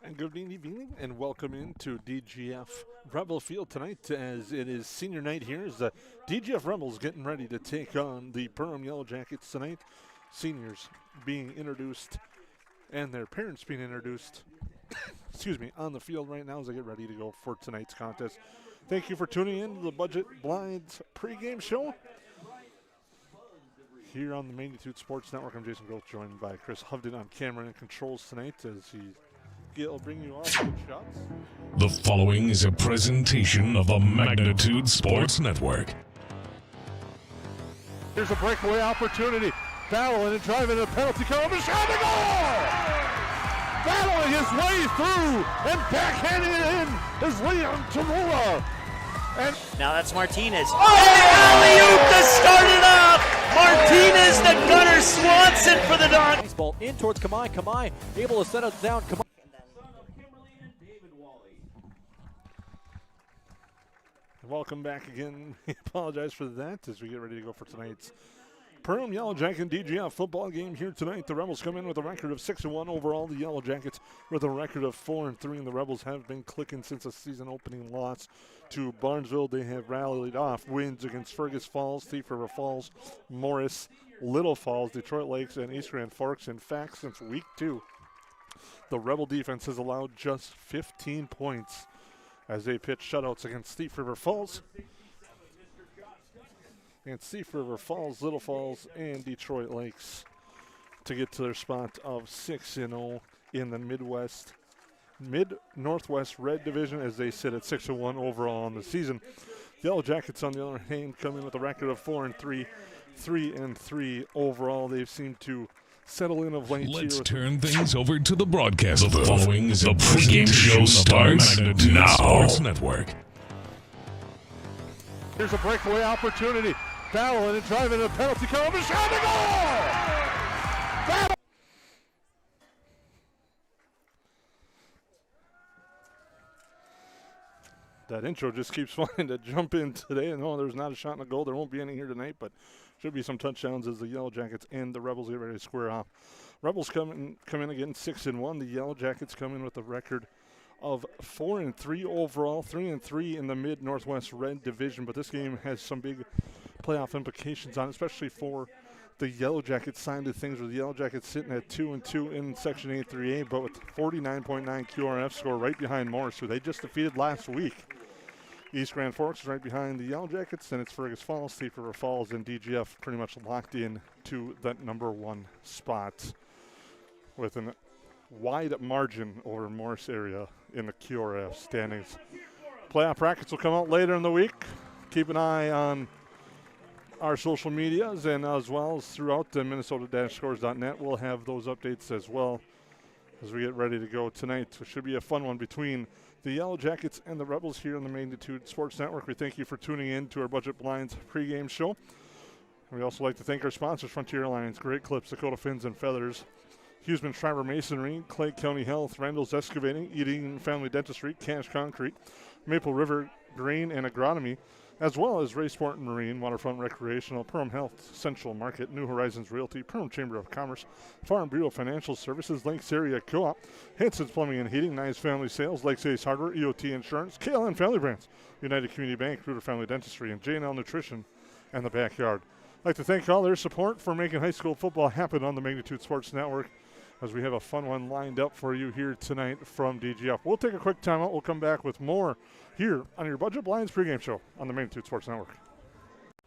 And good evening, and welcome into DGF Rebel Field tonight, as it is senior night here as the DGF Rebels getting ready to take on the Perham Yellow Jackets tonight. Seniors being introduced and their parents being introduced excuse me, on the field right now as they get ready to go for tonight's contest. Thank you for tuning in to the Budget Blinds pregame show here on the Magnitude Sports Network. I'm Jason Groth, joined by Chris Hovden on camera and controls tonight as he'll bring you all good shots. The following is a presentation of the Magnitude Sports Network. Here's a breakaway opportunity. Battling and driving a penalty kill. The shot and goal! Battling his way through and backhanding it in is Leon Tamula. And now that's Martinez. Oh, alley-oop to start it up! Martinez, the gunner, Swanson for the dog. Nice ball in towards Kamai. Kamai able to settle down. Kamai. Welcome back again. We apologize for that as we get ready to go for tonight's Perham Yellow Jacket DGF football game here tonight. The Rebels come in with a record of 6-1 overall. The Yellow Jackets with a record of 4-3, and the Rebels have been clicking since a season opening loss to Barnesville. They have rallied off wins against Fergus Falls, Thief River Falls, Morris, Little Falls, Detroit Lakes, and East Grand Forks. In fact, since week 2, the Rebel defense has allowed just 15 points as they pitch shutouts against Thief River Falls. And Thief River Falls, Little Falls, and Detroit Lakes to get to their spot of 6-0 in the Mid-Northwest Red Division as they sit at 6-1 overall on the season. Yellow Jackets, on the other hand, come in with a record of 4-3, 3-3 overall. They've seemed to settle in of late. Let's turn things over to the broadcast. The following is a pregame show starts now. Sports Network. Here's a breakaway opportunity. Battling and driving a penalty kill. The shot and goal! Battle. That intro just keeps wanting to jump in today. No, there's not a shot and a goal. There won't be any here tonight, but should be some touchdowns as the Yellow Jackets and the Rebels get ready to square off. Rebels come in again 6-1. The Yellow Jackets come in with a record of 4-3 overall, 3-3 in the Mid-Northwest Red Division. But this game has some big playoff implications on it, especially for the Yellow Jackets side of things, where the Yellow Jackets sitting at 2-2 in Section 8-3A, but with 49.9 QRF score right behind Morris, who they just defeated last week. East Grand Forks is right behind the Yellow Jackets, and it's Fergus Falls, Thief River Falls, and DGF pretty much locked in to that number 1 spot with a wide margin over Morris area in the QRF standings. Playoff brackets will come out later in the week. Keep an eye on our social medias, and as well as throughout the Minnesota-scores.net. We'll have those updates as well as we get ready to go tonight. It should be a fun one between the Yellow Jackets and the Rebels here on the Magnitude Sports Network. We thank you for tuning in to our Budget Blinds pregame show. We'd also like to thank our sponsors, Frontier Alliance, Great Clips, Dakota Fins and Feathers, Huseman Schreiber Masonry, Clay County Health, Randall's Excavating, Eden Family Dentistry, Cash Concrete, Maple River Grain and Agronomy, as well as Ray Sport and Marine, Waterfront Recreational, Perham Health, Central Market, New Horizons Realty, Perham Chamber of Commerce, Farm Bureau Financial Services, Lakes Area Co-op, Hanson's Plumbing and Heating, Nice Family Sales, Lakes Ace Hardware, EOT Insurance, KLN Family Brands, United Community Bank, Ruder Family Dentistry, and J&L Nutrition and the Backyard. I'd like to thank all their support for making high school football happen on the Magnitude Sports Network, as we have a fun one lined up for you here tonight from DGF. We'll take a quick timeout. We'll come back with more here on your Budget Blinds pregame show on the Magnitude Sports Network.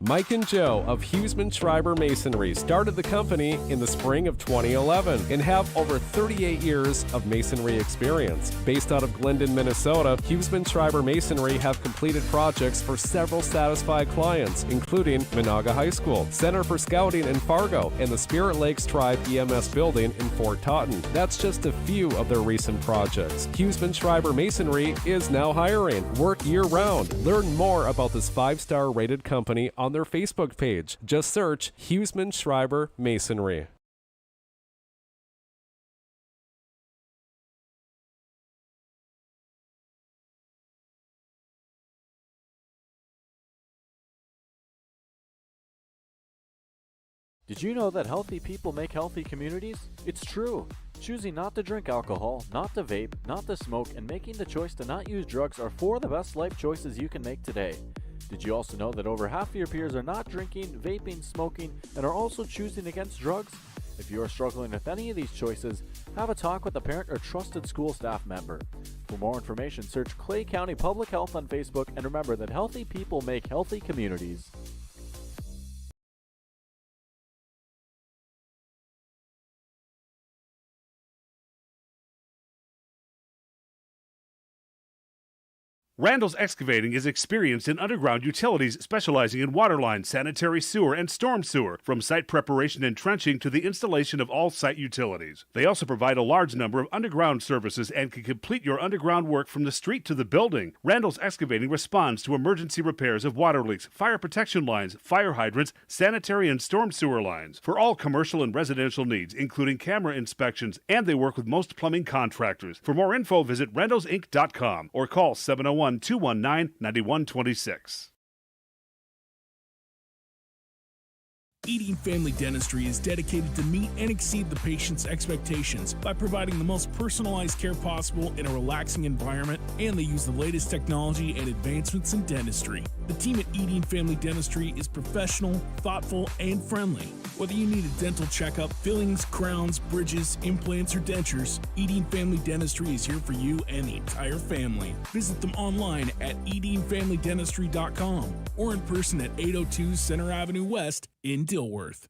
Mike and Joe of Huseman Schreiber Masonry started the company in the spring of 2011 and have over 38 years of masonry experience. Based out of Glyndon, Minnesota, Huseman Schreiber Masonry have completed projects for several satisfied clients, including Monaga High School, Center for Scouting in Fargo, and the Spirit Lakes Tribe EMS building in Fort Totten. That's just a few of their recent projects. Huseman Schreiber Masonry is now hiring. Work year-round. Learn more about this 5-star rated company on their Facebook page. Just search Huseman Schreiber Masonry. Did you know that healthy people make healthy communities? It's true. Choosing not to drink alcohol, not to vape, not to smoke, and making the choice to not use drugs are 4 of the best life choices you can make today. Did you also know that over half of your peers are not drinking, vaping, smoking, and are also choosing against drugs? If you are struggling with any of these choices, have a talk with a parent or trusted school staff member. For more information, search Clay County Public Health on Facebook, and remember that healthy people make healthy communities. Randall's Excavating is experienced in underground utilities, specializing in water lines, sanitary sewer, and storm sewer, from site preparation and trenching to the installation of all site utilities. They also provide a large number of underground services and can complete your underground work from the street to the building. Randall's Excavating responds to emergency repairs of water leaks, fire protection lines, fire hydrants, sanitary and storm sewer lines, for all commercial and residential needs, including camera inspections, and they work with most plumbing contractors. For more info, visit randallsinc.com or call 701-219-9126. Eating Family Dentistry is dedicated to meet and exceed the patient's expectations by providing the most personalized care possible in a relaxing environment, and they use the latest technology and advancements in dentistry. The team at Eating Family Dentistry is professional, thoughtful, and friendly. Whether you need a dental checkup, fillings, crowns, bridges, implants, or dentures, Eating Family Dentistry is here for you and the entire family. Visit them online at eatingfamilydentistry.com or in person at 802 Center Avenue West in Dilworth.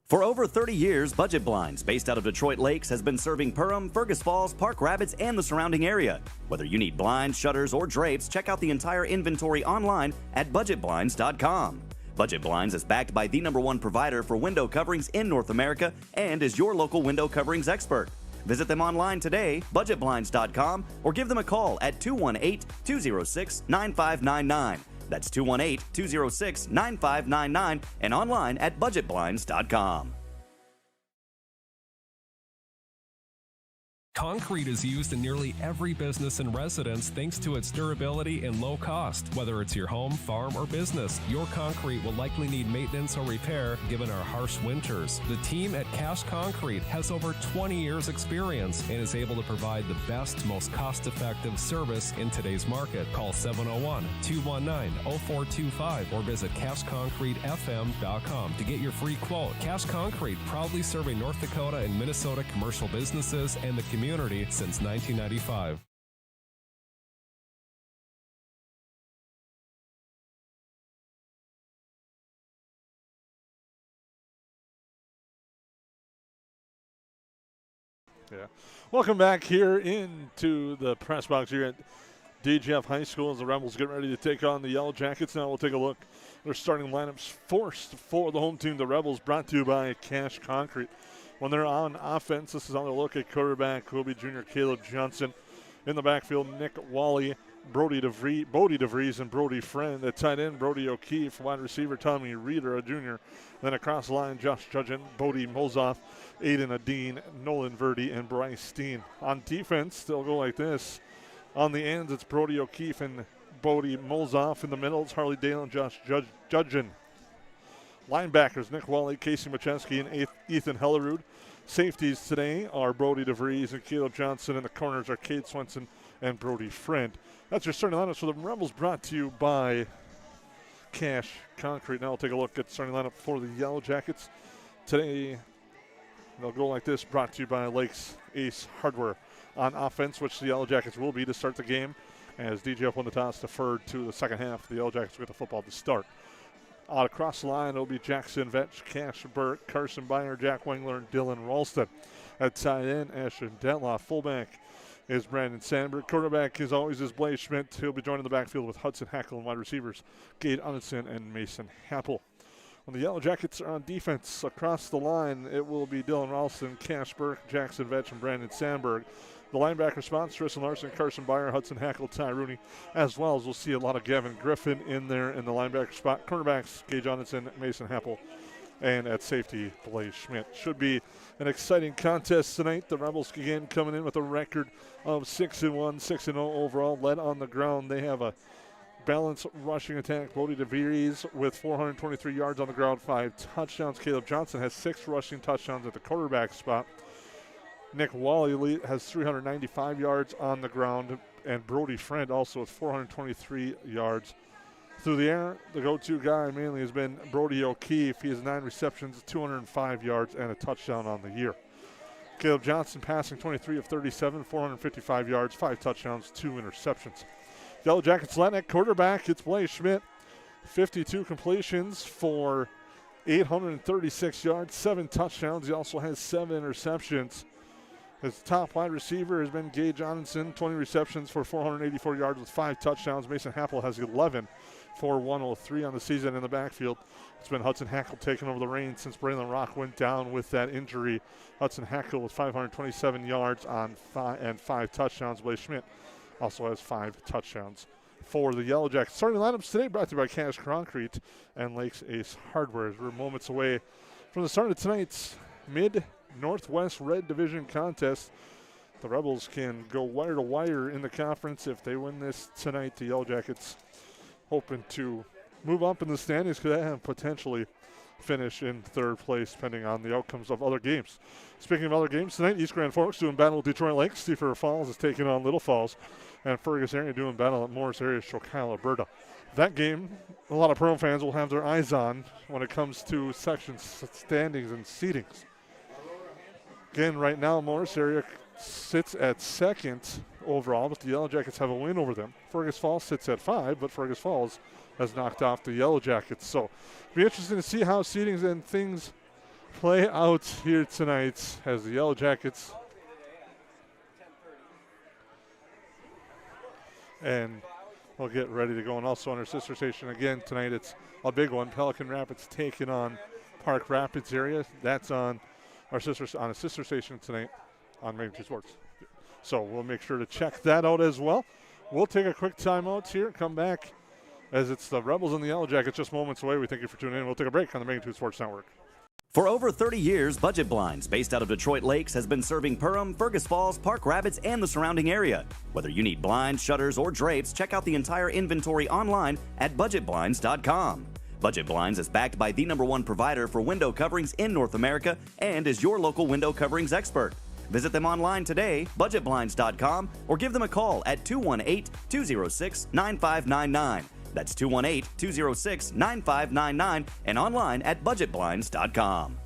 For over 30 years, Budget Blinds, based out of Detroit Lakes, has been serving Perham, Fergus Falls, Park Rapids, and the surrounding area. Whether you need blinds, shutters, or drapes, check out the entire inventory online at budgetblinds.com. Budget Blinds is backed by the #1 provider for window coverings in North America and is your local window coverings expert. Visit them online today, budgetblinds.com, or give them a call at 218-206-9599. That's 218-206-9599 and online at budgetblinds.com. Concrete is used in nearly every business and residence thanks to its durability and low cost. Whether it's your home, farm, or business, your concrete will likely need maintenance or repair given our harsh winters. The team at Cash Concrete has over 20 years experience and is able to provide the best, most cost-effective service in today's market. Call 701-219-0425 or visit cashconcretefm.com to get your free quote. Cash Concrete, proudly serving North Dakota and Minnesota commercial businesses and the community since 1995. Yeah. Welcome back here into the press box here at DGF High School as the Rebels get ready to take on the Yellow Jackets. Now we'll take a look. Their starting lineups forced for the home team, the Rebels, brought to you by Cash Concrete. When they're on offense, this is on their look at quarterback Kobe Jr. Caleb Johnson. In the backfield, Nick Wally, Bodie DeVries, and Brody Friend. At tight end, Brody O'Keefe. Wide receiver, Tommy Reeder, a junior. Then across the line, Josh Judgen, Bodie Mozoff, Aiden Adine, Nolan Verdi, and Bryce Steen. On defense, they'll go like this. On the ends, it's Brody O'Keefe and Bodie Mozoff. In the middle, it's Harley Dale and Josh Judgen. Linebackers, Nick Wally, Casey Macheski, and Ethan Hellerud. Safeties today are Brody DeVries and Caleb Johnson, and the corners are Cade Swenson and Brody Friend. That's your starting lineup for the Rebels, brought to you by Cash Concrete. Now we'll take a look at the starting lineup for the Yellow Jackets. Today, they'll go like this, brought to you by Lakes Ace Hardware. On offense, which the Yellow Jackets will be to start the game, as DGF won the toss, deferred to the second half. The Yellow Jackets will get the football to start. Out across the line, it'll be Jackson Vetch, Cash Burke, Carson Byer, Jack Wengler, and Dylan Ralston. At tight end, Ashton Detloff. Fullback is Brandon Sandberg. Quarterback, as always, is Blaze Schmidt. He'll be joining the backfield with Hudson Hackle, and wide receivers Gade Unnison and Mason Happel. When the Yellow Jackets are on defense across the line, it will be Dylan Ralston, Cash Burke, Jackson Vetch, and Brandon Sandberg. The linebacker spots, Tristan Larson, Carson Byer, Hudson Hackle, Ty Rooney, as well as we'll see a lot of Gavin Griffin in there in the linebacker spot. Cornerbacks, Gage Johnson, Mason Happel, and at safety, Blaze Schmidt. Should be an exciting contest tonight. The Rebels again coming in with a record of 6-1, 6-0 overall, led on the ground. They have a balanced rushing attack. Brody DeVries with 423 yards on the ground, 5 touchdowns. Caleb Johnson has 6 rushing touchdowns at the quarterback spot. Nick Wally has 395 yards on the ground, and Brody Friend also with 423 yards through the air. The go-to guy mainly has been Brody O'Keefe. He has 9 receptions, 205 yards, and a touchdown on the year. Caleb Johnson passing 23 of 37, 455 yards, 5 touchdowns, 2 interceptions. Yellow Jackets led at quarterback. It's Blaze Schmidt. 52 completions for 836 yards, 7 touchdowns. He also has 7 interceptions. His top wide receiver has been Gage Johnson, 20 receptions for 484 yards with 5 touchdowns. Mason Happel has 11 for 103 on the season in the backfield. It's been Hudson Hackle taking over the reins since Braylon Rock went down with that injury. Hudson Hackle with 527 yards on 5 touchdowns. Blaze Schmidt also has 5 touchdowns for the Yellow Jackets. Starting lineups today brought to you by Cash Concrete and Lakes Ace Hardware. We're moments away from the start of tonight's Mid-Northwest Red Division contest. The Rebels can go wire to wire in the conference. If they win this tonight, the Yellow Jackets hoping to move up in the standings, could have potentially finish in 3rd place depending on the outcomes of other games. Speaking of other games tonight, East Grand Forks doing battle with Detroit Lakes. Seafair Falls is taking on Little Falls, and Fergus area doing battle at Morris area, Chocala, Alberta. That game, a lot of Perham fans will have their eyes on when it comes to section standings and seedings. Again, right now, Morris area sits at 2nd overall, but the Yellow Jackets have a win over them. Fergus Falls sits at 5, but Fergus Falls has knocked off the Yellow Jackets. So it'll be interesting to see how seedings and things play out here tonight as the Yellow Jackets and we'll get ready to go. And also on our sister station again tonight, it's a big one. Pelican Rapids taking on Park Rapids area. That's on our sister station tonight on Main 2 Sports. So we'll make sure to check that out as well. We'll take a quick timeout here, come back as it's the Rebels and the Yellow Jackets just moments away. We thank you for tuning in. We'll take a break on the Main 2 Sports Network. For over 30 years, Budget Blinds, based out of Detroit Lakes, has been serving Perham, Fergus Falls, Park Rapids, and the surrounding area. Whether you need blinds, shutters, or drapes, check out the entire inventory online at budgetblinds.com. Budget Blinds is backed by the #1 provider for window coverings in North America and is your local window coverings expert. Visit them online today, budgetblinds.com, or give them a call at 218-206-9599. That's 218-206-9599 and online at budgetblinds.com.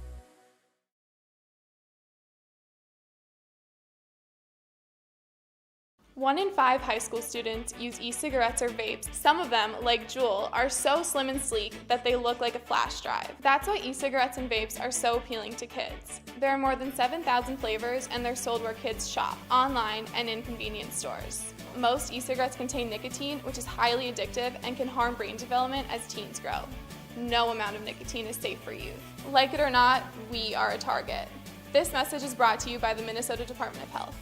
One in 5 high school students use e-cigarettes or vapes. Some of them, like Juul, are so slim and sleek that they look like a flash drive. That's why e-cigarettes and vapes are so appealing to kids. There are more than 7,000 flavors and they're sold where kids shop, online and in convenience stores. Most e-cigarettes contain nicotine, which is highly addictive and can harm brain development as teens grow. No amount of nicotine is safe for youth. Like it or not, we are a target. This message is brought to you by the Minnesota Department of Health.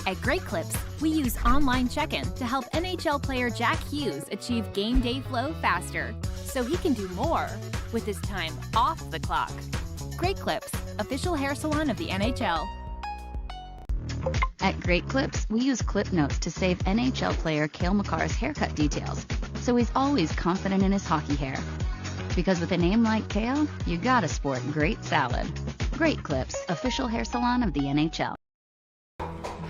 At Great Clips, we use online check-in to help NHL player Jack Hughes achieve game day flow faster, so he can do more with his time off the clock. Great Clips, official hair salon of the NHL. At Great Clips, we use clip notes to save NHL player Cale Makar's haircut details, so he's always confident in his hockey hair. Because with a name like Cale, you gotta sport great salad. Great Clips, official hair salon of the NHL.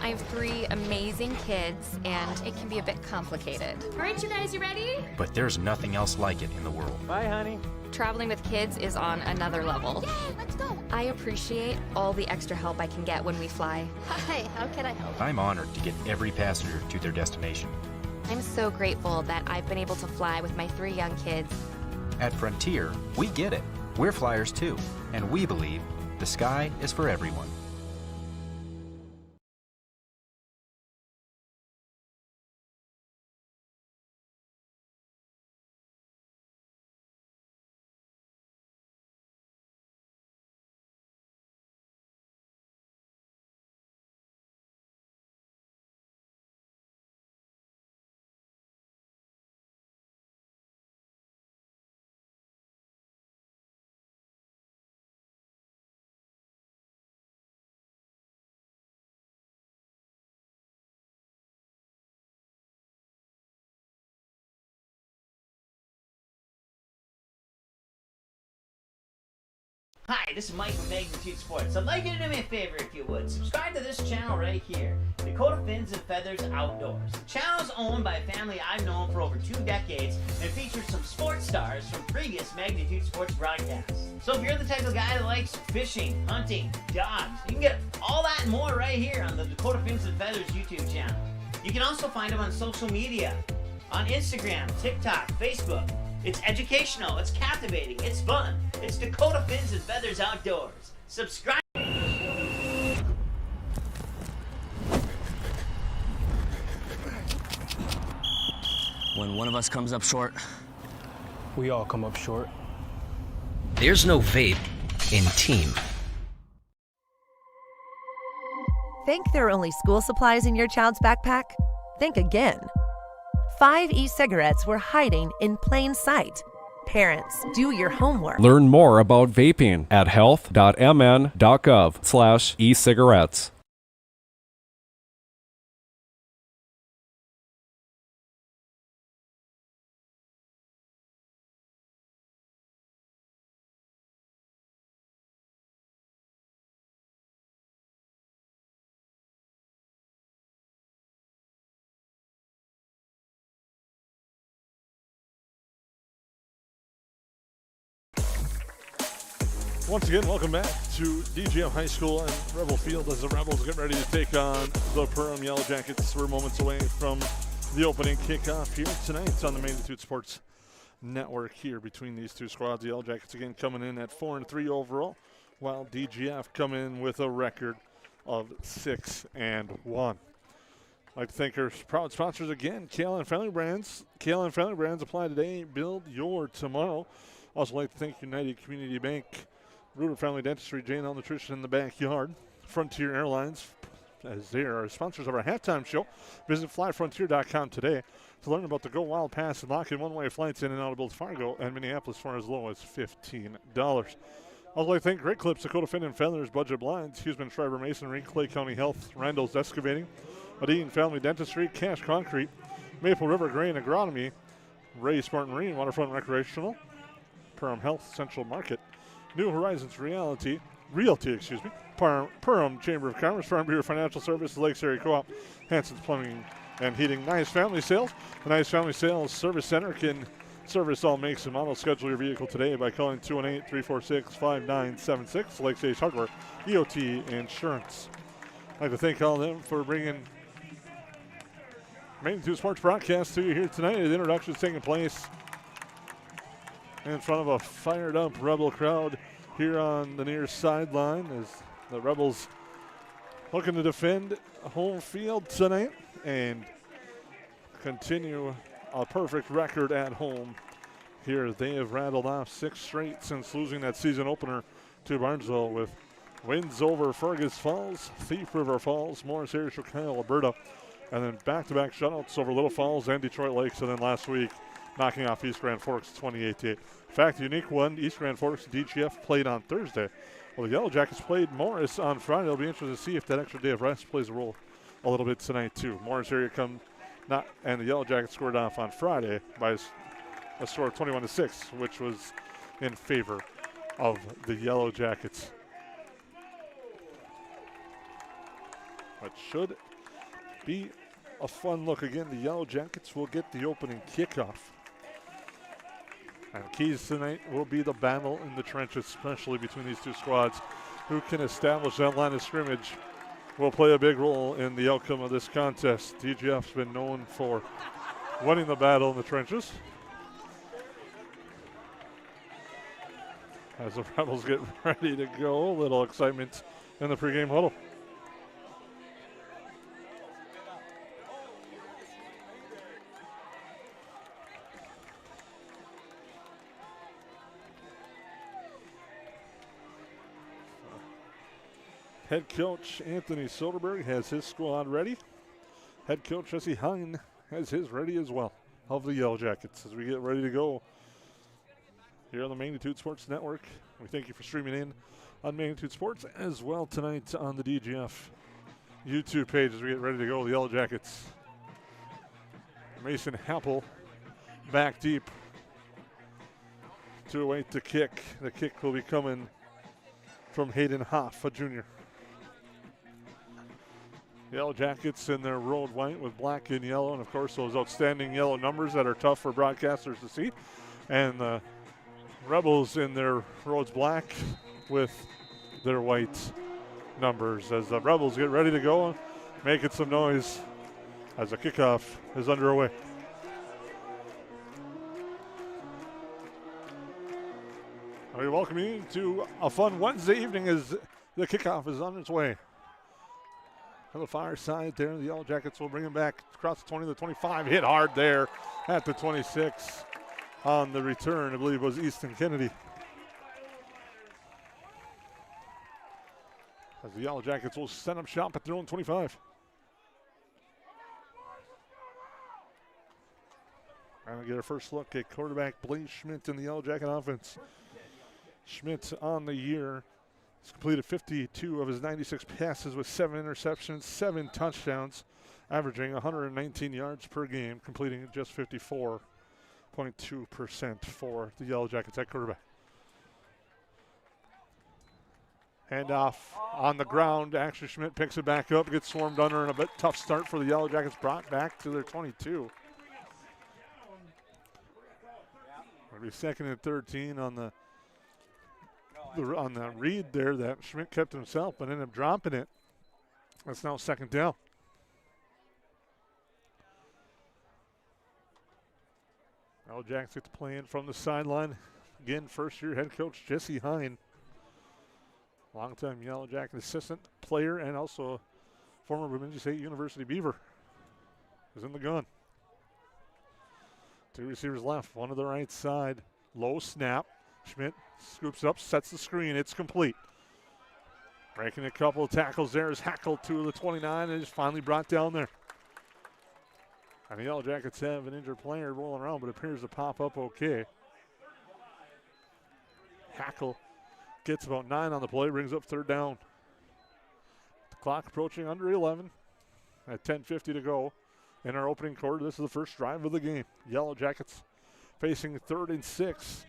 I have 3 amazing kids, and it can be a bit complicated. All right, you guys, you ready? But there's nothing else like it in the world. Bye, honey. Traveling with kids is on another level. Yay, let's go. I appreciate all the extra help I can get when we fly. Hi, how can I help? I'm honored to get every passenger to their destination. I'm so grateful that I've been able to fly with my 3 young kids. At Frontier, we get it. We're flyers too, and we believe the sky is for everyone. Hi, this is Mike from Magnitude Sports. I'd like you to do me a favor if you would. Subscribe to this channel right here, Dakota Fins and Feathers Outdoors. The channel is owned by a family I've known for over 2 decades and features some sports stars from previous Magnitude Sports broadcasts. So if you're the type of guy that likes fishing, hunting, dogs, you can get all that and more right here on the Dakota Fins and Feathers YouTube channel. You can also find them on social media, on Instagram, TikTok, Facebook. It's educational, it's captivating, it's fun. It's Dakota Fins and Feathers Outdoors. Subscribe. When one of us comes up short, we all come up short. There's no vape in team. Think there are only school supplies in your child's backpack? Think again. 5 e-cigarettes were hiding in plain sight. Parents, do your homework. Learn more about vaping at health.mn.gov/e-cigarettes. Once again, welcome back to DGF High School and Rebel Field as the Rebels get ready to take on the Perham Yellow Jackets. We're moments away from the opening kickoff here tonight on the Magnitude Sports Network here between these two squads. The Yellow Jackets again coming in at 4-3 overall, while DGF come in with a record of 6-1. I'd like to thank our proud sponsors again, Kale and Family Brands. Kale and Family Brands, apply today, build your tomorrow. Also like to thank United Community Bank, Ruder Family Dentistry, J&L Nutrition in the backyard, Frontier Airlines, as they are sponsors of our halftime show. Visit flyfrontier.com today to learn about the Go Wild Pass and lock in one-way flights in and out of both Fargo and Minneapolis for as low as $15. I'd like to thank Great Clips, Dakota Fin and Feathers, Budget Blinds, Huseman Schreiber Masonry, Clay County Health, Randall's Excavating, Adine Family Dentistry, Cash Concrete, Maple River Grain Agronomy, Ray Smart Marine, Waterfront Recreational, Perham Health Central Market, New Horizons Realty, Perham Chamber of Commerce, Farm Bureau Financial Services, Lakes Area Co-op, Hanson's Plumbing and Heating, Nice Family Sales. The Nice Family Sales Service Center can service all makes and models. Schedule your vehicle today by calling 218-346-5976. Lakes Ace Hardware, EOT Insurance. I'd like to thank all of them for bringing Magnitude Sports broadcast to you here tonight. The introduction is taking place in front of a fired up Rebel crowd here on the near sideline as the Rebels looking to defend home field tonight and continue a perfect record at home here. They have rattled off 6 straight since losing that season opener to Barnesville, with wins over Fergus Falls, Thief River Falls, Morris Area, Kyle, Alberta, and then back-to-back shutouts over Little Falls and Detroit Lakes, and then last week knocking off East Grand Forks 28-8. In fact, the unique one, East Grand Forks DGF played on Thursday. Well, the Yellow Jackets played Morris on Friday. It'll be interesting to see if that extra day of rest plays a role a little bit tonight too. Morris area and the Yellow Jackets scored off on Friday by a score of 21-6, which was in favor of the Yellow Jackets. But should be a fun look. Again, the Yellow Jackets will get the opening kickoff. And keys tonight will be the battle in the trenches, especially between these two squads. Who can establish that line of scrimmage will play a big role in the outcome of this contest. DGF's been known for winning the battle in the trenches. As the Rebels get ready to go, a little excitement in the pregame huddle. Head coach Anthony Soderberg has his squad ready. Head coach Jesse Hine has his ready as well of the Yellow Jackets as we get ready to go here on the Magnitude Sports Network. We thank you for streaming in on Magnitude Sports as well tonight on the DGF YouTube page as we get ready to go. The Yellow Jackets. Mason Happel back deep to await the kick. The kick will be coming from Hayden Hoff, a junior. Yellow Jackets in their road white with black and yellow, and of course those outstanding yellow numbers that are tough for broadcasters to see. And the Rebels in their roads black with their white numbers as the Rebels get ready to go, making some noise as the kickoff is underway. We welcome you to a fun Wednesday evening as the kickoff is on its way. On the far side there, the Yellow Jackets will bring him back across the 20 to the 25. Hit hard there at the 26 on the return. I believe it was Easton Kennedy. As the Yellow Jackets will set up shop at their own 25. And we get our first look at quarterback Blaze Schmidt in the Yellow Jacket offense. Schmidt on the year has completed 52 of his 96 passes with 7 interceptions, 7 touchdowns, averaging 119 yards per game, completing just 54.2% for the Yellow Jackets at quarterback. Handoff on the ground. Actually, Schmidt picks it back up, gets swarmed under, and a bit tough start for the Yellow Jackets, brought back to their 22. It'll be 2nd and 13 on the read there that Schmidt kept himself but ended up dropping it. That's now 2nd down. Yellow Jackets get to play in from the sideline. Again, first-year head coach Jesse Hine. Longtime Yellow Jacket assistant player and also former Bemidji State University Beaver is in the gun. 2 receivers left, one to the right side. Low snap. Schmidt scoops up, sets the screen. It's complete. Breaking a couple of tackles there is Hackle to the 29 and is finally brought down there. And the Yellow Jackets have an injured player rolling around, but appears to pop up okay. Hackle gets about 9 on the play, brings up 3rd down. The clock approaching under 11 at 10:50 to go in our opening quarter. This is the first drive of the game. Yellow Jackets facing 3rd and 6.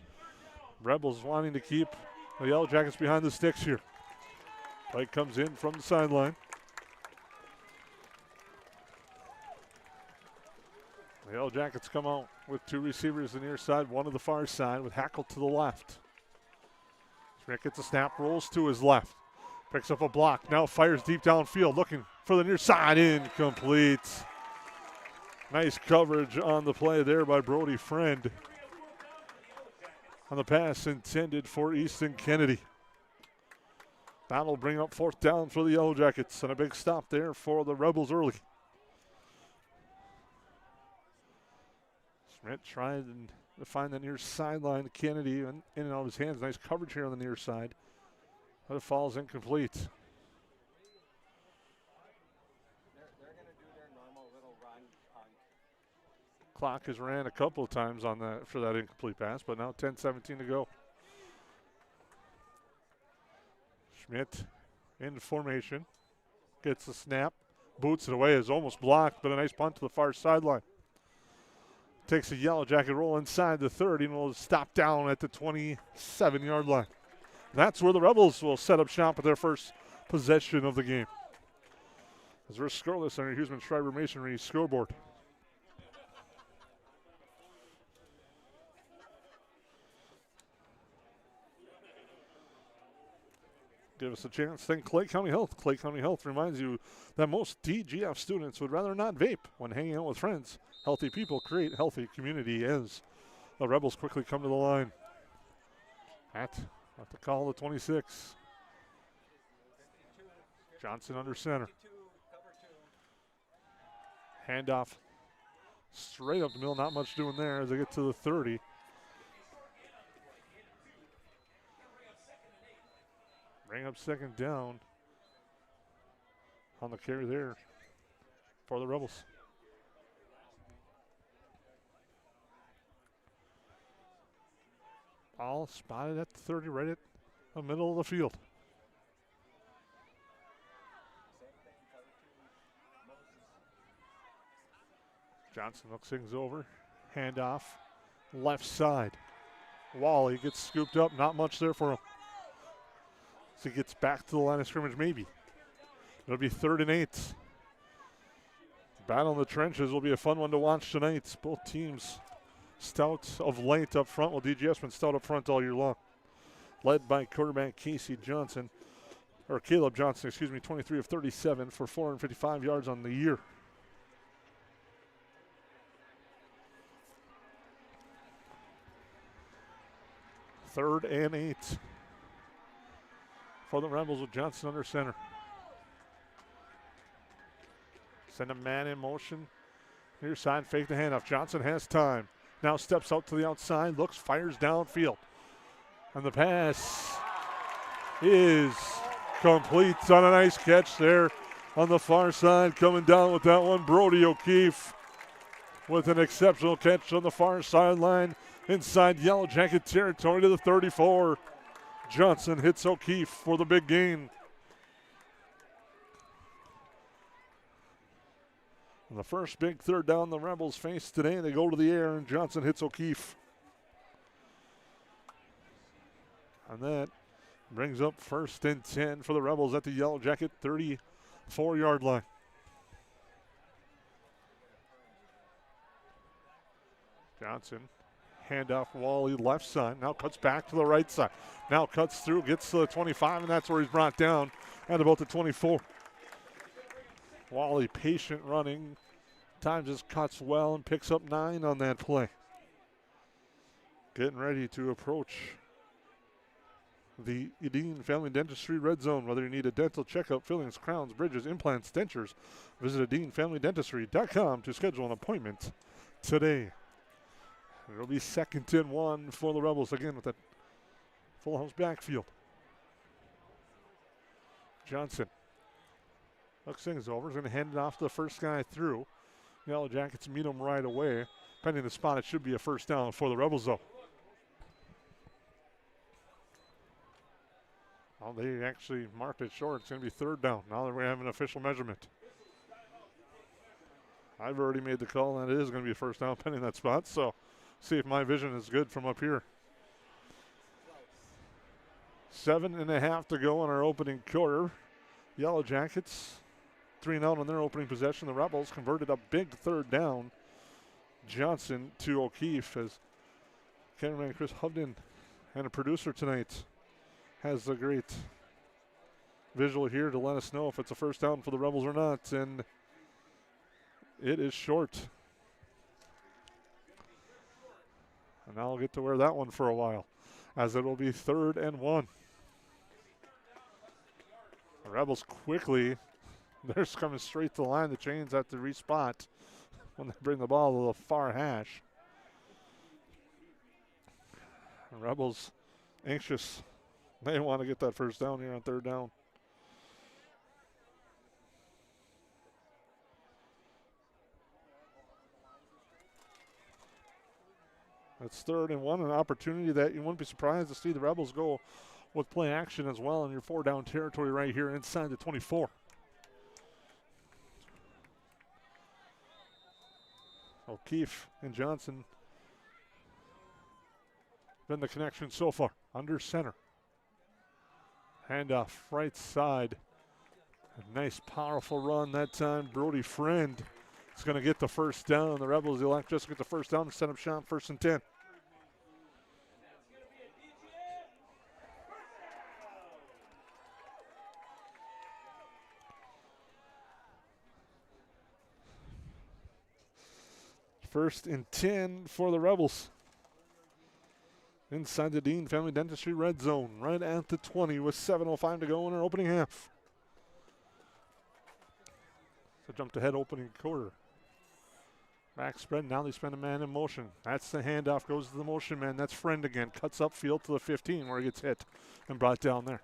Rebels wanting to keep the Yellow Jackets behind the sticks here. Play comes in from the sideline. The Yellow Jackets come out with 2 receivers on the near side, 1 to the far side with Hackle to the left. Schmidt gets a snap, rolls to his left. Picks up a block, now fires deep downfield, looking for the near side, incomplete. Nice coverage on the play there by Brody Friend. On the pass intended for Easton Kennedy. That'll bring up 4th down for the Yellow Jackets and a big stop there for the Rebels early. Schmidt tried to find the near sideline. Kennedy in and out of his hands. Nice coverage here on the near side. But it falls incomplete. Clock has ran a couple of times on that for that incomplete pass, but now 10:17 to go. Schmidt in formation, gets the snap, boots it away, is almost blocked, but a nice punt to the far sideline. Takes a Yellow Jacket roll inside the 30 and will stop down at the 27-yard line. That's where the Rebels will set up shop with their first possession of the game. As we're scoreless on your Huseman Schreiber Masonry scoreboard. Give us a chance. Thank Clay County Health. Clay County Health reminds you that most DGF students would rather not vape when hanging out with friends. Healthy people create healthy community as the Rebels quickly come to the line. At the call of 26. Johnson under center. Handoff straight up the middle. Not much doing there as they get to the 30. Bring up 2nd down on the carry there for the Rebels. Ball spotted at the 30, right at the middle of the field. Johnson looks things over. Handoff, left side. Wally gets scooped up, not much there for him. As he gets back to the line of scrimmage, maybe. It'll be 3rd and 8. Battle in the trenches will be a fun one to watch tonight. Both teams stout of late up front. Well, DGS been stout up front all year long. Led by quarterback Caleb Johnson, 23 of 37 for 455 yards on the year. Third and 8 for the Rebels with Johnson under center. Send a man in motion. Near side, fake the handoff. Johnson has time. Now steps out to the outside, looks, fires downfield. And the pass is complete on a nice catch there on the far side. Coming down with that one, Brody O'Keefe with an exceptional catch on the far sideline inside Yellow Jacket territory to the 34. Johnson hits O'Keefe for the big gain. And the first big third down the Rebels face today, they go to the air and Johnson hits O'Keefe. And that brings up 1st and 10 for the Rebels at the Yellow Jacket 34-yard line. Johnson, handoff Wally left side, now cuts back to the right side. Now cuts through, gets to the 25, and that's where he's brought down at about the 24. Wally patient running, times his cuts well and picks up 9 on that play. Getting ready to approach the Edine Family Dentistry Red Zone. Whether you need a dental checkup, fillings, crowns, bridges, implants, dentures, visit EdineFamilyDentistry.com to schedule an appointment today. It'll be 2nd and 1 for the Rebels again with that full house backfield. Johnson looks things over. He's going to hand it off to the first guy through. Yellow Jackets meet him right away. Pending the spot, it should be a first down for the Rebels, though. Well, they actually marked it short. It's going to be 3rd down. Now that we have an official measurement. I've already made the call that it is going to be a first down pending that spot. So see if my vision is good from up here. 7.5 to go in our opening quarter. Yellow Jackets 3-0 on their opening possession. The Rebels converted a big 3rd down. Johnson to O'Keefe as cameraman Chris Hubden and a producer tonight has the great visual here to let us know if it's a first down for the Rebels or not. And it is short. And I'll get to wear that one for a while, as it will be 3rd and 1. The Rebels quickly, they're coming straight to the line. The Chains have to respot when they bring the ball to the far hash. The Rebels anxious. They want to get that first down here on 3rd down. It's 3rd and 1, an opportunity that you wouldn't be surprised to see the Rebels go with play action as well in your 4-down territory right here inside the 24. O'Keefe and Johnson been the connection so far. Under center. Handoff right side. A nice powerful run that time. Brody Friend is going to get the first down. The Rebels elect just to get the first down and set up shop 1st and 10. First and 10 for the Rebels. Inside the Dean Family Dentistry red zone, right at the 20 with 7:05 to go in our opening half. So jump to head opening quarter. Back spread, now they spend a man in motion. That's the handoff, goes to the motion man. That's Friend again, cuts upfield to the 15 where he gets hit and brought down there.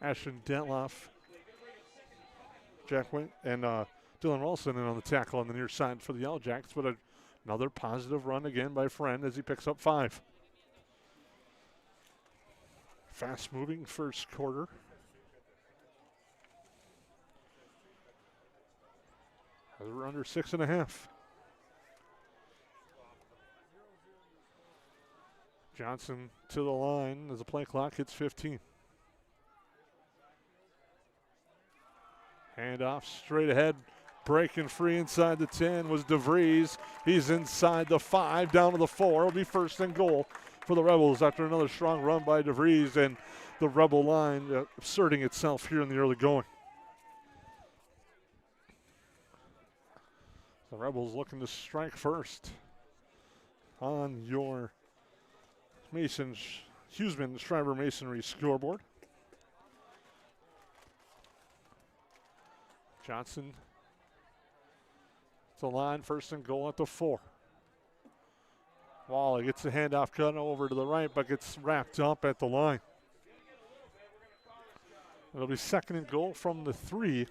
Ashton Dentloff, Jack Wayne, and Dylan Wilson in on the tackle on the near side for the Yellow Jackets, but another positive run again by Friend as he picks up 5. Fast moving first quarter. As we're under 6.5. Johnson to the line as the play clock hits 15. Handoff straight ahead. Breaking free inside the 10 was DeVries. He's inside the 5, down to the 4. It'll be first and goal for the Rebels after another strong run by DeVries, and the Rebel line asserting itself here in the early going. The Rebels looking to strike first on your Huseman Schreiber Masonry scoreboard. Johnson to line, first and goal at the 4. Wally gets the handoff cut over to the right, but gets wrapped up at the line. It'll be second and goal from the 3.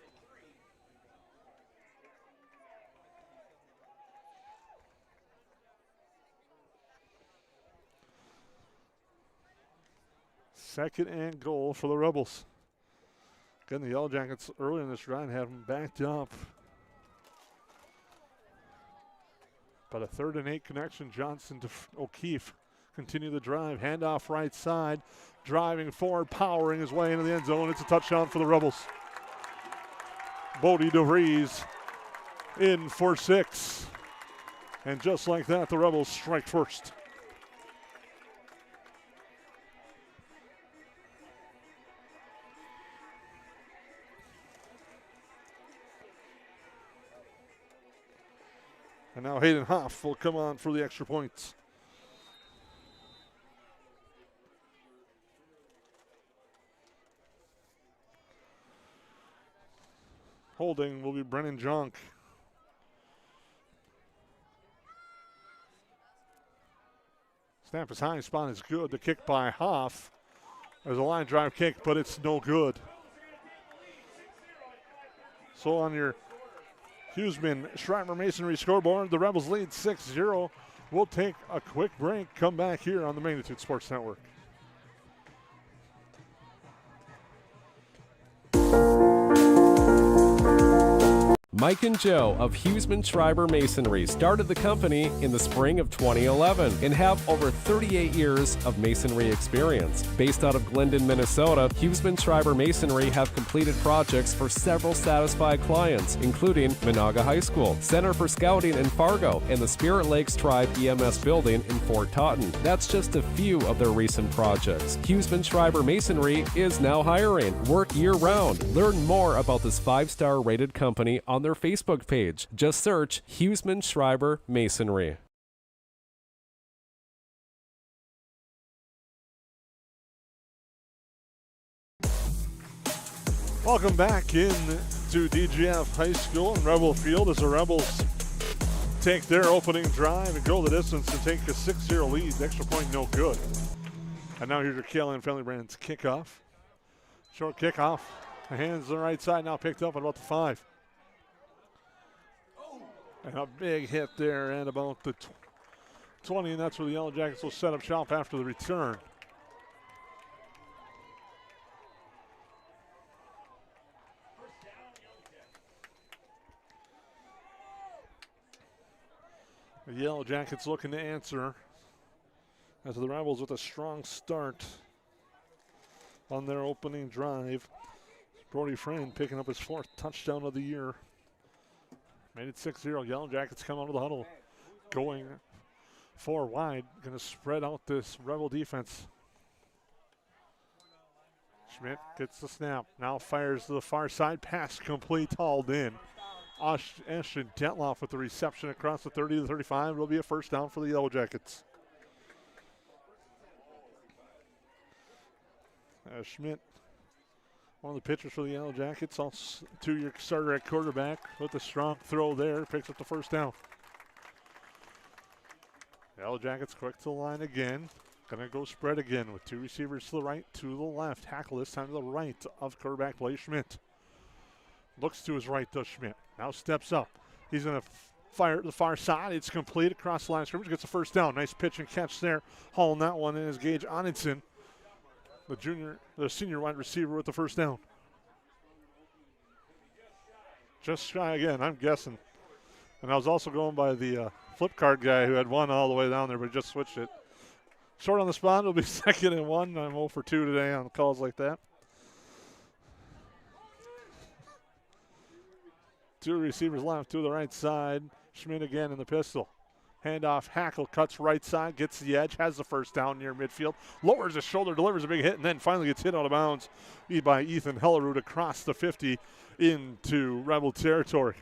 Second and goal for the Rebels. Again, the Yellow Jackets earlier in this drive have them backed up. But a 3rd and 8 connection. Johnson to O'Keefe. Continue the drive. Handoff right side. Driving forward, powering his way into the end zone. It's a touchdown for the Rebels. Bodie DeVries in for 6. And just like that, the Rebels strike first. And now Hayden Hoff will come on for the extra points. Holding will be Brennan Junk. Snap is high, spot is good. The kick by Hoff. There's a line drive kick, but it's no good. So on your Huseman Schreiber Masonry scoreboard, the Rebels lead 6-0. We'll take a quick break, come back here on the Magnitude Sports Network. Mike and Joe of Huseman Schreiber Masonry started the company in the spring of 2011 and have over 38 years of masonry experience. Based out of Glyndon, Minnesota, Huseman Schreiber Masonry have completed projects for several satisfied clients, including Monaga High School, Center for Scouting in Fargo, and the Spirit Lakes Tribe EMS building in Fort Totten. That's just a few of their recent projects. Huseman Schreiber Masonry is now hiring. Work year-round. Learn more about this 5-star rated company on their Facebook page. Just search Huseman Schreiber Masonry. Welcome back in to DGF High School and Rebel Field as the Rebels take their opening drive and go the distance and take a 6-0 lead. The extra point no good. And now here's your KLN Family Brands kickoff. Short kickoff. The hands on the right side now picked up at about the 5. And a big hit there and about the 20, and that's where the Yellow Jackets will set up shop after the return. The Yellow Jackets looking to answer as the Rebels with a strong start on their opening drive. Brody Friend picking up his 4th touchdown of the year. Made it 6-0. Yellow Jackets come out of the huddle. Going 4 wide. Going to spread out this Rebel defense. Schmidt gets the snap. Now fires to the far side. Pass complete. Hauled in. Ashton Detloff with the reception across the 30 to the 35. It'll be a first down for the Yellow Jackets. Schmidt, one of the pitchers for the Yellow Jackets, also 2-year starter at quarterback with a strong throw there, picks up the first down. Yellow Jackets quick to the line again. Gonna go spread again with 2 receivers to the right, to the left. Tackle this time to the right of quarterback play Schmidt. Looks to his right, does Schmidt. Now steps up. He's gonna fire to the far side. It's complete across the line of scrimmage. Gets a first down. Nice pitch and catch there. Hauling that one in is Gage Onenson. The senior wide receiver with the first down. Just shy again, I'm guessing. And I was also going by the flip card guy who had 1 all the way down there, but he just switched it. Short on the spot, it'll be 2nd and 1. I'm 0 for 2 today on calls like that. Two receivers left to the right side. Schmidt again in the pistol. Handoff, Hackle cuts right side, gets the edge, has the first down near midfield, lowers his shoulder, delivers a big hit, and then finally gets hit out of bounds by Ethan Hellerud across the 50 into Rebel territory.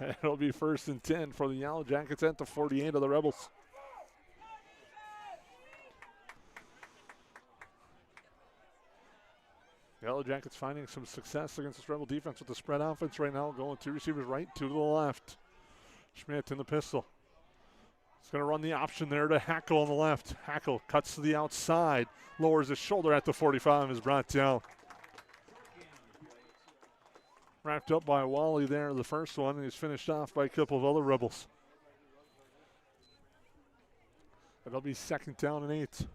It'll be 1st and 10 for the Yellow Jackets at the 48 of the Rebels. Yellow Jackets finding some success against this Rebel defense with the spread offense right now, going two receivers right, two to the left. Schmidt in the pistol. He's going to run the option there to Hackle on the left. Hackle cuts to the outside, lowers his shoulder at the 45 and is brought down. Wrapped up by Wally there, the first one, and he's finished off by a couple of other Rebels. It'll be 2nd down and 8.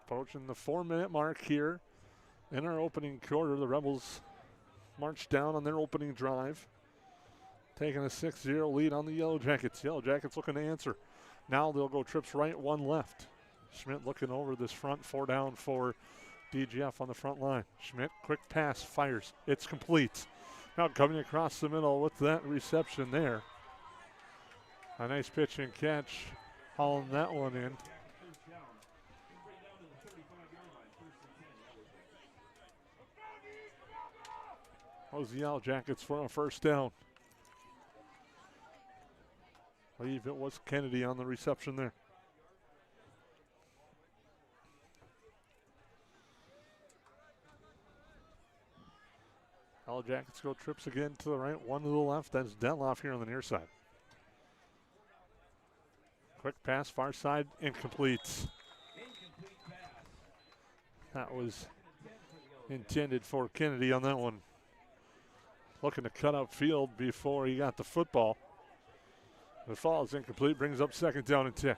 Approaching the 4-minute mark here in our opening quarter. The Rebels march down on their opening drive, taking a 6-0 lead on the Yellow Jackets. Yellow Jackets looking to answer. Now they'll go trips right, 1 left. Schmidt looking over this front, 4 down for DGF on the front line. Schmidt, quick pass, fires. It's complete. Now coming across the middle with that reception there. A nice pitch and catch, hauling that one in. Those the Yellow Jackets for a 1st down. I believe it was Kennedy on the reception there. Yellow Jackets go trips again to the right, 1 to the left. That's Detloff here on the near side. Quick pass, far side, incomplete. That was intended for Kennedy on that one. Looking to cut up field before he got the football. The fall is incomplete, brings up 2nd down and 10.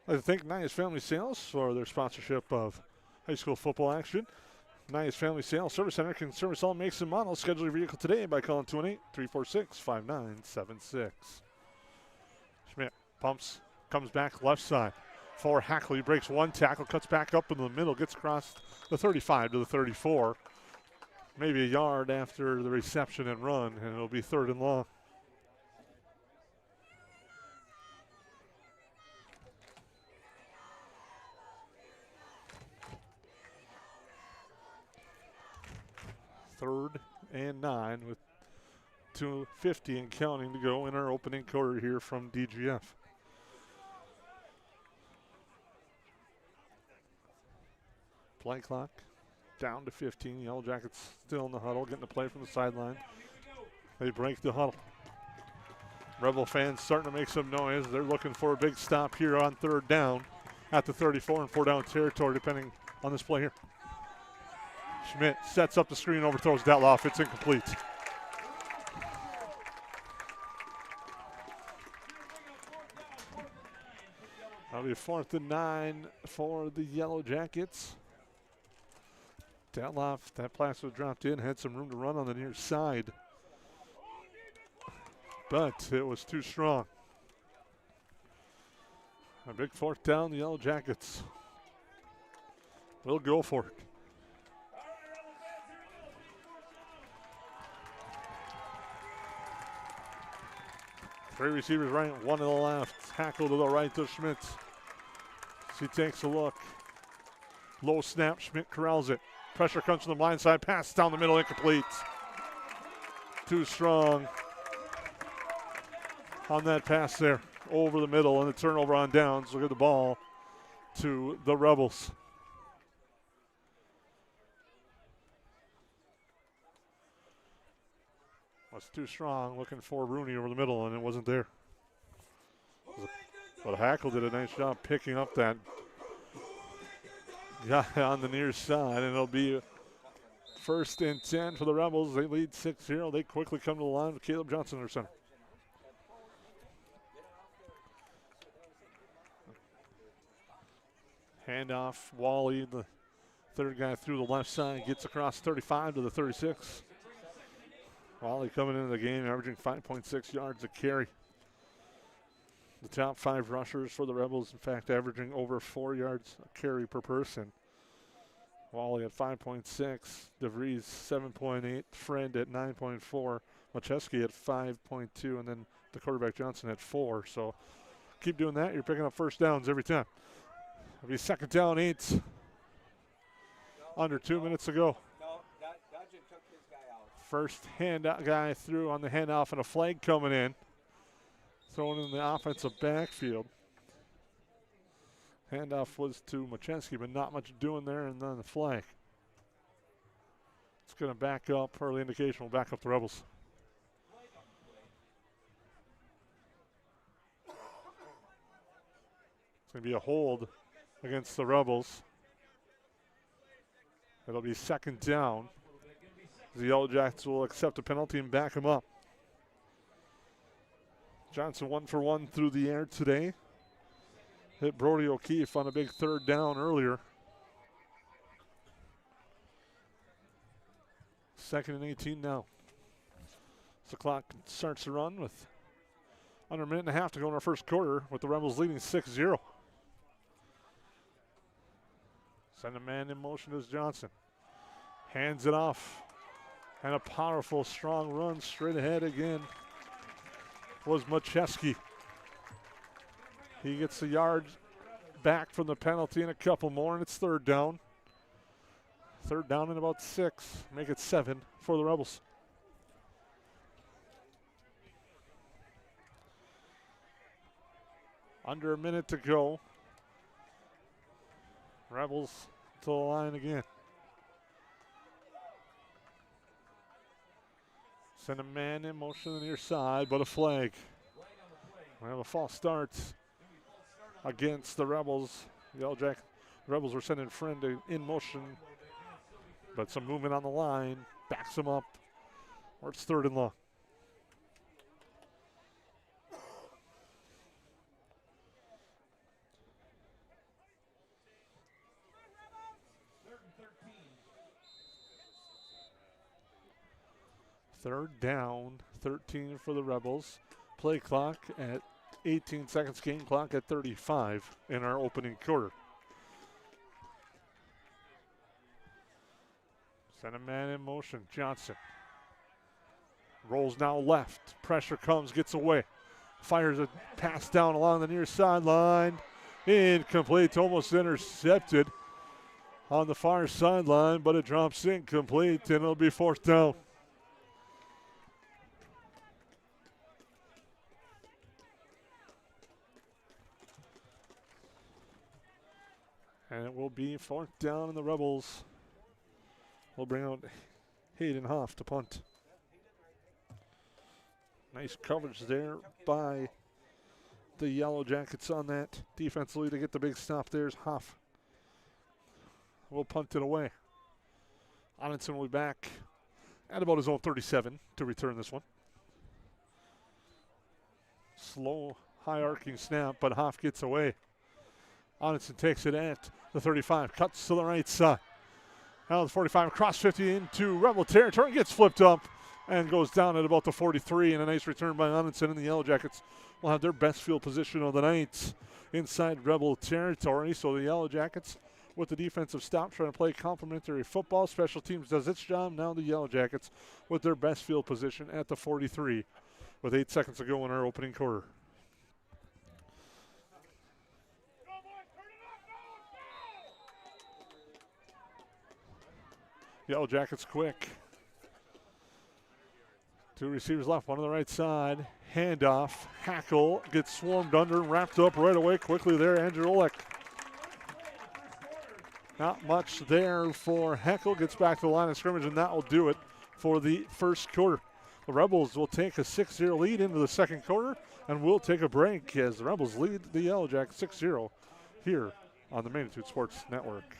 I'd like to thank Nias Family Sales for their sponsorship of high school football action. Nias Family Sales Service Center can service all makes and models. Schedule your vehicle today by calling 218-346-5976. Schmidt pumps, comes back left side for Hackle. He breaks 1 tackle, cuts back up in the middle, gets across the 35 to the 34. Maybe a yard after the reception and run, and it'll be 3rd and long. Third and 9 with 2:50 and counting to go in our opening quarter here from DGF. Play clock down to 15. Yellow Jackets still in the huddle, getting the play from the sideline. They break the huddle. Rebel fans starting to make some noise. They're looking for a big stop here on 3rd down at the 34 and 4 down territory, depending on this play here. Schmidt sets up the screen, overthrows Detloff. It's incomplete. That'll be 4th and 9 for the Yellow Jackets. Detloff, that pass was dropped in, had some room to run on the near side, but it was too strong. A big 4th down, the Yellow Jackets will go for it. Three receivers right, 1 to the left. Hackle to the right to Schmidt. She takes a look. Low snap, Schmidt corrals it. Pressure comes from the blind side, pass down the middle, incomplete. Too strong on that pass there. Over the middle, and the turnover on downs. Look at the ball to the Rebels. Was too strong, looking for Rooney over the middle, and it wasn't there. But Hackle did a nice job picking up that guy on the near side, and it'll be 1st and 10 for the Rebels. They lead 6-0. They quickly come to the line with Caleb Johnson in their center. Handoff, Wally, the third guy through the left side, gets across 35 to the 36. Wally coming into the game, averaging 5.6 yards a carry. The top 5 rushers for the Rebels, in fact, averaging over 4 yards a carry per person. Wally at 5.6, DeVries 7.8, Friend at 9.4, Macheski at 5.2, and then the quarterback Johnson at 4. So keep doing that. You're picking up first downs every time. It'll be second down, 8. Under 2 minutes to go. First handout guy through on the handoff and a flag coming in. Thrown in the offensive backfield. Handoff was to Macheski, but not much doing there, and then the flag. It's going to back up. Early indication will back up the Rebels. It's going to be a hold against the Rebels. It'll be second down. The Yellow Jackets will accept a penalty and back him up. Johnson 1 for 1 through the air today. Hit Brody O'Keefe on a big third down earlier. Second and 18 now. So the clock starts to run with under a minute and a half to go in our first quarter, with the Rebels leading 6-0. Send a man in motion is Johnson. Hands it off. And a powerful, strong run straight ahead again was Macheski. He gets the yard back from the penalty and a couple more, and it's third down. Third down and about 6. Make it 7 for the Rebels. Under a minute to go. Rebels to the line again. Send a man in motion on the near side, but a flag. We have a false start against the Rebels. The Rebels were sending Friend in motion, but some movement on the line backs them up, or it's third and long. Third down, 13 for the Rebels. Play clock at 18 seconds, game clock at 35 in our opening quarter. Send a man in motion, Johnson. Rolls now left, pressure comes, gets away. Fires a pass down along the near sideline. Incomplete, almost intercepted on the far sideline, but it drops incomplete, and it'll be fourth down. And it will be fourth down, and the Rebels will bring out Hayden Hoff to punt. Nice coverage there by the Yellow Jackets on that defensively to get the big stop. There's Hoff. We'll punt it away. Onenson will be back at about his own 37 to return this one. Slow, high arcing snap, but Hoff gets away. Onenson takes it at the 35, cuts to the right side. Now the 45 across 50 into Rebel territory, gets flipped up and goes down at about the 43, and a nice return by Onenson, and the Yellow Jackets will have their best field position of the night inside Rebel territory. So the Yellow Jackets with the defensive stop trying to play complementary football. Special teams does its job. Now the Yellow Jackets with their best field position at the 43 with 8 seconds to go in our opening quarter. Yellow Jackets quick. 2 receivers left, one on the right side. Handoff. Hackle gets swarmed under and wrapped up right away quickly there. Andrew Olek. Not much there for Heckel. Gets back to the line of scrimmage, and that will do it for the first quarter. The Rebels will take a 6-0 lead into the second quarter, and we'll take a break as the Rebels lead the Yellow Jackets 6-0 here on the Magnitude Sports Network.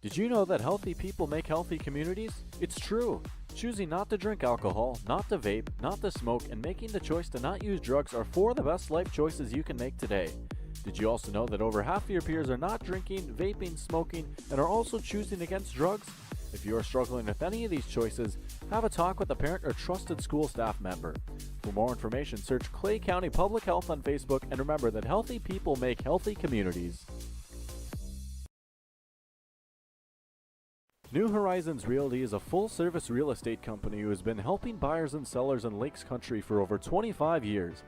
Did you know that healthy people make healthy communities? It's true. Choosing not to drink alcohol, not to vape, not to smoke, and making the choice to not use drugs are 4 of the best life choices you can make today. Did you also know that over half of your peers are not drinking, vaping, smoking, and are also choosing against drugs? If you are struggling with any of these choices, have a talk with a parent or trusted school staff member. For more information, search Clay County Public Health on Facebook, and remember that healthy people make healthy communities. New Horizons Realty is a full-service real estate company who has been helping buyers and sellers in Lakes Country for over 25 years.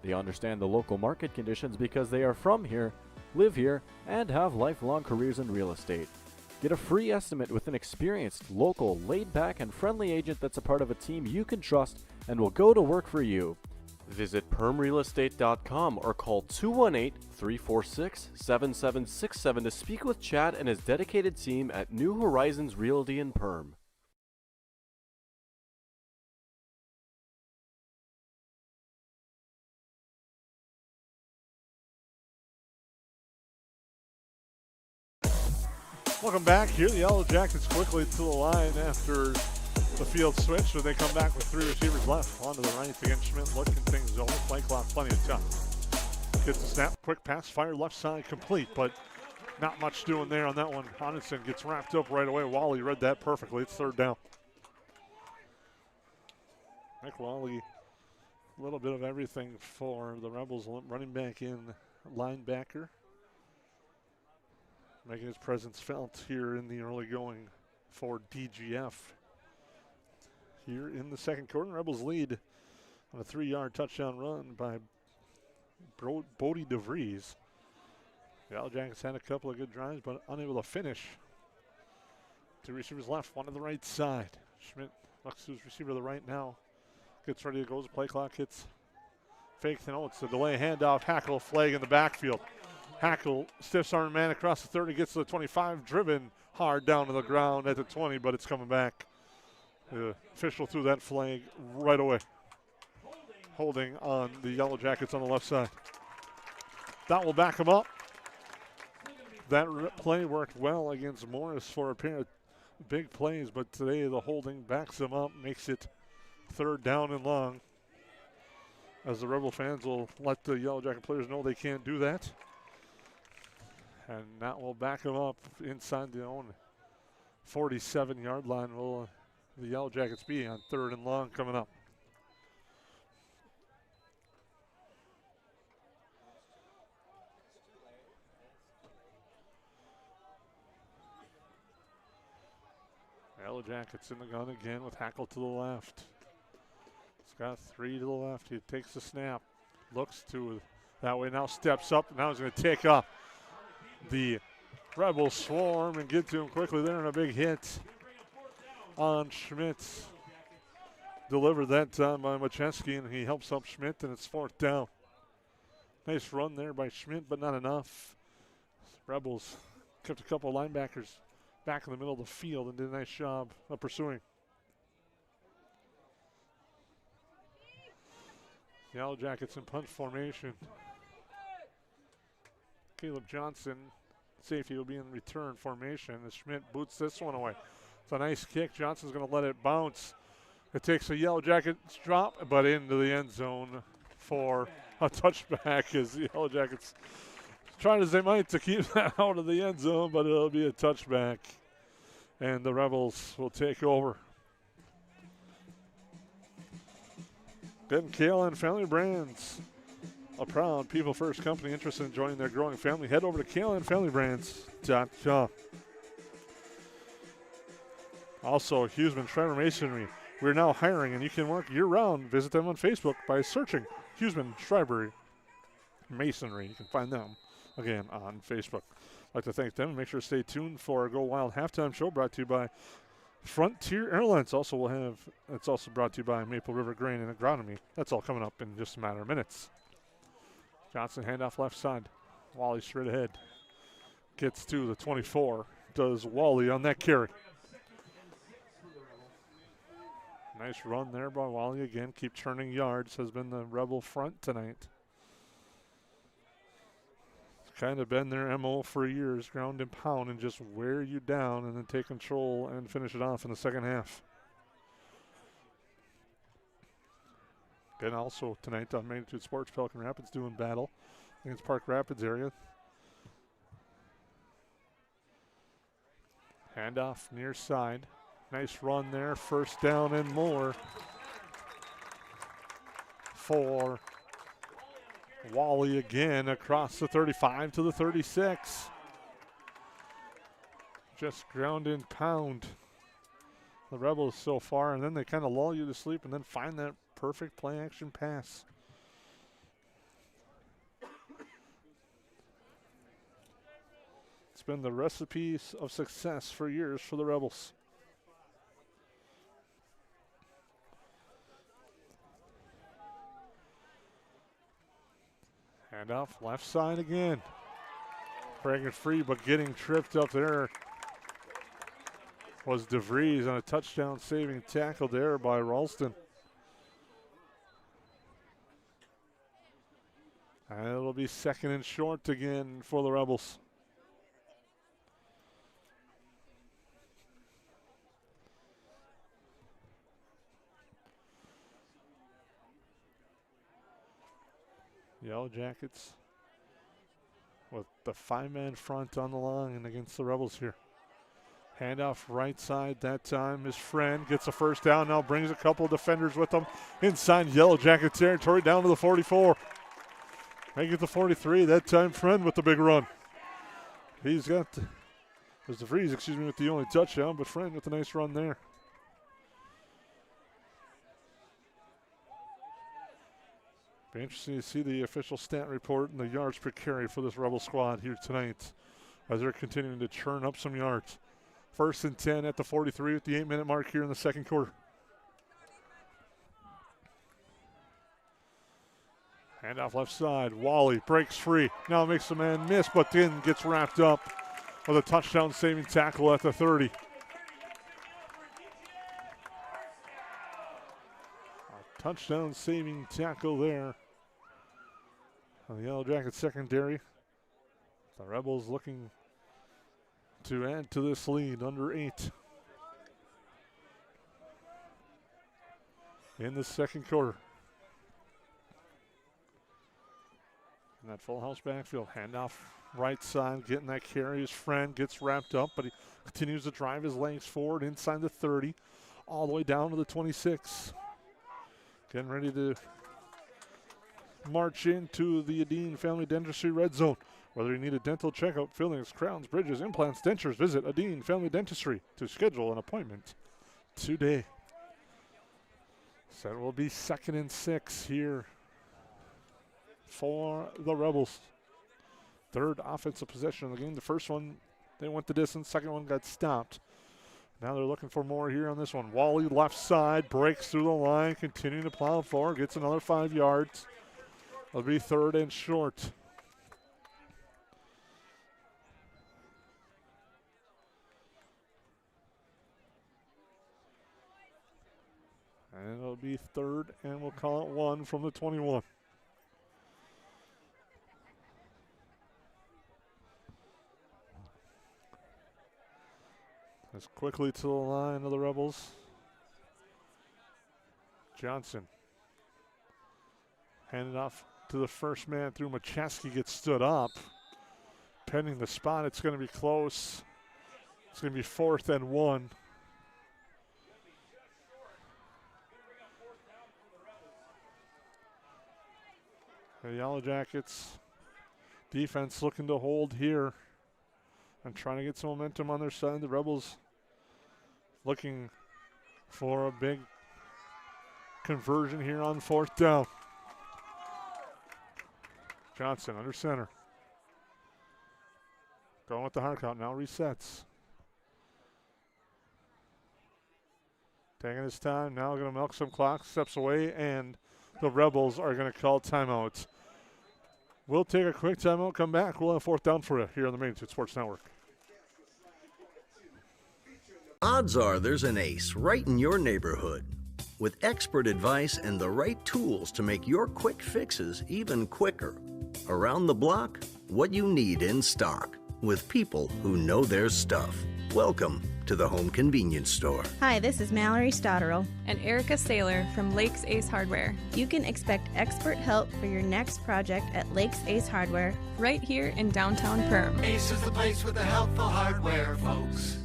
They understand the local market conditions because they are from here, live here, and have lifelong careers in real estate. Get a free estimate with an experienced, local, laid-back, and friendly agent that's a part of a team you can trust and will go to work for you. Visit permrealestate.com or call 218-346-7767 to speak with Chad and his dedicated team at New Horizons Realty in Perm. Welcome back here. The Yellow Jackets quickly to the line after the field switch, so they come back with 3 receivers left. On to the right again. Schmidt looking things over. Play clock, plenty of time. Gets the snap, quick pass, fire left side complete, but not much doing there on that one. Hodgson gets wrapped up right away. Wally read that perfectly. It's 3rd down. Nick Wally, a little bit of everything for the Rebels. Running back in, linebacker. Making his presence felt here in the early going for DGF. Here in the second quarter, Rebels lead on a 3-yard touchdown run by Bodie DeVries. The Yellow Jackets had a couple of good drives, but unable to finish. 2 receivers left, one to the right side. Schmidt looks to his receiver to the right now. Gets ready to go as the play clock hits. Fakes and it's a delay handoff. Hackle flag in the backfield. Hackle stiffs arm man across the 30, gets to the 25, driven hard down to the ground at the 20, but it's coming back. The official threw that flag right away. Holding on the Yellow Jackets on the left side. That will back him up. That play worked well against Morris for a pair of big plays, but today the holding backs him up, makes it 3rd down and long. As the Rebel fans will let the Yellow Jacket players know they can't do that. And that will back him up inside the own 47-yard line. Will the Yellow Jackets be on 3rd and long coming up? Yellow Jackets in the gun again with Hackle to the left. He's got 3 to the left. He takes the snap, looks to that way, now steps up, now he's going to take up. The Rebels swarm and get to him quickly there, and a big hit on Schmidt. Delivered that time by Macheski, and he helps up Schmidt, and it's 4th down. Nice run there by Schmidt, but not enough. Rebels kept a couple of linebackers back in the middle of the field and did a nice job of pursuing. Yellow Jackets in punch formation. Caleb Johnson, safety, will be in return formation as Schmidt boots this one away. It's a nice kick. Johnson's going to let it bounce. It takes a Yellow Jackets drop, but into the end zone for a touchback as the Yellow Jackets trying as they might to keep that out of the end zone, but it'll be a touchback. And the Rebels will take over. Then KLN Family Brands, a proud People First company interested in joining their growing family. Head over to KLNFamilyBrands.com. Also, Huseman Schreiber Masonry. We're now hiring, and you can work year-round. Visit them on Facebook by searching Huseman Schreiber Masonry. You can find them, again, on Facebook. I'd like to thank them, and make sure to stay tuned for our Go Wild halftime show brought to you by Frontier Airlines. It's also brought to you by Maple River Grain and Agronomy. That's all coming up in just a matter of minutes. Johnson handoff left side. Wally straight ahead. Gets to the 24. Does Wally on that carry. Nice run there by Wally again. Keep turning yards has been the Rebel front tonight. It's kind of been their MO for years. Ground and pound and just wear you down and then take control and finish it off in the second half. Again, also tonight on Magnitude Sports, Pelican Rapids doing battle against Park Rapids area. Handoff near side. Nice run there. First down and more for Wally again across the 35 to the 36. Just ground and pound the Rebels so far, and then they kind of lull you to sleep and then find that perfect play action pass. It's been the recipe of success for years for the Rebels. Handoff left side again. Breaking free, but getting tripped up there was DeVries on a touchdown saving tackle there by Ralston. And it'll be second and short again for the Rebels. Yellow Jackets with the 5-man front on the line against the Rebels here. Handoff right side that time. His friend gets a first down, now brings a couple of defenders with him inside Yellow Jacket territory down to the 44. Make it the 43. That time Friend with the big run. He's got, there's DeVries, with the only touchdown, but Friend with a nice run there. Be interesting to see the official stat report and the yards per carry for this Rebel squad here tonight as they're continuing to churn up some yards. 1st and 10 at the 43 with the 8-minute mark here in the second quarter. Handoff left side. Wally breaks free. Now makes the man miss, but then gets wrapped up with a touchdown saving tackle at the 30. A touchdown saving tackle there on the Yellow Jacket secondary. The Rebels looking to add to this lead under 8 in the second quarter. In that full house backfield, handoff right side, getting that carry. His friend gets wrapped up, but he continues to drive his legs forward inside the 30, all the way down to the 26. Getting ready to march into the Adine Family Dentistry Red Zone. Whether you need a dental checkup, fillings, crowns, bridges, implants, dentures, visit Adine Family Dentistry to schedule an appointment today. So it will be 2nd and 6 here for the Rebels. 3rd offensive possession of the game. The first one, they went the distance. Second one got stopped. Now they're looking for more here on this one. Wally left side, breaks through the line, continuing to plow forward, gets another 5 yards. It'll be 3rd and short. And it'll be 3rd, and we'll call it 1 from the 21. As quickly to the line of the Rebels. Johnson. Handed off to the first man through. Macheski gets stood up. Pending the spot, it's going to be close. It's going to be 4th and 1. The Yellow Jackets defense looking to hold here and trying to get some momentum on their side. The Rebels looking for a big conversion here on 4th down. Johnson under center. Going with the hard count, now resets. Taking his time, now going to milk some clock, steps away, and the Rebels are going to call timeouts. We'll take a quick timeout, come back. We'll have 4th down for you here on the Magnitude Sports Network. Odds are there's an ace right in your neighborhood. With expert advice and the right tools to make your quick fixes even quicker. Around the block, what you need in stock. with people who know their stuff. Welcome to the Home Convenience Store. Hi, this is Mallory Stotterell and Erica Saylor from Lakes Ace Hardware. You can expect expert help for your next project at Lakes Ace Hardware, right here in downtown Perham. Ace is the place with the helpful hardware, folks.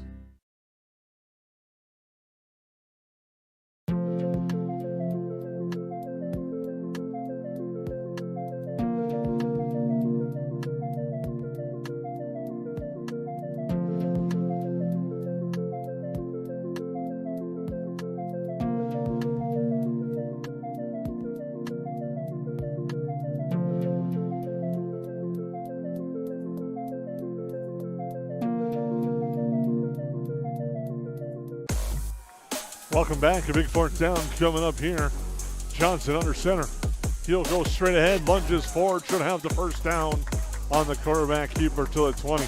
Welcome back. A big fourth down coming up here. Johnson under center. He'll go straight ahead, lunges forward, should have the first down on the quarterback keeper till the 20.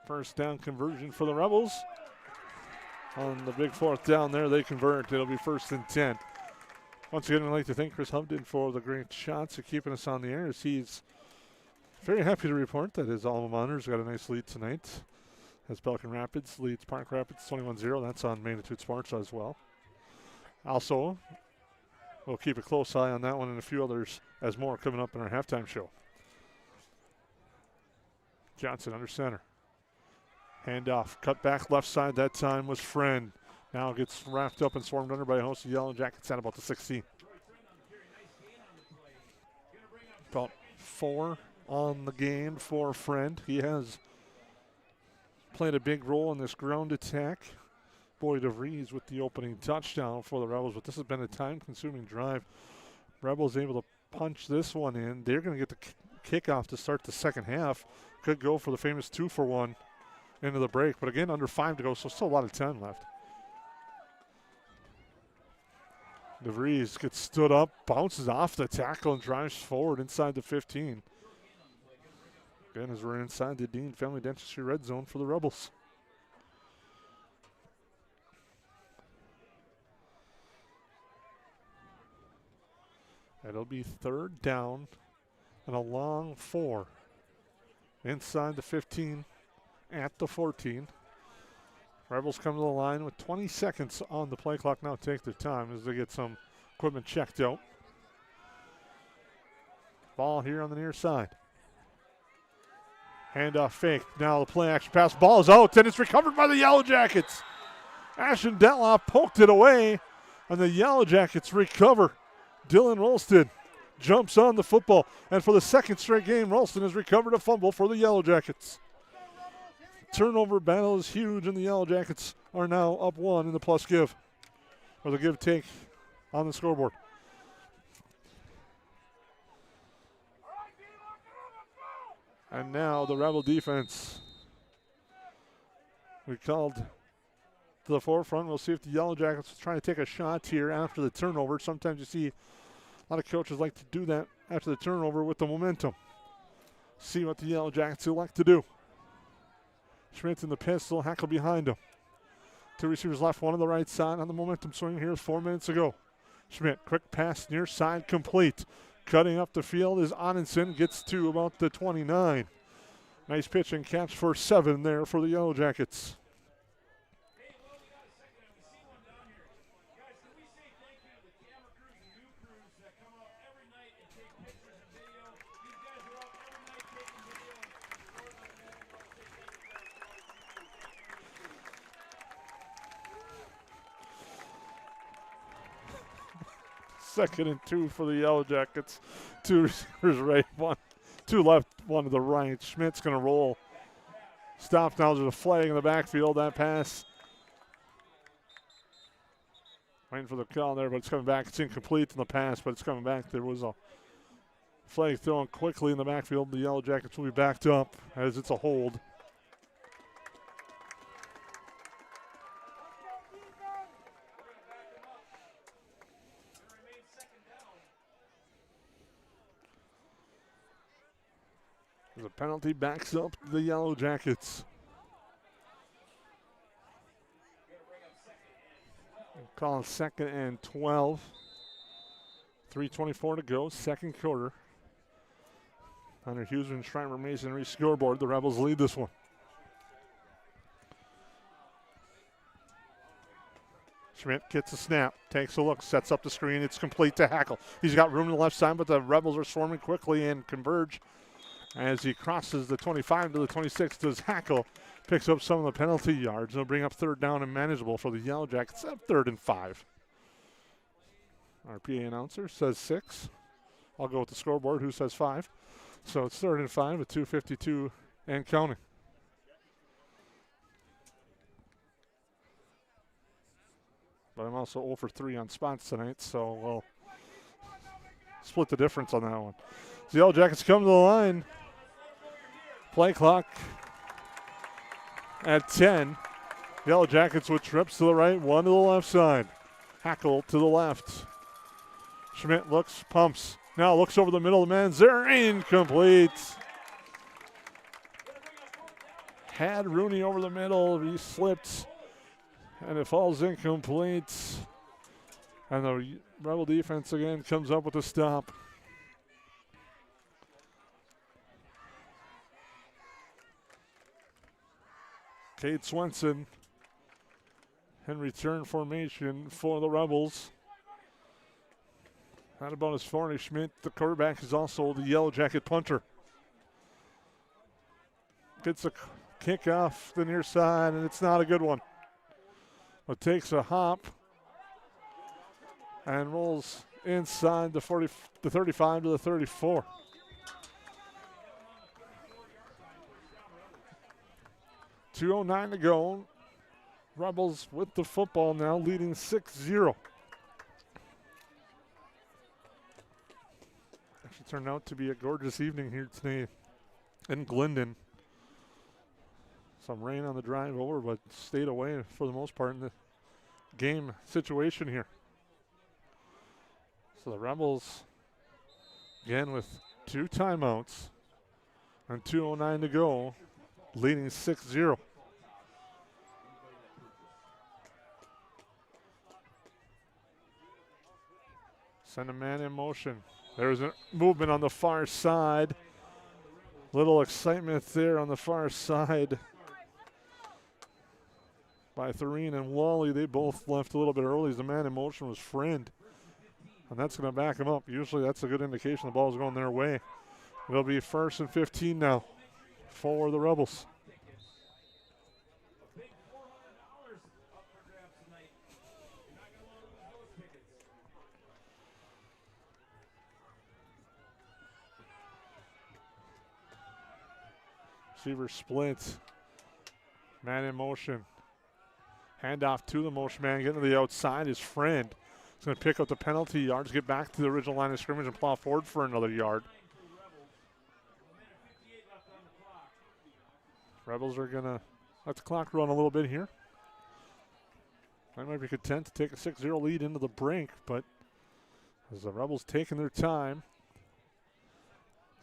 First down conversion for the Rebels. On the big fourth down there, they convert. It'll be 1st and 10. Once again, I'd like to thank Chris Hubden for the great shots of keeping us on the air. As he's very happy to report that his alma mater's got a nice lead tonight. As Pelican Rapids leads Park Rapids 21-0. That's on Magnitude Sports as well. Also, we'll keep a close eye on that one and a few others as more coming up in our halftime show. Johnson under center. Handoff. Cut back left side. That time was Friend. Now gets wrapped up and swarmed under by a host of Yellow Jackets at about the 16. About 4 on the game for Friend. He has played a big role in this ground attack. Boyd DeVries with the opening touchdown for the Rebels, but this has been a time-consuming drive. Rebels able to punch this one in. They're going to get the kickoff to start the second half. Could go for the famous 2-for-1 into the break, but again, under 5 to go, so still a lot of time left. DeVries gets stood up, bounces off the tackle, and drives forward inside the 15. Again, as we're inside the Dean Family Dentistry red zone for the Rebels. It'll be 3rd down and a long 4. Inside the 15 at the 14. Rebels come to the line with 20 seconds on the play clock. Now take their time as they get some equipment checked out. Ball here on the near side. Handoff fake. Now the play action pass. Ball is out, and it's recovered by the Yellow Jackets. Ashton Detloff poked it away, and the Yellow Jackets recover. Dylan Rolston jumps on the football, and for the second straight game, Rolston has recovered a fumble for the Yellow Jackets. Turnover battle is huge, and the Yellow Jackets are now up 1 in the plus give, or the give-take on the scoreboard. And now the Rebel defense. We called to the forefront. We'll see if the Yellow Jackets are trying to take a shot here after the turnover. Sometimes you see a lot of coaches like to do that after the turnover with the momentum. See what the Yellow Jackets elect to do. Schmidt in the pistol, Hackle behind him. 2 receivers left, 1 on the right side on the momentum swing here 4 minutes ago. Schmidt, quick pass near side, complete. Cutting up the field is Onenson, gets to about the 29. Nice pitch and catch for 7 there for the Yellow Jackets. Second and 2 for the Yellow Jackets. 2 receivers right, 2 left, 1 to the right. Schmidt's going to roll. Stop now. There's a flag in the backfield. That pass. Waiting for the call there, but it's coming back. It's incomplete in the pass, but it's coming back. There was a flag thrown quickly in the backfield. The Yellow Jackets will be backed up as it's a hold. The penalty backs up the Yellow Jackets. Call it 2nd and 12. 3:24 to go, second quarter. on your Hughesman Schreiber Masonry scoreboard. The Rebels lead this one. Schmidt gets a snap, takes a look, sets up the screen. It's complete to Hackle. He's got room on the left side, but the Rebels are swarming quickly and converge as he crosses the 25 to the 26. Does Hackle picks up some of the penalty yards. They'll bring up third down and manageable for the Yellow Jackets at 3rd and 5. Our PA announcer says 6. I'll go with the scoreboard, who says 5. So it's 3rd and 5 with 2:52 and counting. But I'm also 0 for 3 on spots tonight, so we'll split the difference on that one. The Yellow Jackets come to the line. Play clock at 10. Yellow Jackets with trips to the right, one to the left side. Hackle to the left. Schmidt looks, pumps. Now looks over the middle of the man's there. Incomplete. Had Rooney over the middle. He slipped. And it falls incomplete. And the Rebel defense again comes up with a stop. Cade Swenson in return formation for the Rebels. Not about as far as Schmidt. The quarterback is also the Yellow Jacket punter. Gets a kick off the near side, and it's not a good one. But takes a hop and rolls inside the 35 to the 34. .209 to go. Rebels with the football now, leading 6-0. Actually turned out to be a gorgeous evening here today in Glyndon. Some rain on the drive over, but stayed away for the most part in the game situation here. So the Rebels, again with 2 timeouts and 2:09 to go, leading 6-0. Send a man in motion. There's a movement on the far side. Little excitement there on the far side by Thureen and Wally. They both left a little bit early as the man in motion was Friend. And that's going to back them up. Usually that's a good indication the ball's going their way. It'll be 1st and 15 now for the Rebels. Receiver split. Man in motion. Handoff to the motion man. Getting to the outside is Friend. He's going to pick up the penalty yards, get back to the original line of scrimmage, and plow forward for another yard. Rebels are going to let the clock run a little bit here. They might be content to take a 6-0 lead into the brink, but as the Rebels taking their time,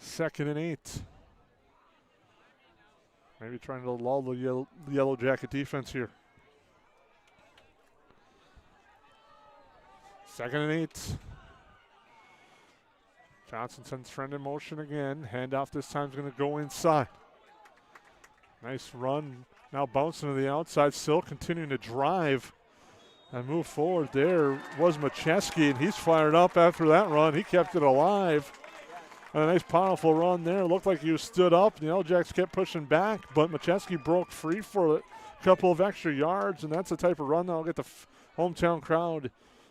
2nd and 8. Maybe trying to lull the Yellow Jacket defense here. 2nd and 8. Johnson sends Friend in motion again. Handoff this time is going to go inside. Nice run. Now bouncing to the outside. Still continuing to drive and move forward. There was Macheski, and he's fired up after that run. He kept it alive. And a nice powerful run there. Looked like he was stood up. The Yellow Jacks kept pushing back, but Macheski broke free for a couple of extra yards, and that's the type of run that'll get the hometown crowd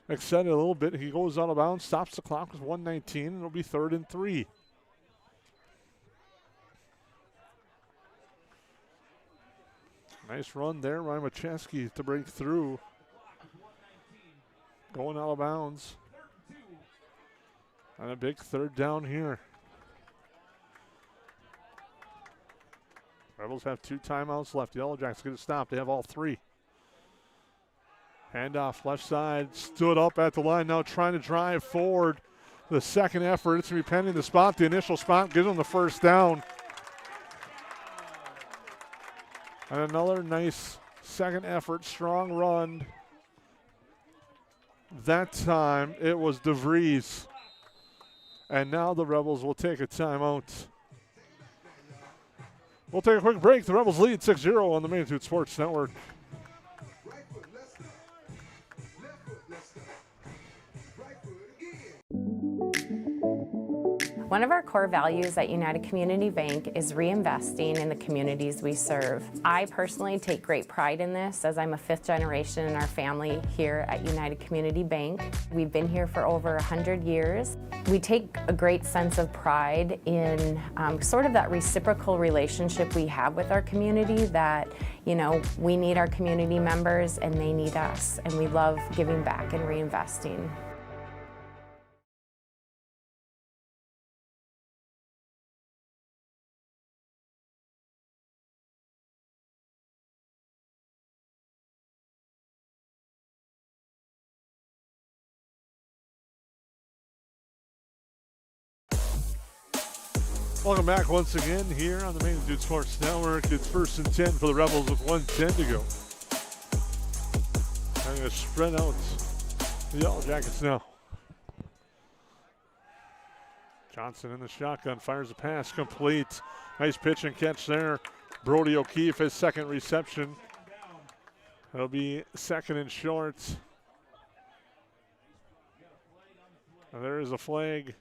excited a little bit. He goes out of bounds, stops the clock with 1:19, and it'll be 3rd and 3. Nice run there by Macheski to break through. Going out of bounds. And a big 3rd down here. Rebels have 2 timeouts left. Yellow Jacks get a stop. They have all 3. Handoff left side. Stood up at the line now trying to drive forward. The second effort. It's going to be pending the spot. The initial spot gives them the 1st down. And another nice second effort. Strong run. That time it was DeVries. And now the Rebels will take a timeout. We'll take a quick break. The Rebels lead 6-0 on the Magnitude Sports Network. One of our core values at United Community Bank is reinvesting in the communities we serve. I personally take great pride in this as I'm a 5th generation in our family here at United Community Bank. We've been here for over 100 years. We take a great sense of pride in sort of that reciprocal relationship we have with our community that, you know, we need our community members and they need us, and we love giving back and reinvesting. Welcome back once again here on the Magnitude Sports Network. It's 1st and 10 for the Rebels with 1:10 to go. I'm going to spread out the Yellow Jackets now. Johnson in the shotgun, fires a pass, complete. Nice pitch and catch there. Brody O'Keefe, his second reception. It'll be second and short. And there is a flag.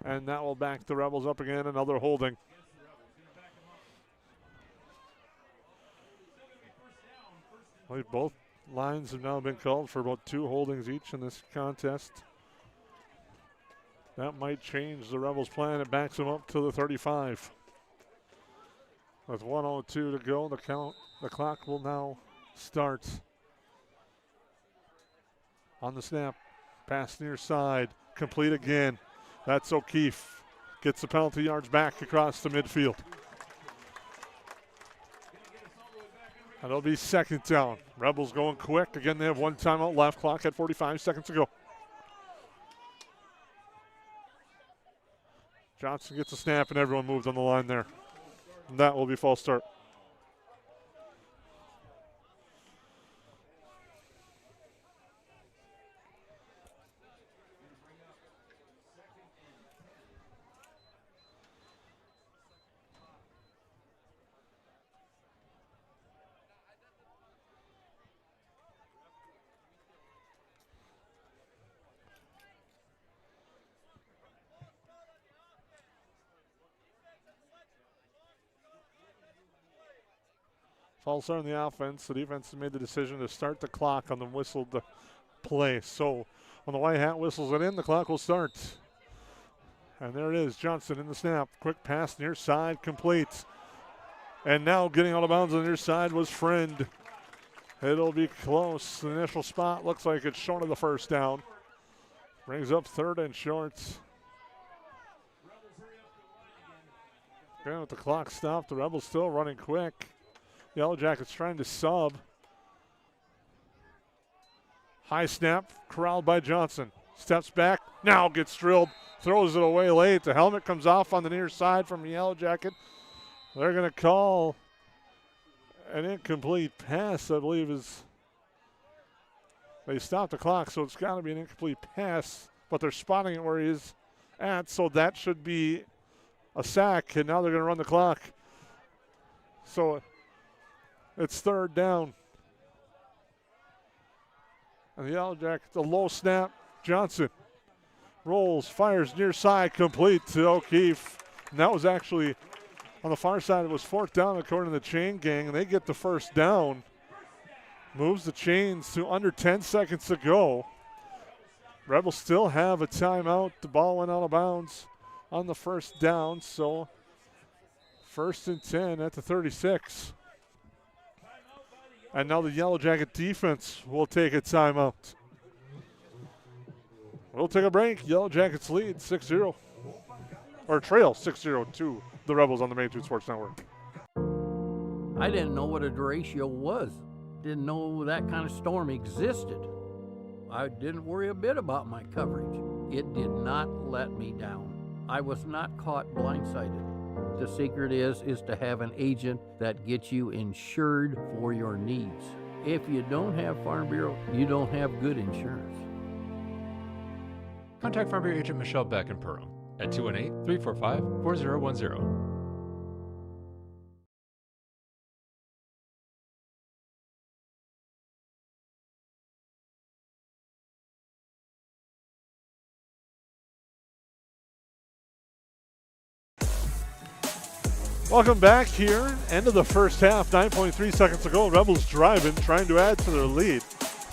And that will back the Rebels up again, another holding. Well, both lines have now been called for about 2 holdings each in this contest. That might change the Rebels' plan. It backs them up to the 35. With 1:02 to go, the clock will now start. On the snap, pass near side, complete again. That's O'Keefe. Gets the penalty yards back across the midfield. That'll be second down. Rebels going quick. Again, they have 1 timeout left. Clock at 45 seconds to go. Johnson gets a snap and everyone moved on the line there. And that will be false start. False start on the offense. The defense has made the decision to start the clock on the whistled play. So when the white hat whistles it in, the clock will start. And there it is, Johnson in the snap. Quick pass near side, complete. And now getting out of bounds on the near side was Friend. It'll be close. The initial spot looks like it's short of the first down. Brings up 3rd and short. Again, with the clock stopped, the Rebels still running quick. Yellow Jackets trying to sub. High snap, corralled by Johnson. Steps back, now gets drilled, throws it away late. The helmet comes off on the near side from the Yellow Jacket. They're going to call an incomplete pass, I believe is. They stopped the clock, so it's got to be an incomplete pass, but they're spotting it where he is at, so that should be a sack, and now they're going to run the clock. So it's 3rd down. And the Yellow Jackets, a low snap. Johnson rolls, fires near side, complete to O'Keefe. And that was actually on the far side. It was 4th down according to the chain gang, and they get the first down. Moves the chains to under 10 seconds to go. Rebels still have a timeout. The ball went out of bounds on the first down, so 1st and 10 at the 36. And now the Yellow Jacket defense will take a timeout. We'll take a break. Yellow Jackets lead 6-0. Or trail 6-0 to the Rebels on the Magnitude Sports Network. I didn't know what a derecho was. Didn't know that kind of storm existed. I didn't worry a bit about my coverage. It did not let me down. I was not caught blindsided. The secret is to have an agent that gets you insured for your needs. If you don't have Farm Bureau, you don't have good insurance. Contact Farm Bureau agent Michelle Beck in Perham at 218-345-4010. Welcome back here. End of the first half, 9.3 seconds to go. Rebels driving, trying to add to their lead.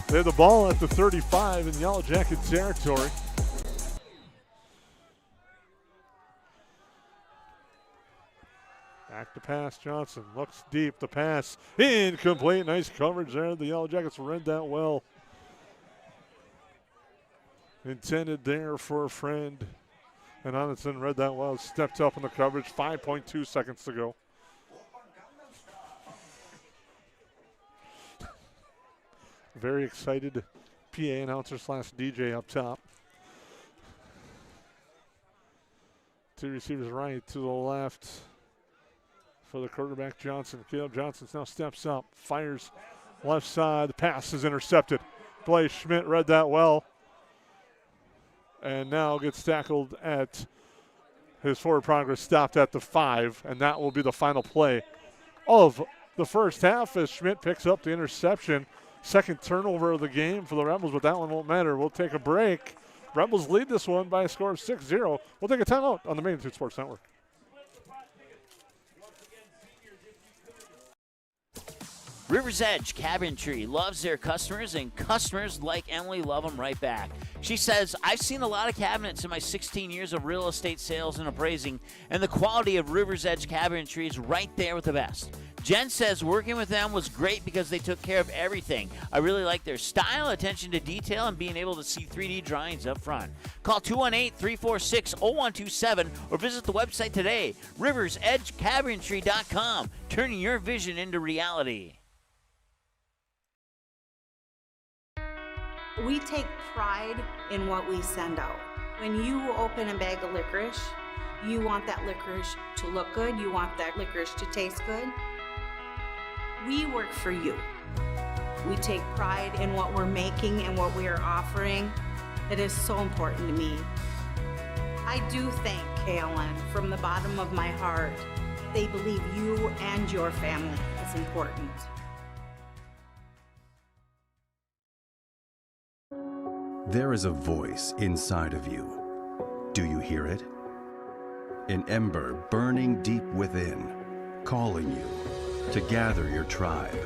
They have the ball at the 35 in Yellow Jacket territory. Back to pass, Johnson looks deep, the pass incomplete. Nice coverage there. The Yellow Jackets read that well. Intended there for a friend. And Onatson read that well, stepped up in the coverage, 5.2 seconds to go. Very excited PA announcer / DJ up top. Two receivers right to the left for the quarterback Johnson. Caleb Johnson now steps up, fires left side. The pass is intercepted. Blaze Schmidt read that well. And now gets tackled at his forward progress, stopped at the 5, and that will be the final play of the first half as Schmidt picks up the interception. Second turnover of the game for the Rebels, but that one won't matter. We'll take a break. Rebels lead this one by a score of 6-0. We'll take a timeout on the Magnitude Sports Network. River's Edge Cabinetry loves their customers, and customers like Emily love them right back. She says, I've seen a lot of cabinets in my 16 years of real estate sales and appraising, and the quality of River's Edge Cabinetry is right there with the best. Jen says working with them was great because they took care of everything. I really like their style, attention to detail, and being able to see 3D drawings up front. Call 218-346-0127 or visit the website today, riversedgecabinetry.com, turning your vision into reality. We take pride in what we send out. When you open a bag of licorice, you want that licorice to look good, you want that licorice to taste good. We work for you. We take pride in what we're making and what we are offering. It is so important to me. I do thank KLN from the bottom of my heart. They believe you and your family is important. There is a voice inside of you. Do you hear it? An ember burning deep within, calling you to gather your tribe,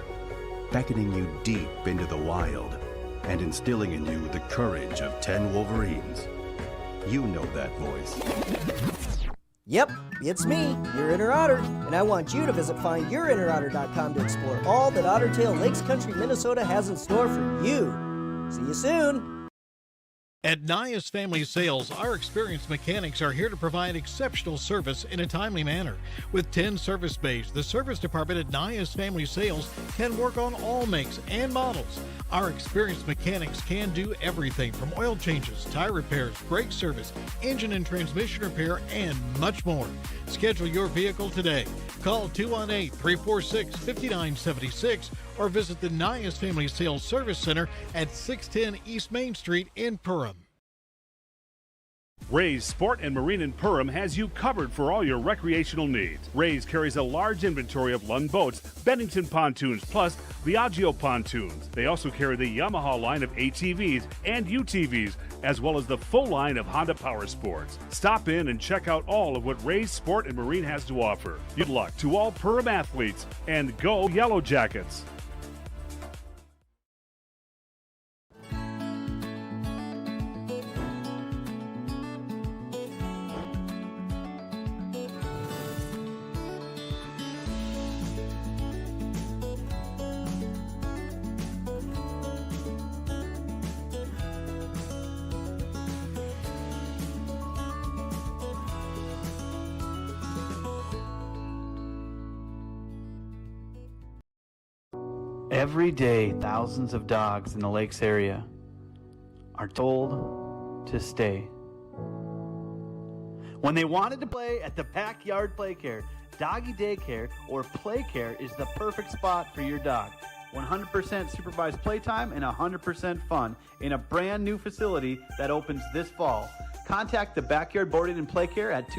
beckoning you deep into the wild, and instilling in you the courage of 10 Wolverines. You know that voice. Yep, it's me, your inner otter, and I want you to visit findyourinnerotter.com to explore all that Otter Tail Lakes Country, Minnesota has in store for you. See you soon. At Nias Family Sales, our experienced mechanics are here to provide exceptional service in a timely manner. With 10 service bays, the service department at Nias Family Sales can work on all makes and models. Our experienced mechanics can do everything from oil changes, tire repairs, brake service, engine and transmission repair, and much more. Schedule your vehicle today. Call 218-346-5976 or visit the Nias Family Sales Service Center at 610 East Main Street in Perham. Ray's Sport and Marine in Perham has you covered for all your recreational needs. Ray's carries a large inventory of Lund boats, Bennington pontoons, plus Viaggio pontoons. They also carry the Yamaha line of ATVs and UTVs, as well as the full line of Honda Power Sports. Stop in and check out all of what Ray's Sport and Marine has to offer. Good luck to all Perham athletes, and go Yellow Jackets! Every day, thousands of dogs in the lakes area are told to stay. When they wanted to play at the Backyard Playcare, Doggy Daycare, or Playcare is the perfect spot for your dog. 100% supervised playtime and 100% fun in a brand new facility that opens this fall. Contact the Backyard Boarding and Playcare at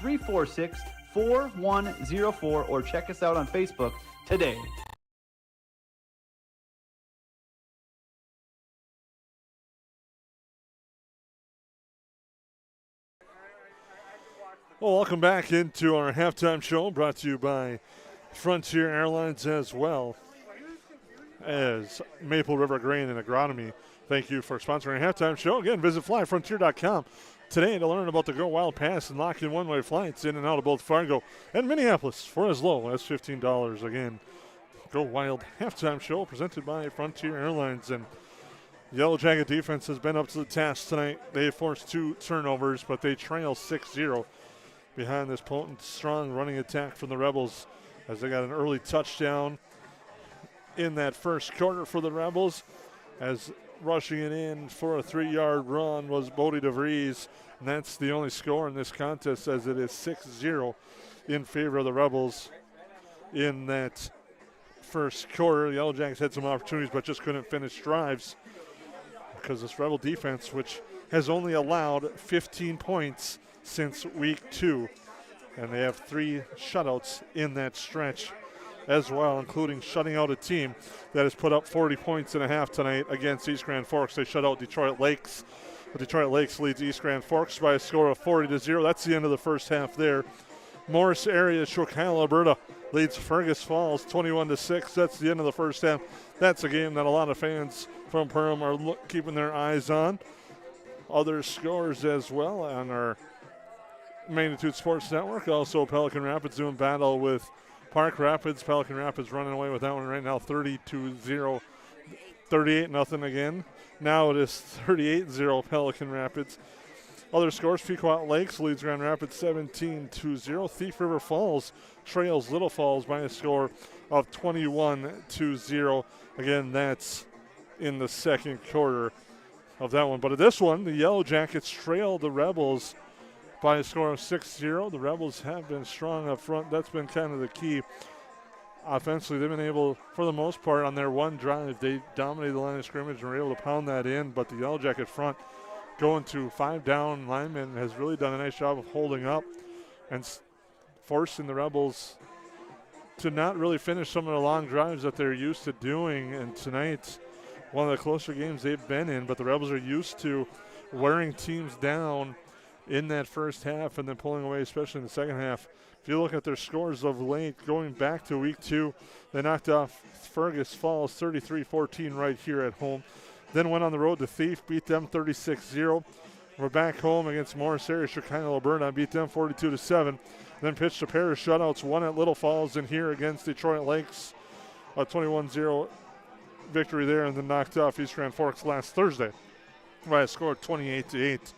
218-346-4104 or check us out on Facebook today. Well, welcome back into our halftime show, brought to you by Frontier Airlines as well as Maple River Grain and Agronomy. Thank you for sponsoring our halftime show. Again, visit flyfrontier.com today to learn about the Go Wild Pass and lock in one-way flights in and out of both Fargo and Minneapolis for as low as $15. Again, Go Wild halftime show presented by Frontier Airlines. And Yellow Jacket defense has been up to the task tonight. They forced 2 turnovers, but they trail 6-0 behind this potent, strong running attack from the Rebels as they got an early touchdown in that first quarter for the Rebels. As rushing it in for a 3-yard run was Bodie DeVries, and that's the only score in this contest as it is 6-0 in favor of the Rebels in that first quarter. The Yellow Jackets had some opportunities but just couldn't finish drives because this Rebel defense, which has only allowed 15 points since week 2, and they have 3 shutouts in that stretch as well, including shutting out a team that has put up 40 points and a half tonight against East Grand Forks. They shut out Detroit Lakes. But Detroit Lakes leads East Grand Forks by a score of 40-0. That's the end of the first half there. Morris area, Shoshone, Alberta leads Fergus Falls 21-6. That's the end of the first half. That's a game that a lot of fans from Perham are keeping their eyes on. Other scores as well on our Magnitude Sports Network. Also, Pelican Rapids doing battle with Park Rapids. Pelican Rapids running away with that one right now, 30-0, 38-0 again. Now it is 38-0 Pelican Rapids. Other scores, Pequot Lakes leads Grand Rapids 17-0. Thief River Falls trails Little Falls by a score of 21-0. Again, that's in the second quarter of that one. But at this one, the Yellow Jackets trail the Rebels by a score of 6-0. The Rebels have been strong up front. That's been kind of the key. Offensively, they've been able, for the most part, on their one drive, they dominated the line of scrimmage and were able to pound that in. But the Yellow Jacket front, going to 5 down linemen, has really done a nice job of holding up and forcing the Rebels to not really finish some of the long drives that they're used to doing. And tonight, one of the closer games they've been in, but the Rebels are used to wearing teams down in that first half and then pulling away, especially in the second half. If you look at their scores of late, going back to week 2, they knocked off Fergus Falls 33-14 right here at home. Then went on the road to Thief, beat them 36-0. We're back home against Morris area, Shoshone, Alberta, beat them 42-7. Then pitched a pair of shutouts, one at Little Falls and here against Detroit Lakes, a 21-0 victory there, and then knocked off East Grand Forks last Thursday by a score of 28-8.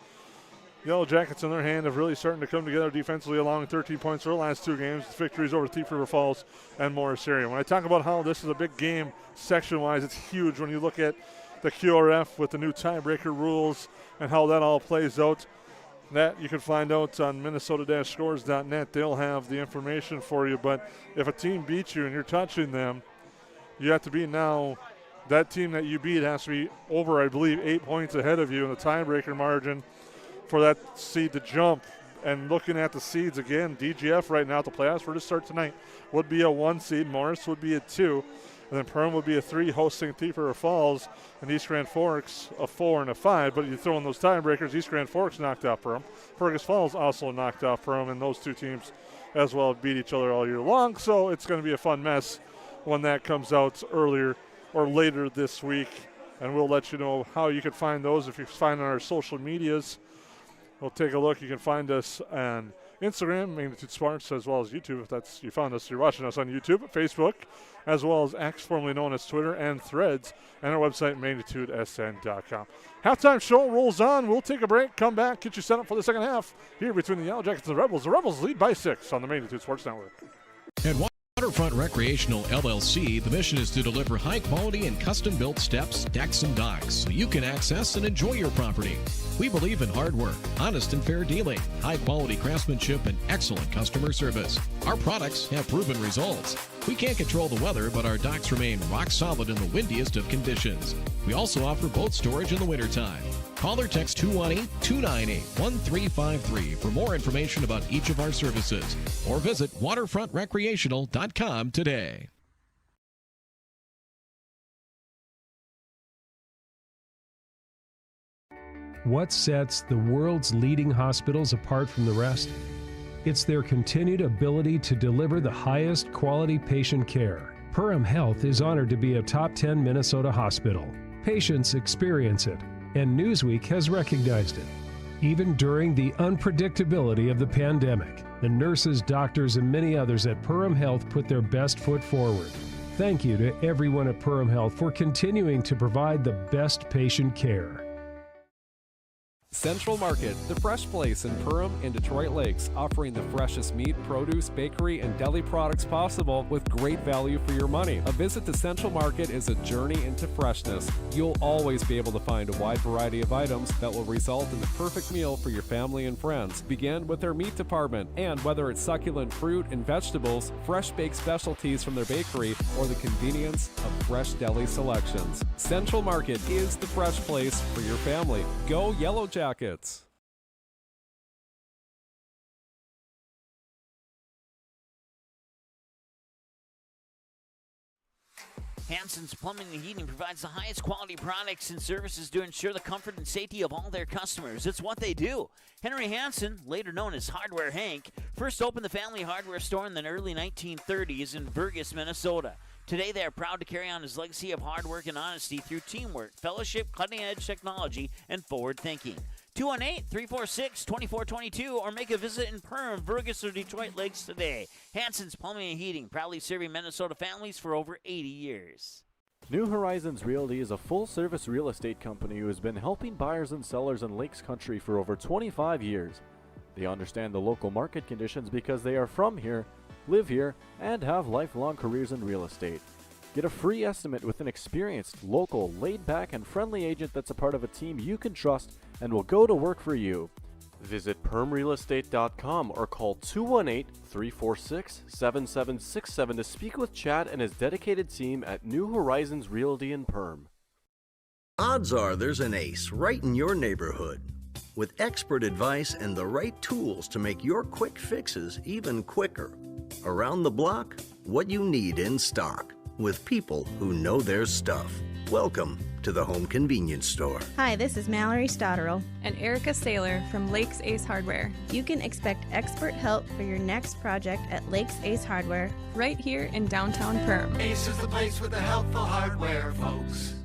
Yellow Jackets, on their hand, have really starting to come together defensively, allowing 13 points for the last 2 games. Victories over Thief River Falls and Morris area. When I talk about how this is a big game section-wise, it's huge when you look at the QRF with the new tiebreaker rules and how that all plays out. That you can find out on Minnesota-scores.net. They'll have the information for you. But if a team beats you and you're touching them, you have to be now, that team that you beat has to be over, I believe, 8 points ahead of you in the tiebreaker margin for that seed to jump. And looking at the seeds again, DGF right now at the playoffs for to start tonight would be a 1 seed. Morris would be a 2. And then Perham would be a 3, hosting Thief River Falls, and East Grand Forks a 4 and a 5. But you throw in those tiebreakers, East Grand Forks knocked off Perham. Fergus Falls also knocked off Perham, and those 2 teams as well beat each other all year long. So it's going to be a fun mess when that comes out earlier or later this week. And we'll let you know how you can find those if you find on our social medias. We'll take a look. You can find us on Instagram, Magnitude Sports, as well as YouTube. If that's you found us, you're watching us on YouTube, Facebook, as well as X, formerly known as Twitter, and Threads, and our website, magnitudesn.com. Halftime show rolls on. We'll take a break, come back, get you set up for the second half here between the Yellow Jackets and the Rebels. The Rebels lead by 6 on the Magnitude Sports Network. At Waterfront Recreational LLC, the mission is to deliver high-quality and custom-built steps, decks, and docks so you can access and enjoy your property. We believe in hard work, honest and fair dealing, high-quality craftsmanship, and excellent customer service. Our products have proven results. We can't control the weather, but our docks remain rock solid in the windiest of conditions. We also offer boat storage in the wintertime. Call or text 218-298-1353 for more information about each of our services, or visit waterfrontrecreational.com today. What sets the world's leading hospitals apart from the rest? it's their continued ability to deliver the highest quality patient care. Perham Health is honored to be a top 10 Minnesota hospital. Patients experience it, and Newsweek has recognized it. Even during the unpredictability of the pandemic, the nurses, doctors, and many others at Perham Health put their best foot forward. Thank you to everyone at Perham Health for continuing to provide the best patient care. Central Market, the fresh place in Perham and Detroit Lakes, offering the freshest meat, produce, bakery, and deli products possible with great value for your money. A visit to Central Market is a journey into freshness. You'll always be able to find a wide variety of items that will result in the perfect meal for your family and friends. Begin with their meat department, and whether it's succulent fruit and vegetables, fresh baked specialties from their bakery, or the convenience of fresh deli selections, Central Market is the fresh place for your family. Go Yellow Jackets! Hansen's Plumbing and Heating provides the highest quality products and services to ensure the comfort and safety of all their customers. It's what they do. Henry Hansen, later known as Hardware Hank, first opened the family hardware store in the early 1930s in Burgess, Minnesota. Today, they are proud to carry on his legacy of hard work and honesty through teamwork, fellowship, cutting-edge technology, and forward thinking. 218-346-2422 or make a visit in Perham, Burgess, or Detroit Lakes today. Hansen's Plumbing and Heating, proudly serving Minnesota families for over 80 years. New Horizons Realty is a full-service real estate company who has been helping buyers and sellers in Lakes Country for over 25 years. They understand the local market conditions because they are from here, live here, and have lifelong careers in real estate. Get a free estimate with an experienced, local, laid-back, and friendly agent that's a part of a team you can trust and will go to work for you. Visit permrealestate.com or call 218-346-7767 to speak with Chad and his dedicated team at New Horizons Realty in Perm. Odds are there's an ace right in your neighborhood. With expert advice and the right tools to make your quick fixes even quicker. Around the block, what you need in stock. With people who know their stuff. Welcome to the Home Convenience Store. Hi, this is Mallory Stotterell and Erica Saylor from Lakes Ace Hardware. You can expect expert help for your next project at Lakes Ace Hardware, right here in downtown Perham. Ace is the place with the helpful hardware, folks.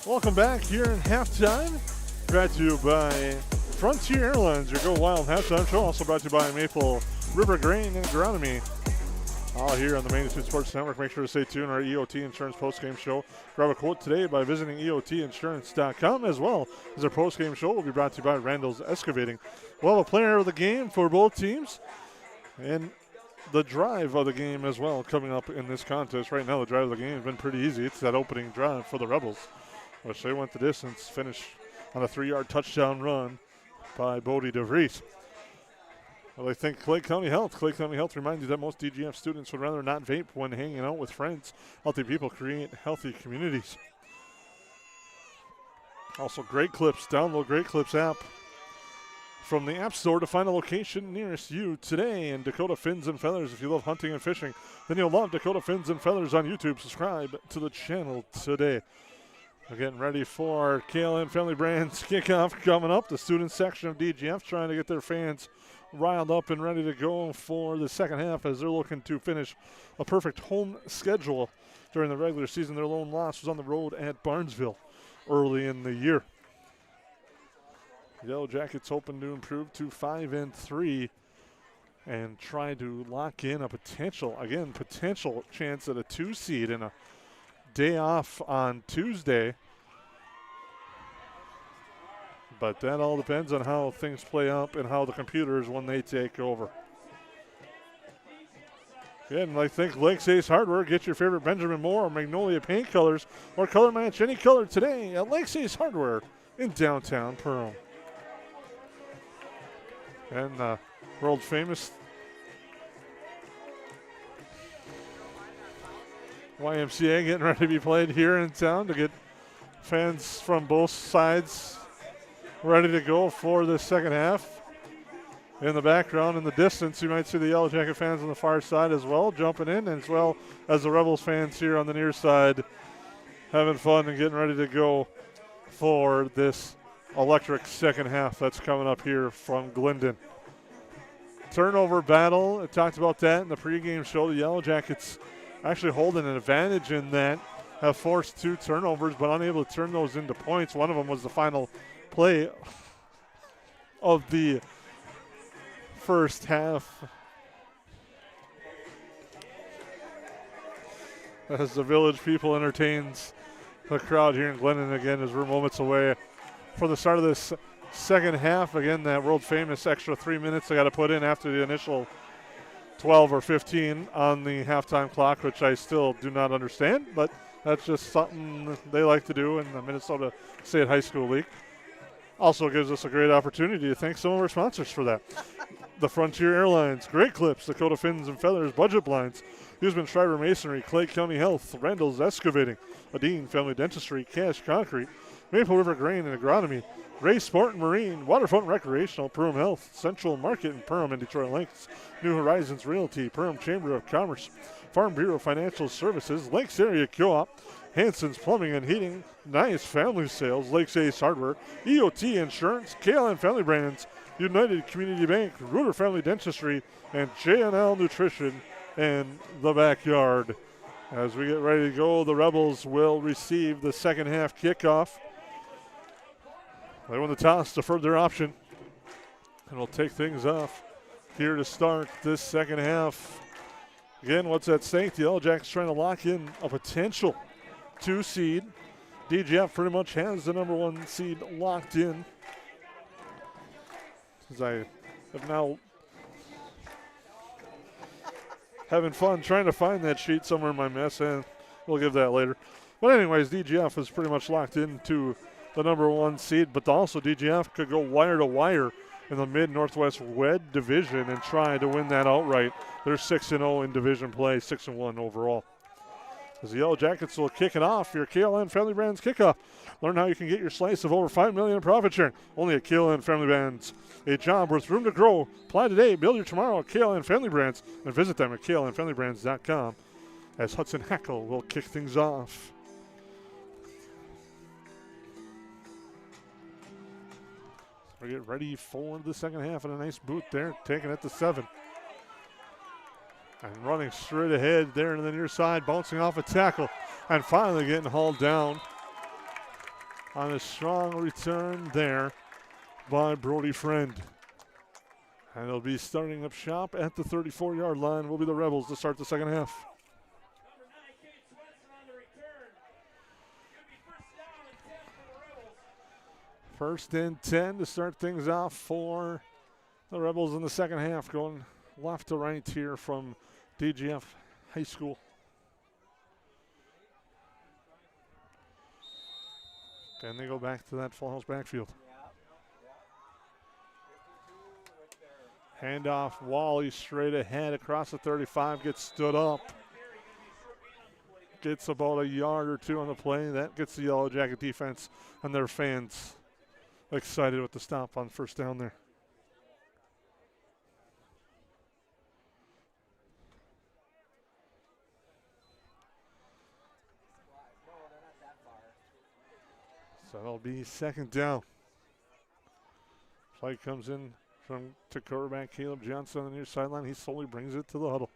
Welcome back here in halftime. Brought to you by Frontier Airlines, your Go Wild halftime show. Also brought to you by Maple River Grain and Agronomy. All here on the Main Street Sports Network. Make sure to stay tuned. Our EOT Insurance postgame show. Grab a quote today by visiting EOTinsurance.com, as well as our postgame show will be brought to you by Randall's Excavating. We'll have a player of the game for both teams and the drive of the game as well coming up in this contest. Right now, the drive of the game has been pretty easy. It's that opening drive for the Rebels, which they went the distance, finished on a 3-yard touchdown run by Bodie DeVries. Well, I think Clay County Health reminds you that most DGF students would rather not vape when hanging out with friends. Healthy people create healthy communities. Also, Great Clips. Download Great Clips app from the App Store to find a location nearest you today. And Dakota Fins and Feathers. If you love hunting and fishing, then you'll love Dakota Fins and Feathers on YouTube. Subscribe to the channel today. We're getting ready for KLN Family Brands kickoff coming up. The student section of DGF trying to get their fans riled up and ready to go for the second half as they're looking to finish a perfect home schedule during the regular season. Their lone loss was on the road at Barnesville early in the year. Yellow Jackets hoping to improve to 5-3 and try to lock in a potential chance at a 2 seed and a day off on Tuesday. But that all depends on how things play up and how the computers when they take over. And I think Lakes Ace Hardware, get your favorite Benjamin Moore or Magnolia paint colors or color match any color today at Lakes Ace Hardware in downtown Perham. And world famous YMCA getting ready to be played here in town to get fans from both sides ready to go for the second half. In the background, in the distance, you might see the Yellow Jacket fans on the far side as well, jumping in, as well as the Rebels fans here on the near side, having fun and getting ready to go for this electric second half that's coming up here from Glyndon. Turnover battle, I talked about that in the pregame show. The Yellow Jackets actually holding an advantage in that, have forced 2 turnovers but unable to turn those into points. One of them was the final play of the first half. As the Village People entertains the crowd here in Glyndon again as we're moments away for the start of this second half. Again, that world famous extra 3 minutes they got to put in after the initial 12 or 15 on the halftime clock, which I still do not understand, but that's just something they like to do in the Minnesota State High School League. Also gives us a great opportunity to thank some of our sponsors for that. The Frontier Airlines, Great Clips, Dakota Fins and Feathers, Budget Blinds, Huseman Schreiber Masonry, Clay County Health, Randall's Excavating, Adine Family Dentistry, Cash Concrete, Maple River Grain and Agronomy, Ray Sport and Marine, Waterfront Recreational, Perham Health, Central Market in Perham and Detroit Lakes, New Horizons Realty, Perham Chamber of Commerce, Farm Bureau Financial Services, Lakes Area Co-op, Hanson's Plumbing and Heating, Nice Family Sales, Lakes Ace Hardware, EOT Insurance, KLN Family Brands, United Community Bank, Ruder Family Dentistry, and JNL Nutrition and the Backyard. As we get ready to go, the Rebels will receive the second half kickoff. They won the toss, deferred their option, and will take things off here to start this second half. Again, what's at stake? The Yellow Jackets trying to lock in a potential 2 seed. DGF pretty much has the number 1 seed locked in. As I have now having fun trying to find that sheet somewhere in my mess, and we'll give that later. But anyways, DGF is pretty much locked into the number 1 seed, but also DGF could go wire to wire in the Mid-Northwest Wed Division and try to win that outright. They're 6-0 in division play, 6-1 overall. As the Yellow Jackets will kick it off, your KLN Family Brands kickoff. Learn how you can get your slice of over $5 million in profit sharing. Only at KLN Family Brands. A job with room to grow. Apply today, build your tomorrow at KLN Family Brands, and visit them at klnfamilybrands.com. As Hudson Hackle will kick things off. We get ready for the second half, and a nice boot there, taking it to 7. And running straight ahead there to the near side, bouncing off a tackle, and finally getting hauled down on a strong return there by Brody Friend. And it'll be starting up shop at the 34-yard line. Will be the Rebels to start the second half. First and 10 to start things off for the Rebels in the second half, going left to right here from DGF High School. And they go back to that full house backfield. Handoff, Wally straight ahead across the 35, gets stood up. Gets about a yard or 2 on the play. That gets the Yellow Jacket defense and their fans excited with the stop on first down there. So it'll be second down. Play comes in to quarterback Caleb Johnson on the near sideline. He slowly brings it to the huddle.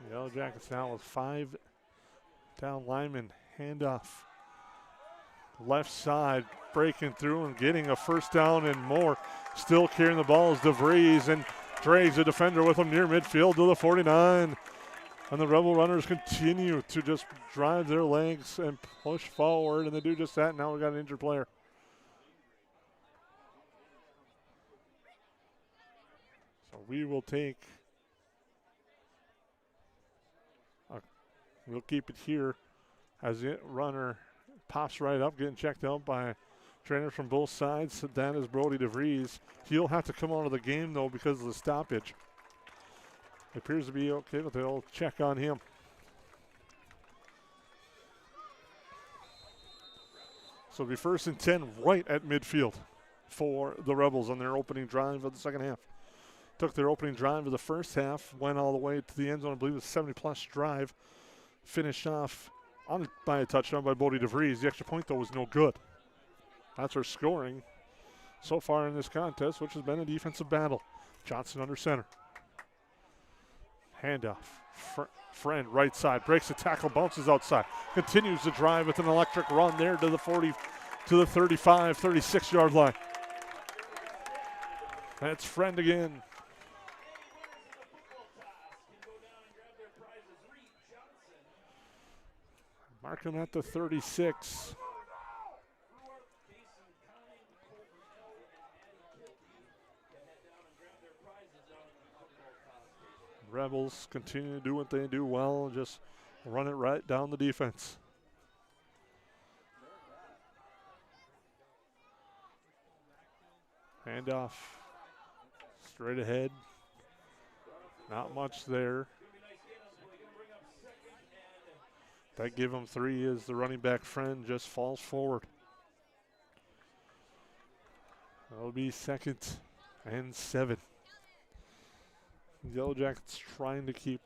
The Yellow Jackets now with 5 down linemen. Handoff. Left side, breaking through and getting a first down and more. Still carrying the ball is DeVries, and drags a defender with him near midfield to the 49. And the Rebel runners continue to just drive their legs and push forward, and they do just that. Now we've got an injured player. So we will take, we'll keep it here as the runner pops right up, getting checked out by trainers from both sides. That is Brody DeVries. He'll have to come out of the game, though, because of the stoppage. It appears to be okay, but they'll check on him. So it'll be first and 10 right at midfield for the Rebels on their opening drive of the second half. took their opening drive of the first half, went all the way to the end zone. I believe it was a 70-plus drive. Finished off by a touchdown by Bodie DeVries. The extra point, though, was no good. That's our scoring so far in this contest, which has been a defensive battle. Johnson under center. Handoff. Friend right side. Breaks the tackle, bounces outside. Continues the drive with an electric run there to the 40, to the 35, 36-yard line. That's Friend again. Mark him at the 36. Rebels continue to do what they do well, just run it right down the defense. Handoff. Straight ahead. Not much there. That give him 3 as the running back Friend just falls forward. That'll be 2nd and 7. The Yellow Jackets trying to keep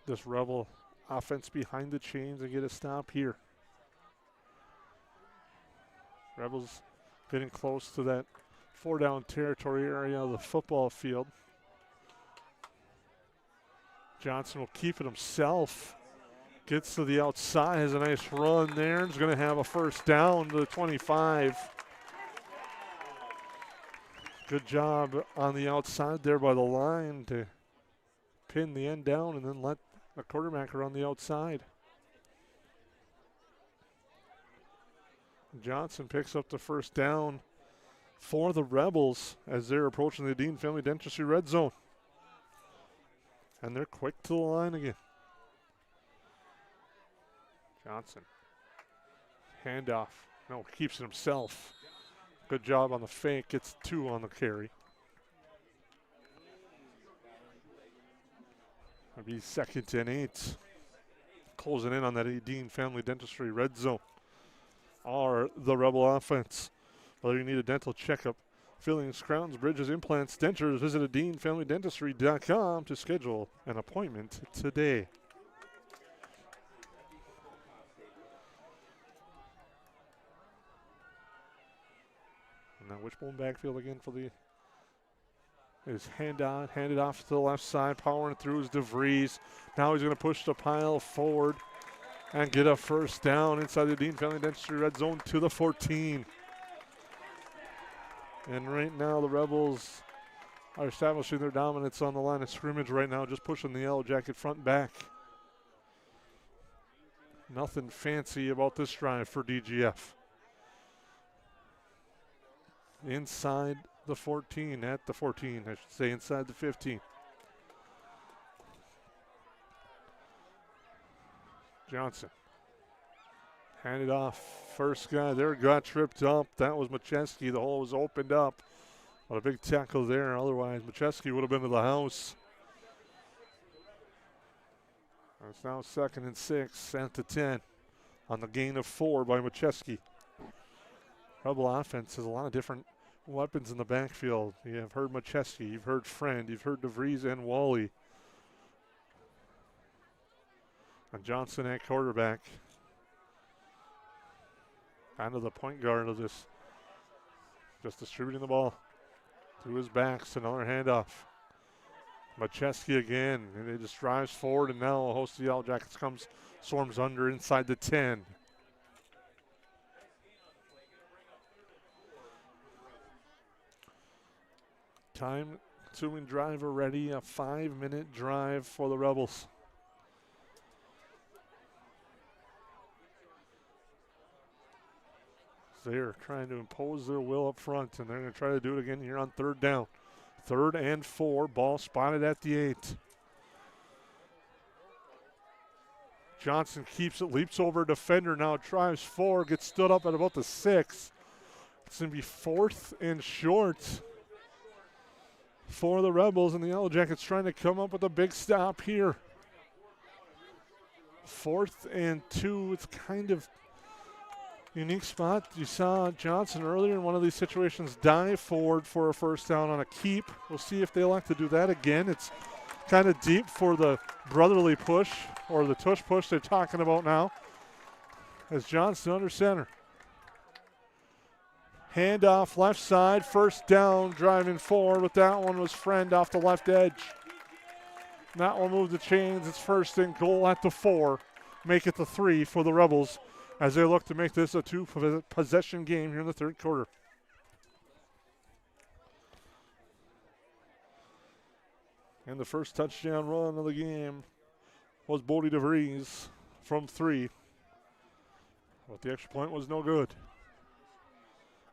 this Rebel offense behind the chains and get a stop here. Rebels getting close to that 4-down territory area of the football field. Johnson will keep it himself. Gets to the outside, has a nice run there. He's going to have a first down to the 25. Good job on the outside there by the line to pin the end down and then let the quarterback run the outside. Johnson picks up the first down for the Rebels as they're approaching the Dean Family Dentistry red zone. And they're quick to the line again. Johnson. Handoff. No, keeps it himself. Good job on the fake. Gets 2 on the carry. That'll be 2nd and 8. Closing in on that Dean Family Dentistry red zone. Are the Rebel offense. Whether you need a dental checkup, fillings, crowns, bridges, implants, dentures, visit DeanFamilyDentistry.com to schedule an appointment today. Now wishbone backfield again for the is handed off to the left side, powering through is DeVries. Now he's going to push the pile forward and get a first down inside the Dean Family Dentistry red zone to the 14. And right now the Rebels are establishing their dominance on the line of scrimmage right now, just pushing the Yellow Jacket front back. Nothing fancy about this drive for DGF. Inside the 14, at the 14, I should say, inside the 15. Johnson. Handed off, first guy there got tripped up. That was Macheski. The hole was opened up. But a big tackle there. Otherwise, Macheski would have been to the house. It's now 2nd and 6 at the 10 on the gain of 4 by Macheski. Rebel offense has a lot of different weapons in the backfield. You have heard Macheski, you've heard Friend, you've heard DeVries and Wally. And Johnson at quarterback. Kind of the point guard of this. Just distributing the ball to his backs. Another handoff. Macheski again, and he just drives forward, and now a host of the Yellow Jackets swarms under inside the 10. Time-consuming drive already, a 5-minute drive for the Rebels. They're trying to impose their will up front, and they're going to try to do it again here on 3rd down. 3rd and 4, ball spotted at the 8. Johnson keeps it, leaps over a defender, now drives 4, gets stood up at about the 6. It's going to be 4th and short for the Rebels, and the Yellow Jackets trying to come up with a big stop here. 4th and 2, it's kind of unique spot. You saw Johnson earlier in one of these situations dive forward for a first down on a keep. We'll see if they elect to do that again. It's kind of deep for the brotherly push, or the tush push they're talking about now, as Johnson under center. Handoff left side, first down, driving forward, but that one was Friend off the left edge. That one moved the chains. It's first and goal at the 4. Make it the 3 for the Rebels as they look to make this a 2-possession game here in the third quarter. And the first touchdown run of the game was Bodie DeVries from 3. But the extra point was no good.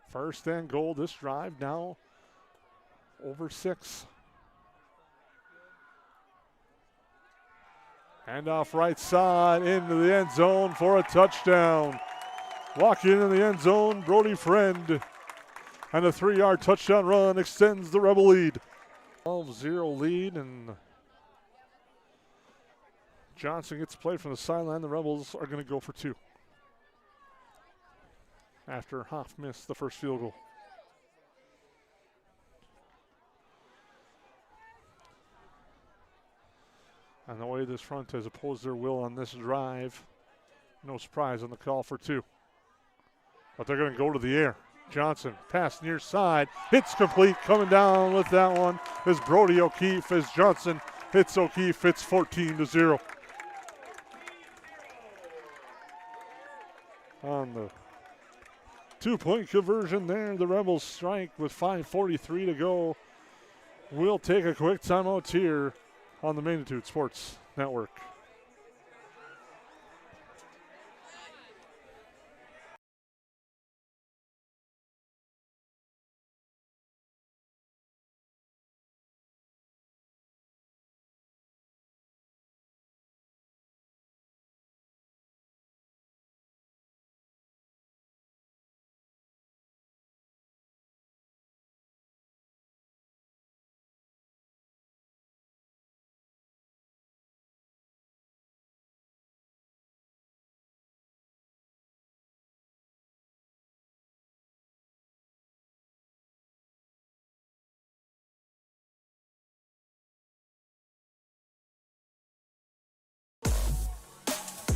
First and goal, this drive now over 6. Hand off right side into the end zone for a touchdown. Walking into the end zone, Brody Friend. And a 3-yard touchdown run extends the Rebel lead. 12-0 lead, and Johnson gets played from the sideline. The Rebels are going to go for 2 after Hoff missed the first field goal. And the way this front has opposed their will on this drive, no surprise on the call for 2. But they're going to go to the air. Johnson, pass near side, hits complete, coming down with that one is Brody O'Keefe as Johnson hits O'Keefe. It's 14-0. On the 2-point conversion there, the Rebels strike with 5:43 to go. We'll take a quick timeout here on the Magnitude Sports Network.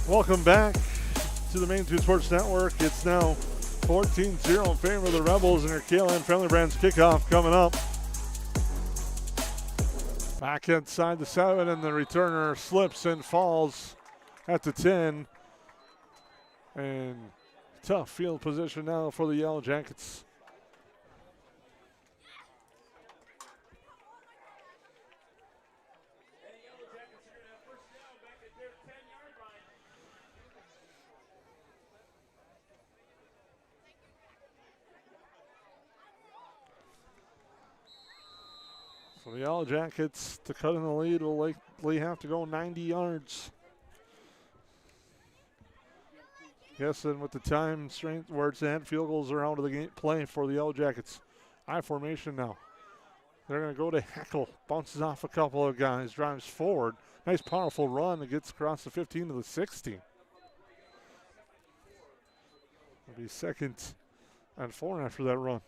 Welcome back to the Magnitude Sports Network. It's now 14-0 in favor of the Rebels, and your KLN Friendly Brands kickoff coming up. Back inside the 7, and the returner slips and falls at the 10. And tough field position now for the Yellow Jackets. So the Yellow Jackets, to cut in the lead, will likely have to go 90 yards. Yes, and with the time strength where it's at, field goals are out of the game play for the Yellow Jackets. I formation now. They're going to go to Heckel. Bounces off a couple of guys, drives forward. Nice powerful run that gets across the 15 to the 16. It'll be 2nd and 4 after that run.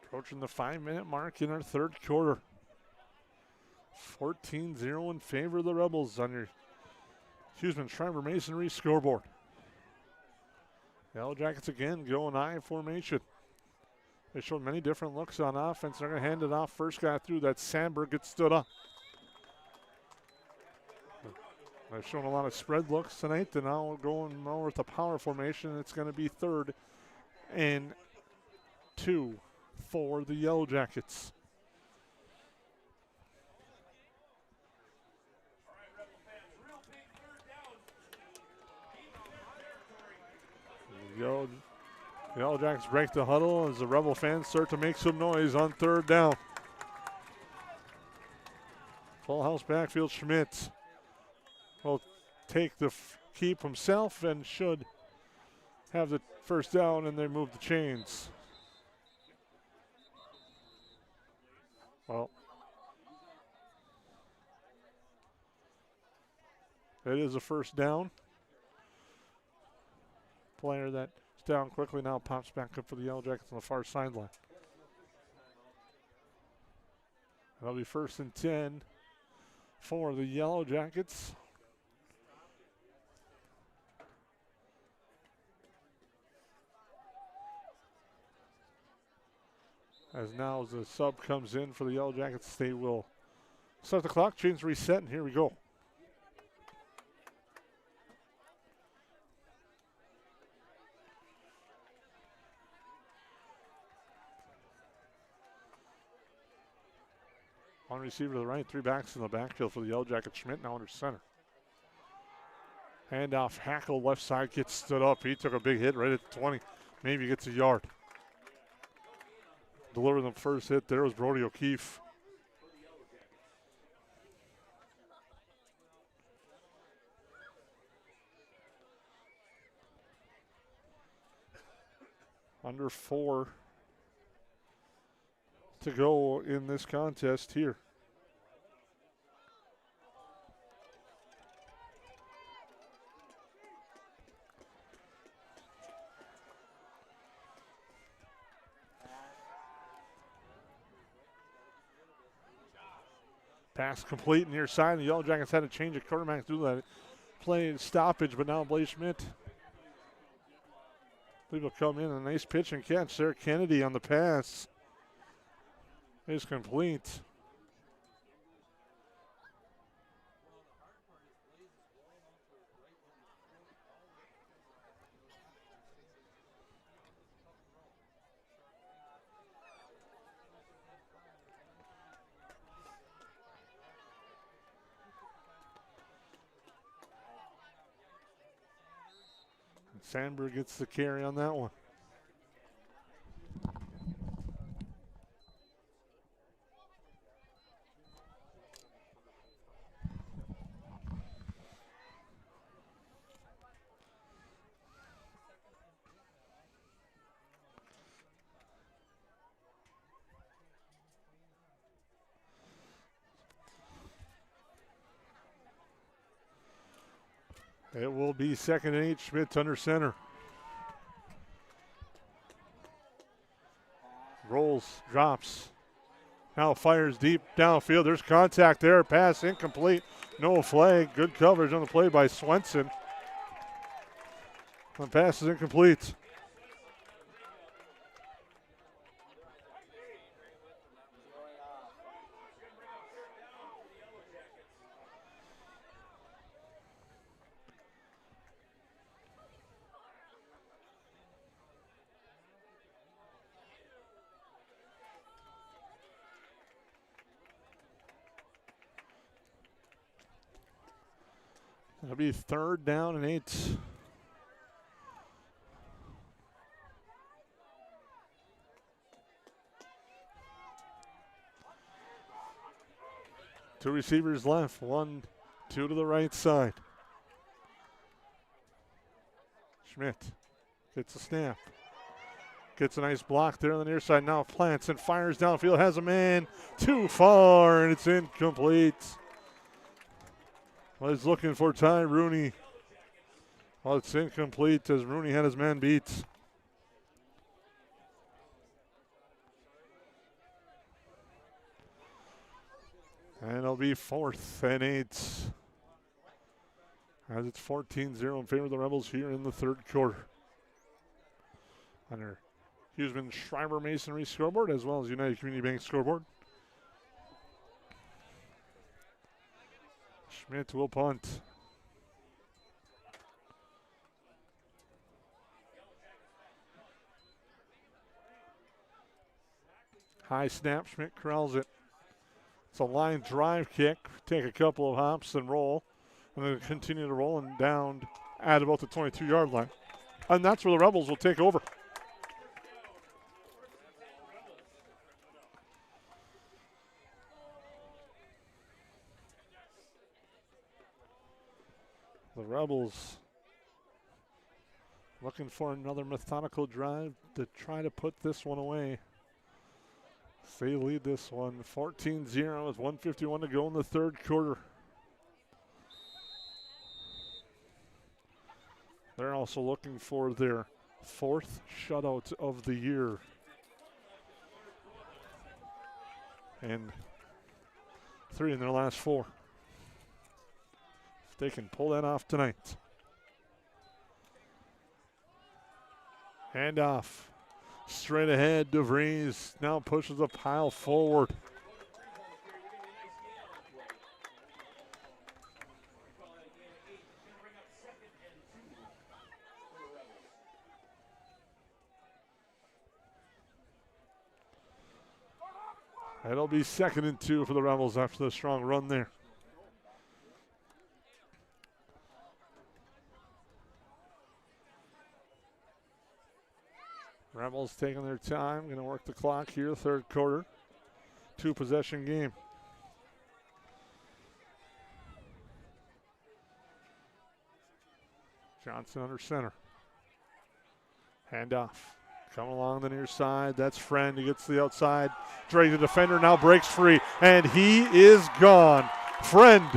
Approaching the 5-minute mark in our third quarter. 14-0 in favor of the Rebels on your Huseman-Schreiber Masonry scoreboard. Yellow Jackets again going I formation. They showed many different looks on offense. They're going to hand it off. First guy through, that Sandberg, gets stood up. They've shown a lot of spread looks tonight. They're now going more with the power formation. It's going to be 3rd and 2 for the Yellow Jackets. The Yellow Jackets break the huddle as the Rebel fans start to make some noise on 3rd down. Full house backfield. Schmidt will take the keep himself and should have the first down, and they move the chains. Well, it is a first down. Player that's down quickly now pops back up for the Yellow Jackets on the far sideline. That'll be 1st and 10 for the Yellow Jackets. As now the sub comes in for the Yellow Jackets, they will start the clock, change reset, and here we go. One receiver to the right, 3 backs in the backfield for the Yellow Jackets. Schmidt now under center. Handoff, Hackle left side, gets stood up. He took a big hit right at the 20. Maybe gets a yard. Delivering the first hit there was Brody O'Keefe. Under 4 to go in this contest here. Pass complete near side. The Yellow Jackets had to change a quarterback through that play stoppage, but now Blaze Schmidt I believe will come in. A nice pitch and catch there. Kennedy on the pass is complete. Sandberg gets the carry on that one. It will be 2nd and 8. Schmidt under center. Rolls, drops. Now fires deep downfield. There's contact there. Pass incomplete. No flag. Good coverage on the play by Swenson. The pass is incomplete. It'll be 3rd down and 8. Two receivers left. 1, 2 to the right side. Schmidt gets a snap. Gets a nice block there on the near side. Now plants and fires downfield. Has a man too far, and it's incomplete. Well, he's looking for Ty Rooney. Well, it's incomplete as Rooney had his man beat. And it'll be 4th and 8. As it's 14-0 in favor of the Rebels here in the 3rd quarter. On our Huseman Schreiber Masonry scoreboard as well as United Community Bank scoreboard. Schmidt will punt. High snap, Schmidt corrals it. It's a line drive kick. Take a couple of hops and roll. And then continue to roll and down at about the 22-yard line. And that's where the Rebels will take over. The Rebels Looking for another methodical drive to try to put this one away. They lead this one 14-0 with 1:51 to go in the third quarter. They're also looking for their 4th shutout of the year. And 3 in their last 4. If they can pull that off tonight. Handoff. Straight ahead, DeVries now pushes the pile forward. It'll be 2nd and 2 for the Rebels after the strong run there. Rebels taking their time, going to work the clock here, third quarter. 2-possession game. Johnson under center. Handoff. Coming along the near side. That's Friend. He gets to the outside. Drake, the defender, now breaks free. And he is gone. Friend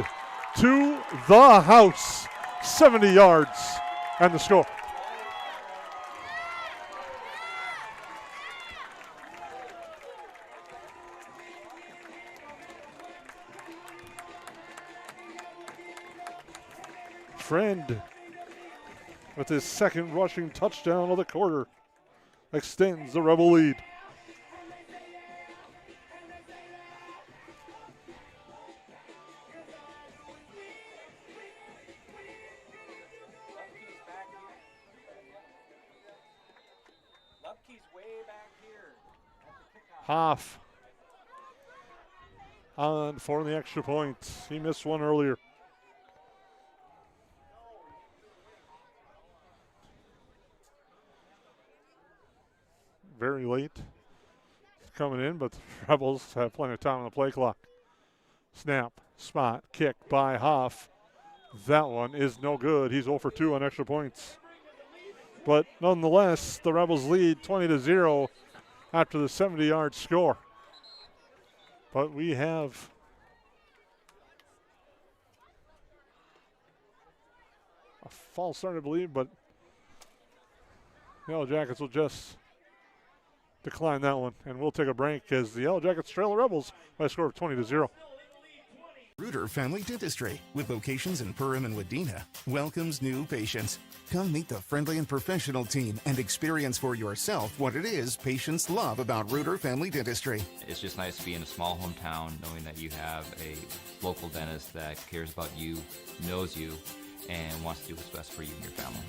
to the house. 70 yards. And the score. Friend with his 2nd rushing touchdown of the quarter extends the Rebel lead. Hoff on for the extra point. He missed one earlier. Very late coming in, but the Rebels have plenty of time on the play clock. Snap, spot, kick by Hoff. That one is no good. He's 0 for 2 on extra points. But nonetheless, the Rebels lead 20-0 after the 70-yard score. But we have a false start, I believe, but the Yellow Jackets will just decline that one, and we'll take a break as the Yellow Jackets trail the Rebels by a score of 20-0. Reuter Family Dentistry, with locations in Perham and Wadena, welcomes new patients. Come meet the friendly and professional team and experience for yourself what it is patients love about Reuter Family Dentistry. It's just nice to be in a small hometown knowing that you have a local dentist that cares about you, knows you, and wants to do what's best for you and your family.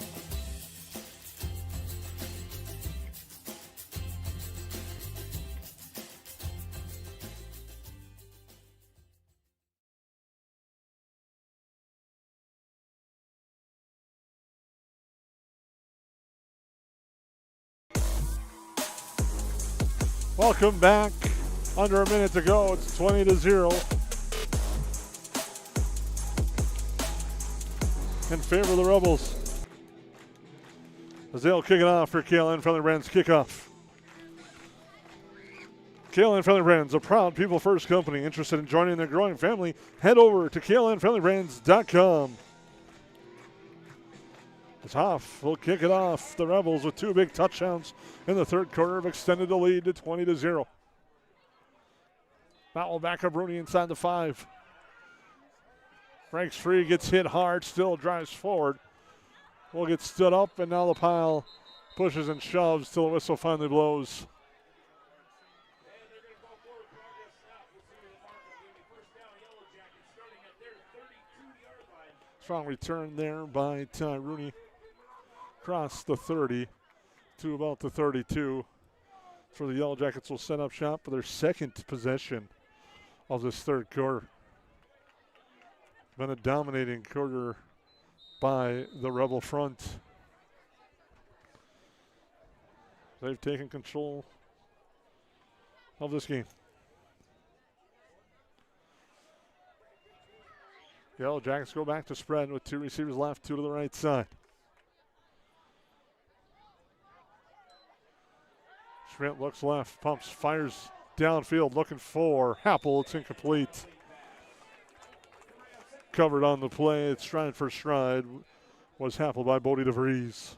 Welcome back. Under a minute to go. It's 20-0. In favor of the Rebels. As they'll kick it off for KLN Friendly Brands kickoff. KLN Friendly Brands, a proud people first company interested in joining their growing family. Head over to klnfriendlybrands.com. As Hoff will kick it off. The Rebels with 2 big touchdowns in the third quarter have extended the lead to 20-0. That will back up Rooney inside the 5. Breaks free, gets hit hard, still drives forward. Will get stood up, and now the pile pushes and shoves till the whistle finally blows. Strong return there by Ty Rooney. Across the 30 to about the 32. For the Yellow Jackets will set up shop for their 2nd possession of this third quarter. Been a dominating quarter by the Rebel front. They've taken control of this game. Yellow Jackets go back to spread with 2 receivers left, 2 to the right side. Schmidt looks left, pumps, fires downfield, looking for Happel. It's incomplete. Covered on the play. It's stride for stride. Was Happel by Bodie DeVries.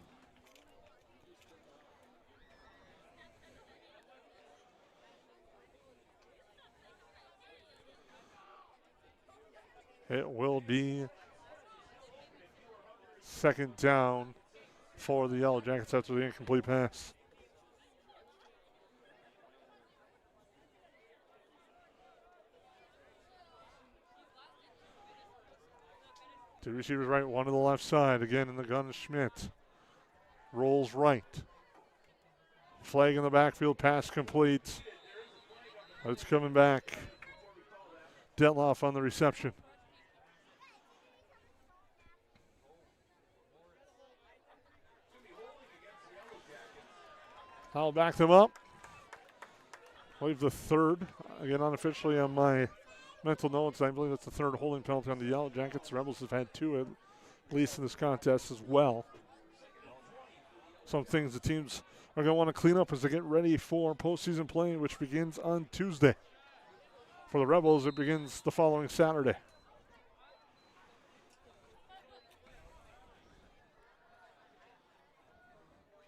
It will be second down for the Yellow Jackets after the incomplete pass. Two receivers right, one to the left side. Again in the gun is Schmidt. Rolls right. Flag in the backfield, pass complete. It's coming back. Detloff on the reception. I'll back them up. I believe the third, again unofficially on my mental notes, I believe that's the third holding penalty on the Yellow Jackets. The Rebels have had two at least in this contest as well. Some things the teams are going to want to clean up as they get ready for postseason play, which begins on Tuesday. For the Rebels, it begins the following Saturday.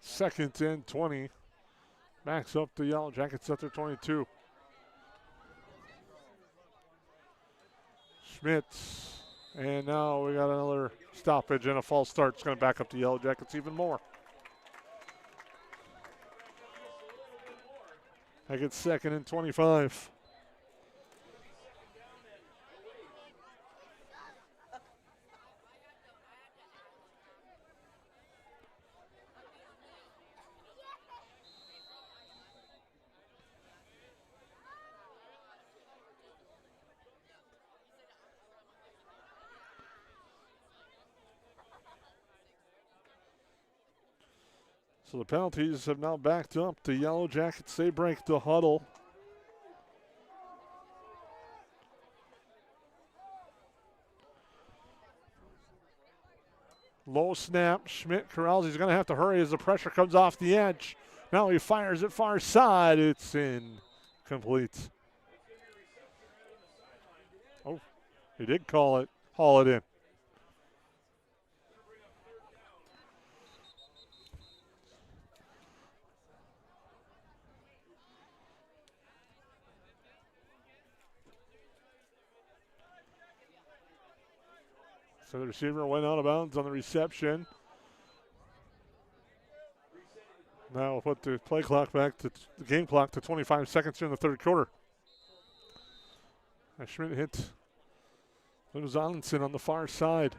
Second and 20. Backs up the Yellow Jackets at their 22. Schmitz. And now we got another stoppage and a false start. It's going to back up the Yellow Jackets even more. I get second and 25. So the penalties have now backed up. The Yellow Jackets, they break the huddle. Low snap. Schmidt corrals. He's going to have to hurry as the pressure comes off the edge. Now he fires it far side. It's incomplete. Oh, he did haul it in. So the receiver went out of bounds on the reception. Now we'll put the play clock back to the game clock to 25 seconds here in the third quarter. And Schmidt hit Lewis Allenson on the far side.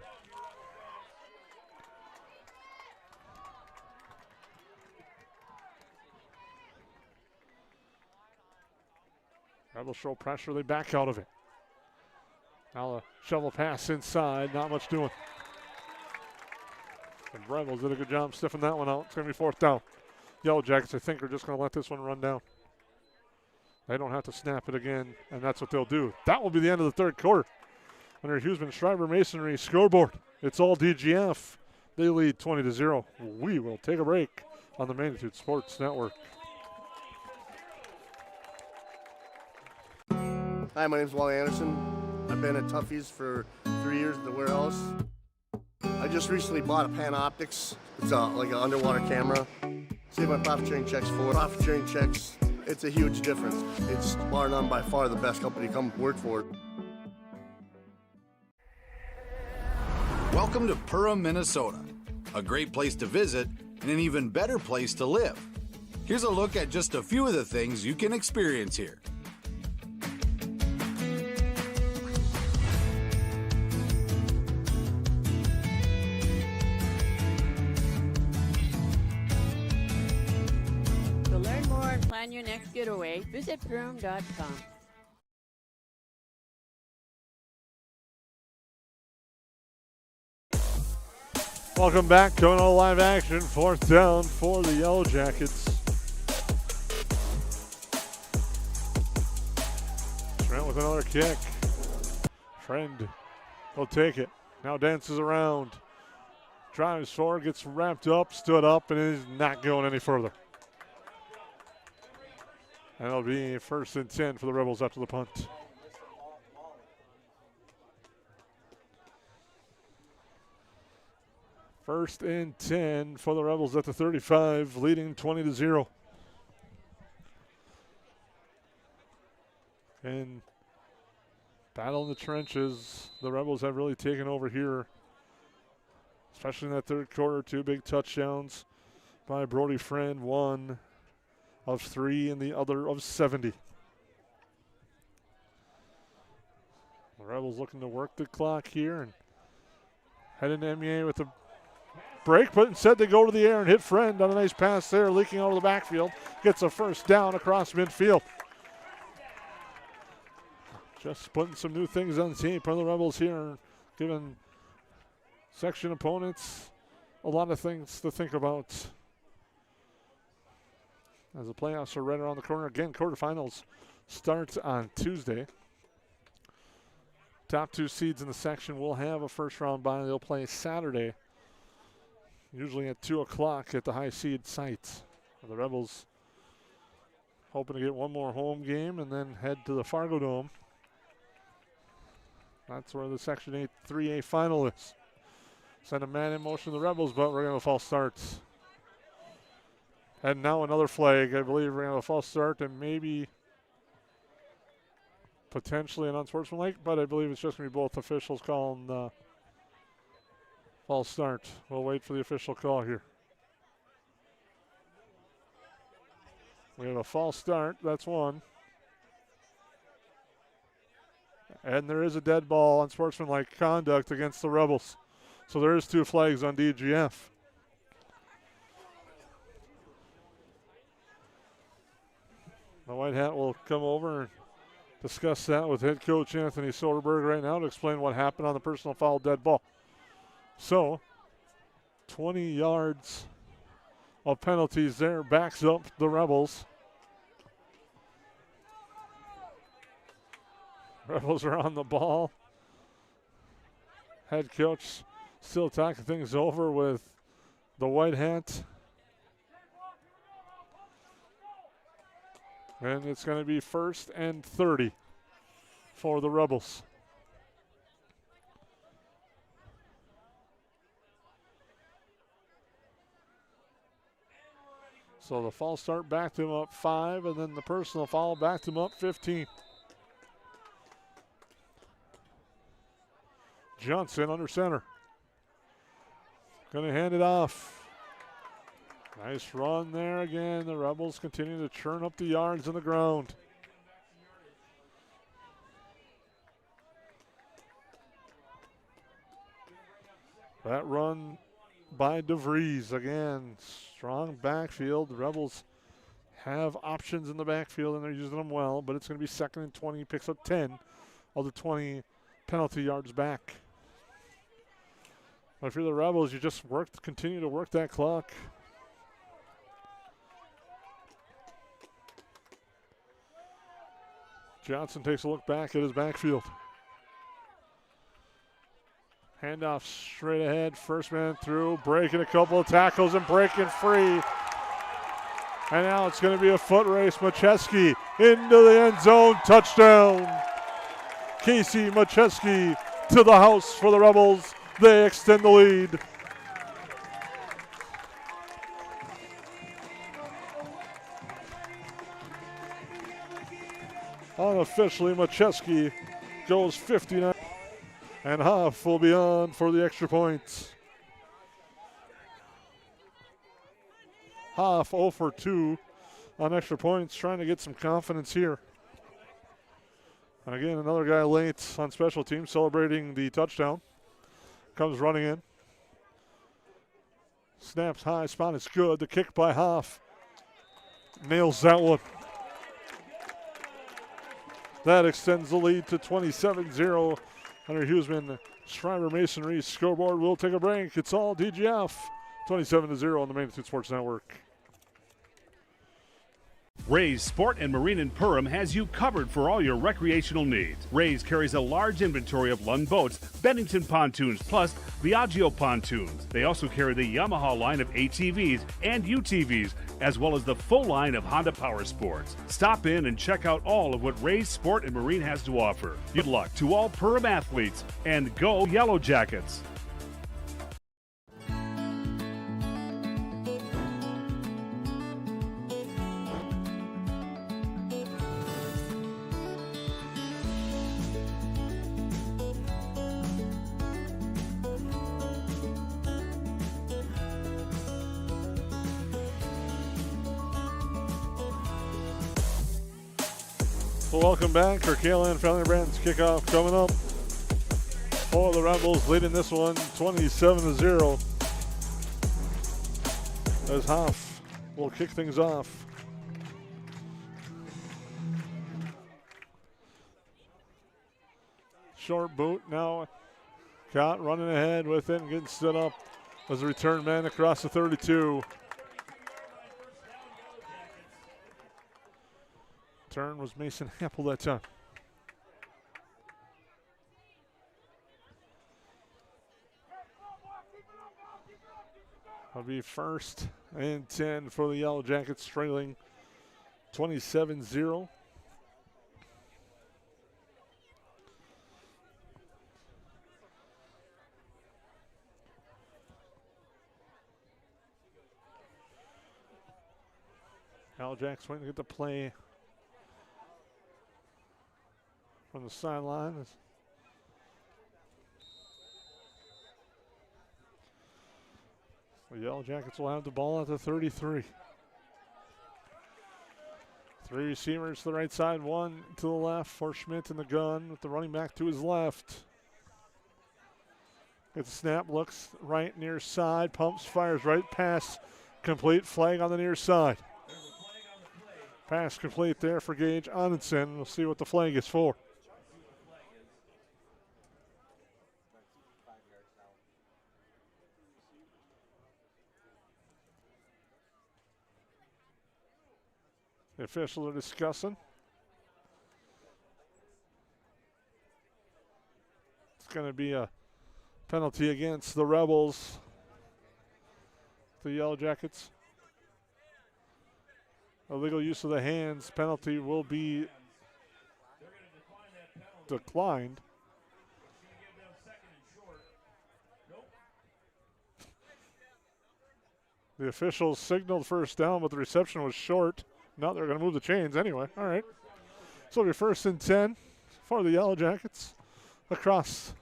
Rebels show pressure, they back out of it. Now a shovel pass inside, not much doing. And Rebels did a good job stiffing that one out. It's going to be fourth down. Yellow Jackets, I think, are just going to let this one run down. They don't have to snap it again, and that's what they'll do. That will be the end of the third quarter. Under Huseman-Schreiber Masonry scoreboard, it's all DGF. They lead 20-0. We will take a break on the Magnitude Sports Network. Hi, my name's Wally Anderson. I've been at Tuffy's for 3 years at the warehouse. I just recently bought a Panoptics. It's like an underwater camera. Save my profit sharing checks for it. Profit sharing checks, it's a huge difference. It's bar none by far the best company to come work for. Welcome to Perham, Minnesota. A great place to visit and an even better place to live. Here's a look at just a few of the things you can experience here. Plan your next getaway, visit Perham.com. Welcome back to another live action. Fourth down for the Yellow Jackets. Trent with another kick. Friend will take it. Now dances around. Drives forward, gets wrapped up, stood up, and is not going any further. And it'll be 1st and 10 for the Rebels after the punt. First and 10 for the Rebels at the 35, leading 20-0. And battle in the trenches, the Rebels have really taken over here, especially in that third quarter. 2 big touchdowns by Brody Friend, 1 of 3 and the other of 70. The Rebels looking to work the clock here and head into MEA with the break, but instead they go to the air and hit Friend on a nice pass there, leaking out of the backfield. Gets a first down across midfield. Just putting some new things on tape on the Rebels here, giving section opponents a lot of things to think about. As the playoffs are right around the corner. Again, quarterfinals starts on Tuesday. Top 2 seeds in the section will have a first round bye. They'll play Saturday, usually at 2 o'clock at the high seed site. The Rebels hoping to get one more home game and then head to the Fargo Dome. That's where the Section 8 3A final is. Send a man in motion to the Rebels, but we're going to have a false start. And now another flag. I believe we're going to have a false start and maybe potentially an unsportsmanlike, but I believe it's just going to be both officials calling the false start. We'll wait for the official call here. We have a false start. That's one. And there is a dead ball on sportsmanlike conduct against the Rebels. So there is 2 flags on DGF. The White Hat will come over and discuss that with head coach Anthony Soderberg right now to explain what happened on the personal foul dead ball. So 20 yards of penalties there backs up the Rebels. Rebels are on the ball. Head coach still talking things over with the White Hat. And it's going to be 1st and 30 for the Rebels. So the false start backed him up 5, and then the personal foul backed him up 15. Johnson under center. Going to hand it off. Nice run there again. The Rebels continue to churn up the yards on the ground. That run by DeVries again. Strong backfield. The Rebels have options in the backfield and they're using them well, but it's going to be 2nd and 20. He picks up 10 of the 20 penalty yards back. But if you're the Rebels, you just continue to work that clock. Johnson takes a look back at his backfield. Handoff straight ahead. First man through, breaking a couple of tackles and breaking free. And now it's going to be a foot race. Macheski into the end zone. Touchdown. Casey Macheski to the house for the Rebels. They extend the lead. Unofficially, Macheski goes 59. And Hoff will be on for the extra points. Hoff 0 for 2 on extra points, trying to get some confidence here. And again, another guy late on special teams celebrating the touchdown. Comes running in. Snaps high, spot is good. The kick by Hoff. Nails that one. That extends the lead to 27-0. Hunter Huseman, Schreiber Masonry scoreboard. We'll take a break. It's all DGF. 27-0 on the Magnitude Sports Network. Ray's Sport and Marine in Perham has you covered for all your recreational needs. Ray's carries a large inventory of Lund boats, Bennington pontoons, plus Viaggio pontoons. They also carry the Yamaha line of ATVs and UTVs, as well as the full line of Honda Power Sports. Stop in and check out all of what Ray's Sport and Marine has to offer. Good luck to all Perham athletes, and go Yellow Jackets! Welcome back. Our KLN Family Brands kickoff coming up. The Rebels leading this one 27-0. As Hoff will kick things off. Short boot now. Cott running ahead with it and getting stood up as a return man across the 32. Turn was Mason Happel that time. That'll be 1st and 10 for the Yellow Jackets, trailing 27-0. Yellow Jackets waiting to get the play from the sideline. The Yellow Jackets will have the ball at the 33. 3 receivers to the right side, 1 to the left for Schmidt in the gun with the running back to his left. Gets a snap, looks right near side, pumps, fires right, pass complete, flag on the near side. Pass complete there for Gage Onenson. We'll see what the flag is for. The officials are discussing. It's going to be a penalty against the Rebels. The Yellow Jackets. Illegal use of the hands penalty will be declined. The officials signaled first down, but the reception was short. Now they're going to move the chains anyway. All right. So it'll be 1st and 10 for the Yellow Jackets across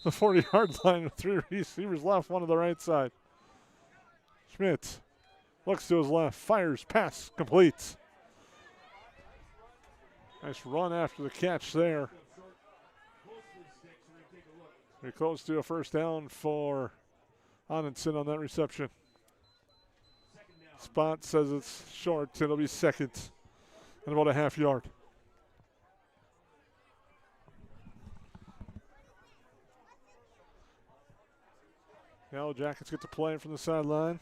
the 40-yard line with 3 receivers left, 1 to the right side. Schmidt looks to his left, fires, pass complete. Nice run after the catch there. We're close to a first down for Onenson on that reception. Spot says it's short. It'll be 2nd and about a half yard. Yellow Jackets get the play from the sideline.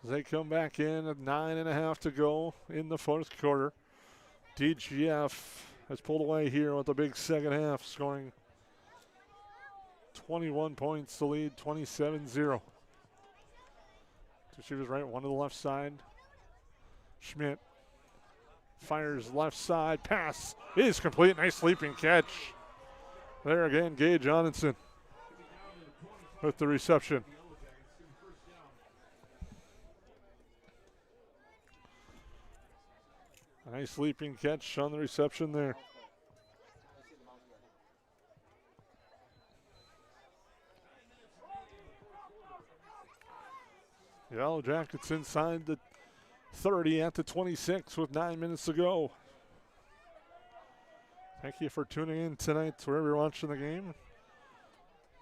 As they come back in at 9.5 to go in the 4th quarter. DGF has pulled away here with a big second half, scoring 21 points to lead 27-0. Receivers right, 1 to the left side. Schmidt fires left side, pass is complete. Nice leaping catch. There again, Gage Onenson with the reception. A nice leaping catch on the reception there. Yellow Jackets inside the 30 at the 26 with 9 minutes to go. Thank you for tuning in tonight wherever you're watching the game.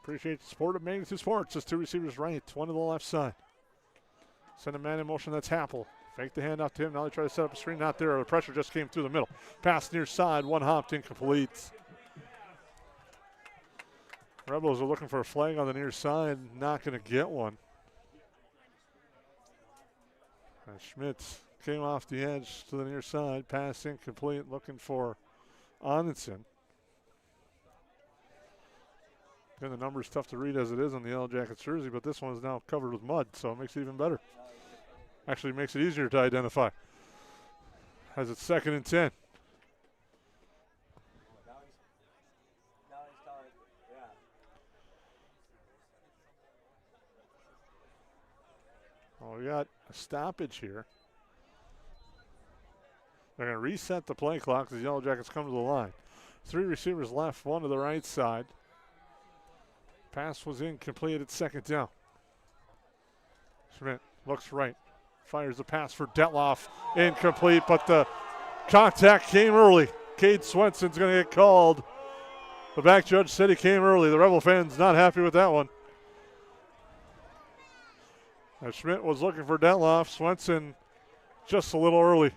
Appreciate the support of Magnitude Sports. Just 2 receivers right, 1 to the left side. Send a man in motion, that's Happel. Fake the handoff to him. Now they try to set up a screen. Not there. The pressure just came through the middle. Pass near side. 1 hopped incomplete. Rebels are looking for a flag on the near side. Not going to get one. And Schmidt came off the edge to the near side. Pass incomplete, looking for Onenson. And the number's tough to read as it is on the Yellow Jackets jersey, but this one is now covered with mud, so it makes it even better. Actually makes it easier to identify. As it's 2nd and 10. Well, we got a stoppage here. They're going to reset the play clock as the Yellow Jackets come to the line. 3 receivers left, 1 to the right side. Pass was incomplete at 2nd down. Schmidt looks right, fires a pass for Detloff, incomplete, but the contact came early. Cade Swenson's going to get called. The back judge said he came early. The Rebel fans not happy with that one. As Schmidt was looking for Detloff, Swenson just a little early.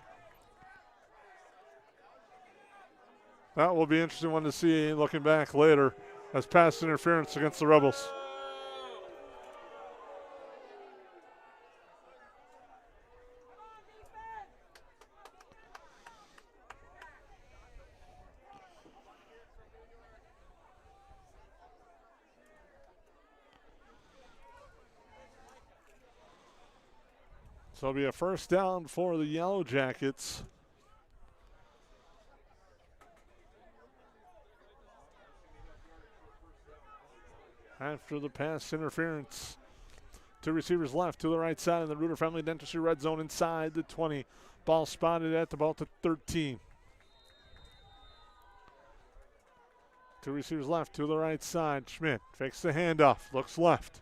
That will be an interesting one to see looking back later as pass interference against the Rebels. So it'll be a first down for the Yellow Jackets. After the pass interference. 2 receivers left to the right side of the Reuter Family Dentistry red zone inside the 20. Ball spotted at about the 13. 2 receivers left to the right side. Schmidt fakes the handoff, looks left.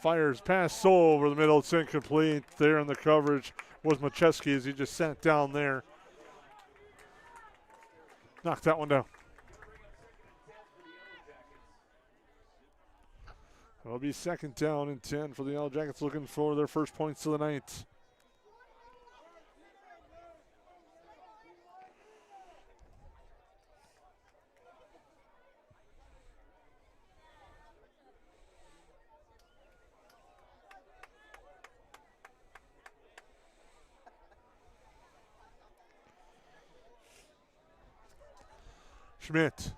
Fires pass over the middle. It's incomplete. There in the coverage was Macheski as he just sat down there. Knocked that one down. It'll be 2nd down and 10 for the Yellow Jackets looking for their first points of the night. Schmidt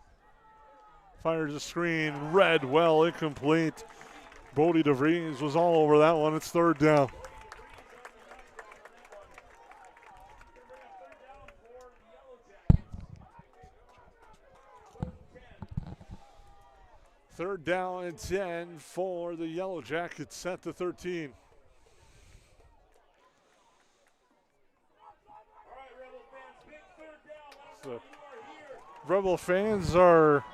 fires a screen, read well, incomplete. Bodie DeVries was all over that one. It's 3rd down. Third down and 10 for the Yellow Jackets at the 13. So Rebel fans are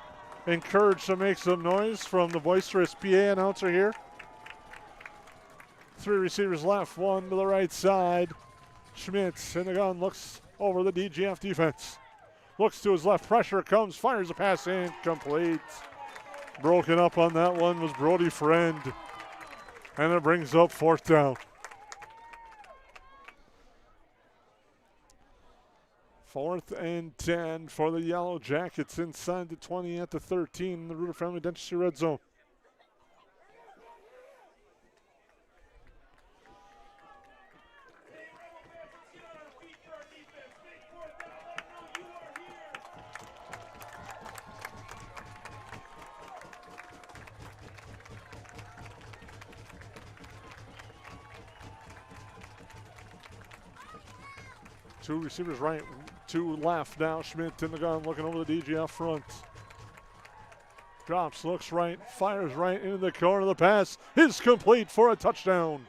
encouraged to make some noise from the boisterous PA announcer here. 3 receivers left, 1 to the right side. Schmitz in the gun, looks over the DGF defense. Looks to his left, pressure comes, fires a pass incomplete. Broken up on that one was Brody Friend. And it brings up 4th down. 4th and 10 for the Yellow Jackets inside the 20 at the 13 in the Reuter Family Dentistry red zone. Two receivers right, 2 left now. Schmidt in the gun, looking over the DGF front. Drops, looks right, fires right into the corner of the pass. Is complete for a touchdown.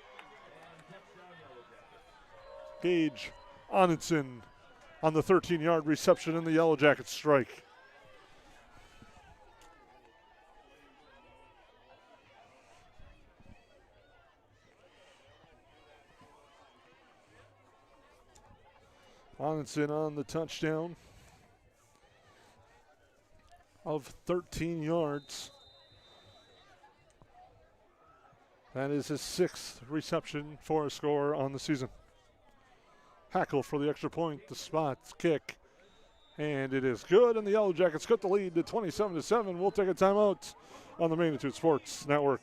Gage Onenson on the 13-yard reception, and the Yellow Jackets strike. Onenson on the touchdown of 13 yards. That is his 6th reception for a score on the season. Hackle for the extra point, the spots, kick, and it is good, and the Yellow Jackets cut the lead to 27-7. We'll take a timeout on the Magnitude Sports Network.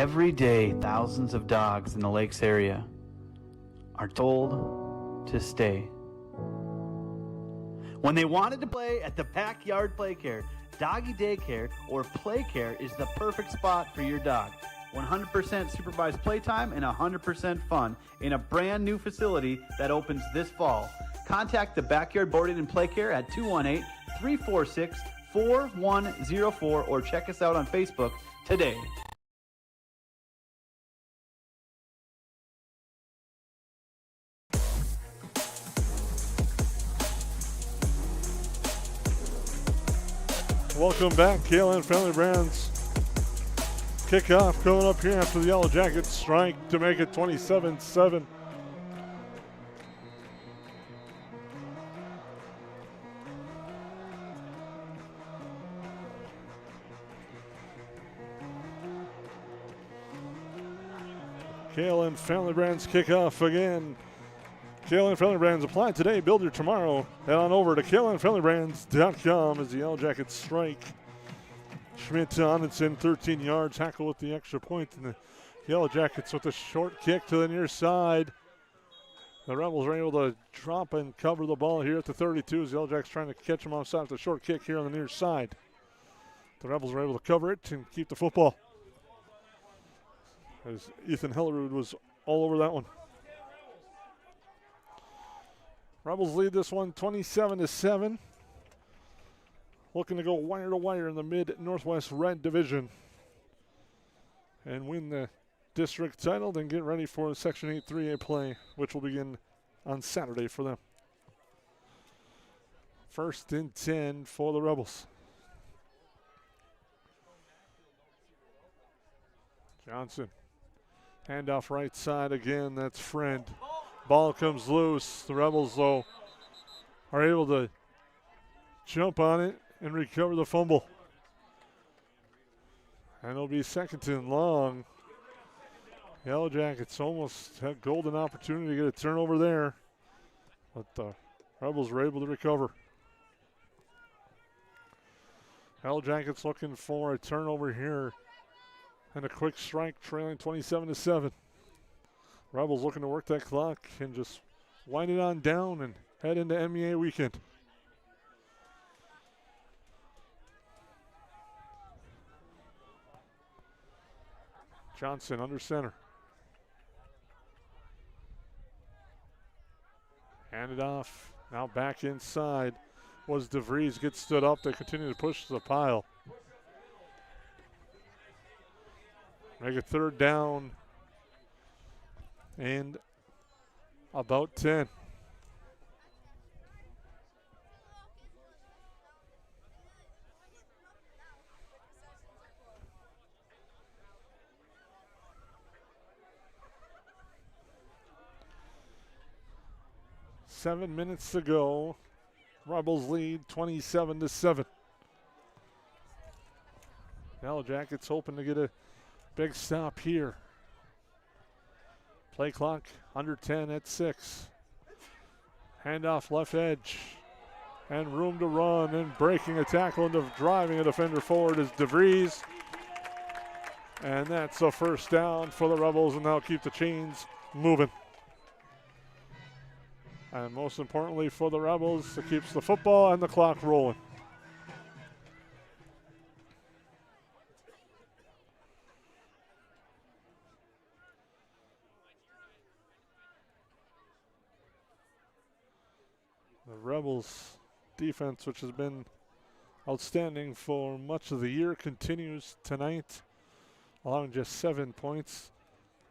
Every day, thousands of dogs in the Lakes area are told to stay. When they wanted to play at the Backyard Playcare, Doggy Daycare or Playcare is the perfect spot for your dog. 100% supervised playtime and 100% fun in a brand new facility that opens this fall. Contact the Backyard Boarding and Playcare at 218-346-4104 or check us out on Facebook today. Welcome back, KLN Family Brands. Kickoff going up here after the Yellow Jackets strike to make it 27-7. KLN Family Brands kickoff again. KLN Family Brands applied today, build your tomorrow. Head on over to KLNFamilyBrands.com as the Yellow Jackets strike. Schmidt on it's in 13 yards, Hackle with the extra point, and the Yellow Jackets with a short kick to the near side. The Rebels are able to drop and cover the ball here at the 32 as the Yellow Jackets trying to catch them offside with a short kick here on the near side. The Rebels are able to cover it and keep the football. As Ethan Hellerud was all over that one. Rebels lead this one 27-7. Looking to go wire to wire in the Mid-Northwest Red Division and win the district title, then get ready for the Section 8 3A play, which will begin on Saturday for them. 1st and 10 for the Rebels. Johnson. Handoff right side again. That's Friend. Ball comes loose. The Rebels, though, are able to jump on it and recover the fumble. And it'll be 2nd and long. Yellow Jackets almost had golden opportunity to get a turnover there, but the Rebels were able to recover. Yellow Jackets looking for a turnover here and a quick strike, trailing 27-7. Rebels looking to work that clock and just wind it on down and head into MEA weekend. Johnson under center. Handed off. Now back inside was DeVries. Gets stood up. They continue to push the pile. Make a 3rd down and about 10. Seven minutes to go. Rebels lead 27-7. Yellow Jackets hoping to get a big stop here. Play clock under 10 at 6. Handoff left edge. And room to run and breaking a tackle and driving a defender forward is DeVries. And that's a 1st down for the Rebels, and they'll keep the chains moving. And most importantly for the Rebels, it keeps the football and the clock rolling. The Rebels defense, which has been outstanding for much of the year, continues tonight, allowing just 7 points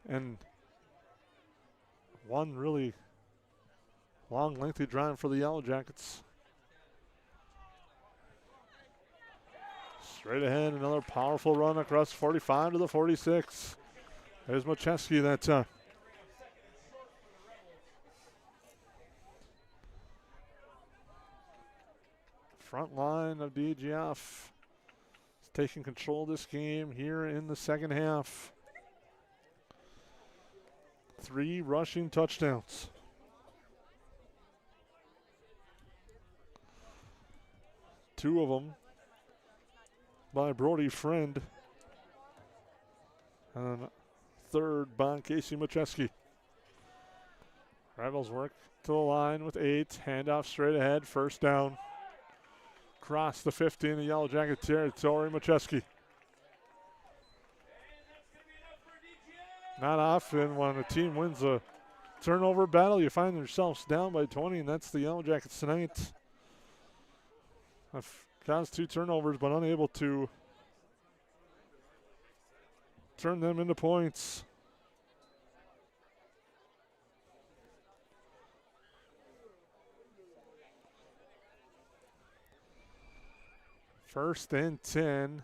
and one really long, lengthy drive for the Yellow Jackets. Straight ahead, another powerful run across 45 to the 46. There's Macheski that time. Front line of DGF is taking control of this game here in the 2nd half. 3 rushing touchdowns. Two of them by Brody Friend. And third by Casey Macheski. Rebels work to the line with 8. Handoff straight ahead. First down. Cross the 50 in the Yellow Jacket territory. Macheski. Not often when a team wins a turnover battle, you find yourselves down by 20, and that's the Yellow Jackets tonight. Have caused 2 turnovers, but unable to turn them into points. First and 10.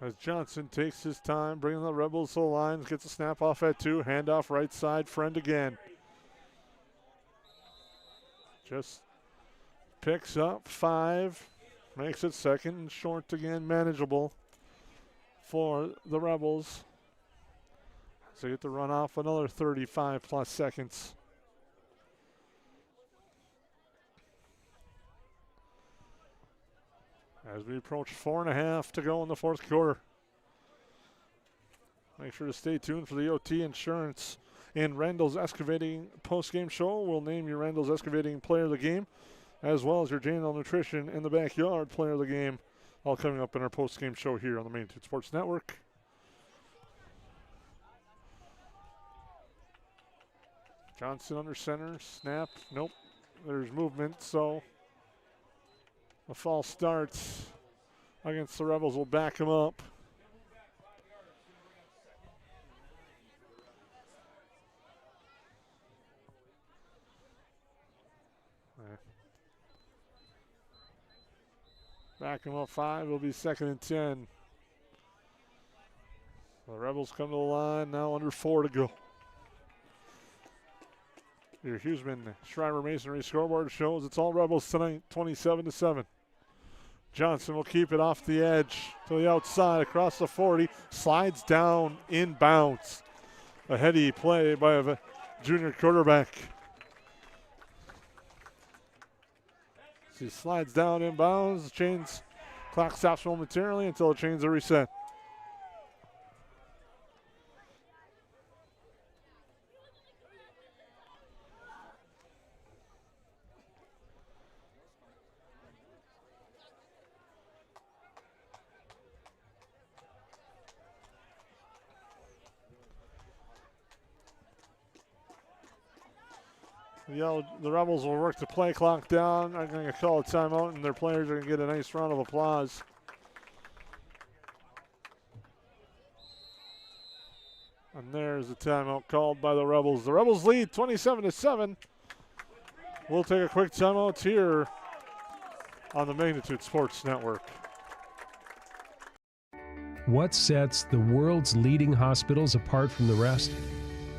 As Johnson takes his time, bringing the Rebels to the lines, gets a snap off at 2, handoff right side, Friend again. Just picks up 5, makes it second and short again, manageable for the Rebels. So get to run off another 35 plus seconds. As we approach 4.5 to go in the fourth quarter. Make sure to stay tuned for the OT Insurance and Randall's Excavating post-game show. We'll name your Randall's Excavating player of the game, as well as your J&L Nutrition in the Backyard player of the game, all coming up in our post-game show here on the Main Street Sports Network. Johnson under center, snap, nope, there's movement, so a false start against the Rebels will back him up. Back him up 5, it'll be 2nd and 10. The Rebels come to the line, now under 4 to go. Your Huseman Schreiber Masonry scoreboard shows it's all Rebels tonight, 27-7. Johnson will keep it off the edge to the outside across the 40, slides down inbounds. A heady play by a junior quarterback. He slides down inbounds, chains, clock stops momentarily until the chains are reset. The Rebels will work the play clock down. I'm going to call a timeout, and their players are going to get a nice round of applause. And there's a timeout called by the Rebels. The Rebels lead 27-7. We'll take a quick timeout here on the Magnitude Sports Network. What sets the world's leading hospitals apart from the rest?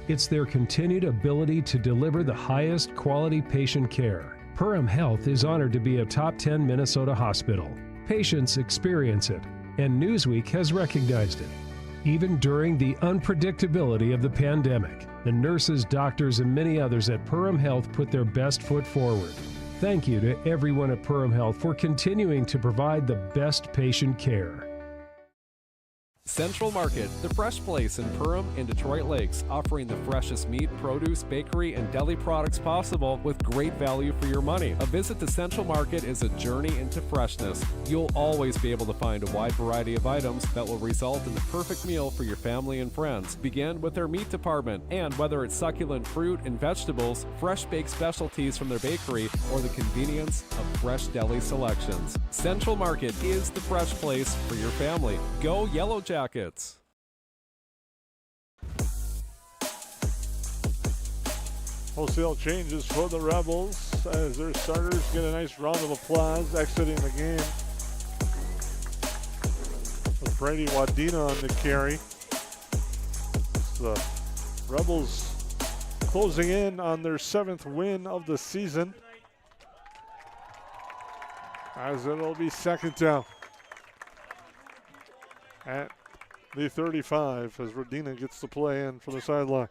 It's their continued ability to deliver the highest quality patient care. Perham Health is honored to be a top 10 Minnesota hospital. Patients experience it, and Newsweek has recognized it. Even during the unpredictability of the pandemic, the nurses, doctors, and many others at Perham Health put their best foot forward. Thank you to everyone at Perham Health for continuing to provide the best patient care. Central Market, the fresh place in Perham and Detroit Lakes, offering the freshest meat, produce, bakery, and deli products possible with great value for your money. A visit to Central Market is a journey into freshness. You'll always be able to find a wide variety of items that will result in the perfect meal for your family and friends. Begin with their meat department, and whether it's succulent fruit and vegetables, fresh baked specialties from their bakery, or the convenience of fresh deli selections. Central Market is the fresh place for your family. Go Yellow Jackets. Wholesale changes for the Rebels as their starters get a nice round of applause exiting the game. With Brady Wadena on the carry. The Rebels closing in on their 7th win of the season, as it'll be 2nd down at the 35 as Rodina gets the play in from the sideline.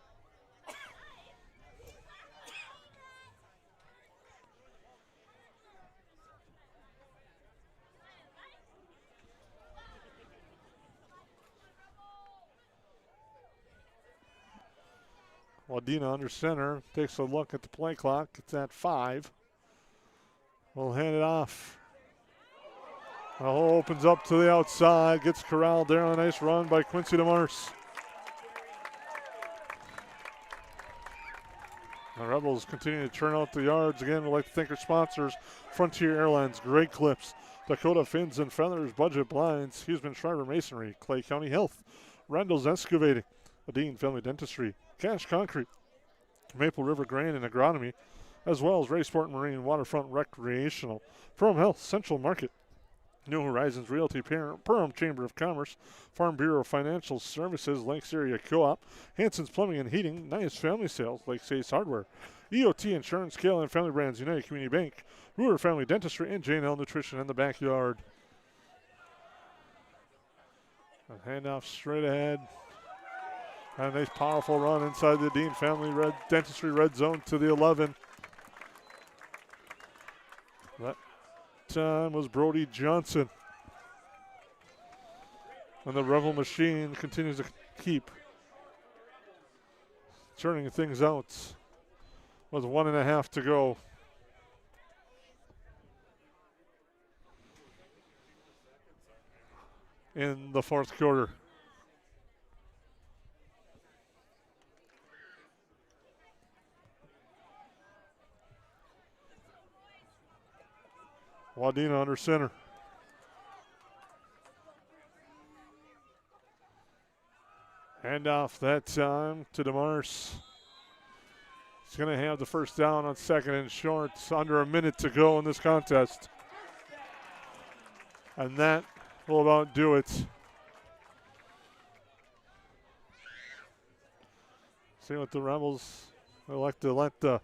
Wadena under center takes a look at the play clock. It's at 5. We'll hand it off. The hole opens up to the outside, gets corralled there on a nice run by Quincy DeMars. The Rebels continue to churn out the yards. Again, we'd like to thank our sponsors, Frontier Airlines, Great Clips, Dakota Fins and Feathers, Budget Blinds, Huseman Schreiber Masonry, Clay County Health, Randall's Excavating, Adine Family Dentistry, Cash Concrete, Maple River Grain and Agronomy, as well as Ray Sport and Marine, Waterfront Recreational, Perham Health, Central Market, New Horizons Realty, Perham Chamber of Commerce, Farm Bureau Financial Services, Lakes Area Co-op, Hanson's Plumbing and Heating, Nice Family Sales, Lakes Ace Hardware, EOT Insurance, KLM Family Brands, United Community Bank, Ruhr Family Dentistry, and J&L Nutrition in the backyard. A handoff straight ahead. And a nice powerful run inside the Dean Family Dentistry red zone to the 11. That time was Brody Johnson. And the Rebel machine continues to keep churning things out with 1.5 to go. In the fourth quarter. Wadena under center. Handoff that time to DeMars. He's going to have the first down on 2nd and short. It's under a minute to go in this contest. And that will about do it. See what the Rebels elect to let the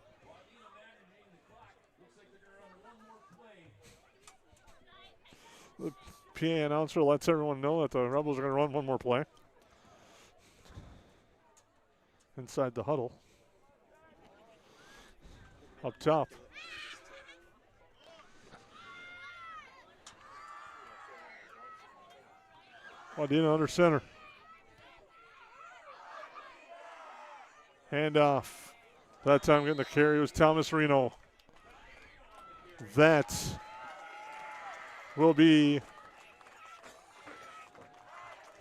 PA announcer lets everyone know that the Rebels are going to run one more play inside the huddle. Up top. Wadena under center. Handoff. That time getting the carry was Thomas Reno. That will be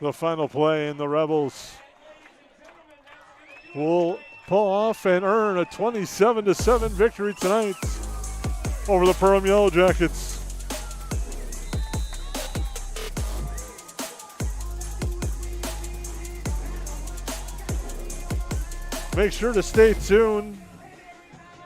the final play, and the Rebels will pull off and earn a 27-7 victory tonight over the Perham Yellow Jackets. Make sure to stay tuned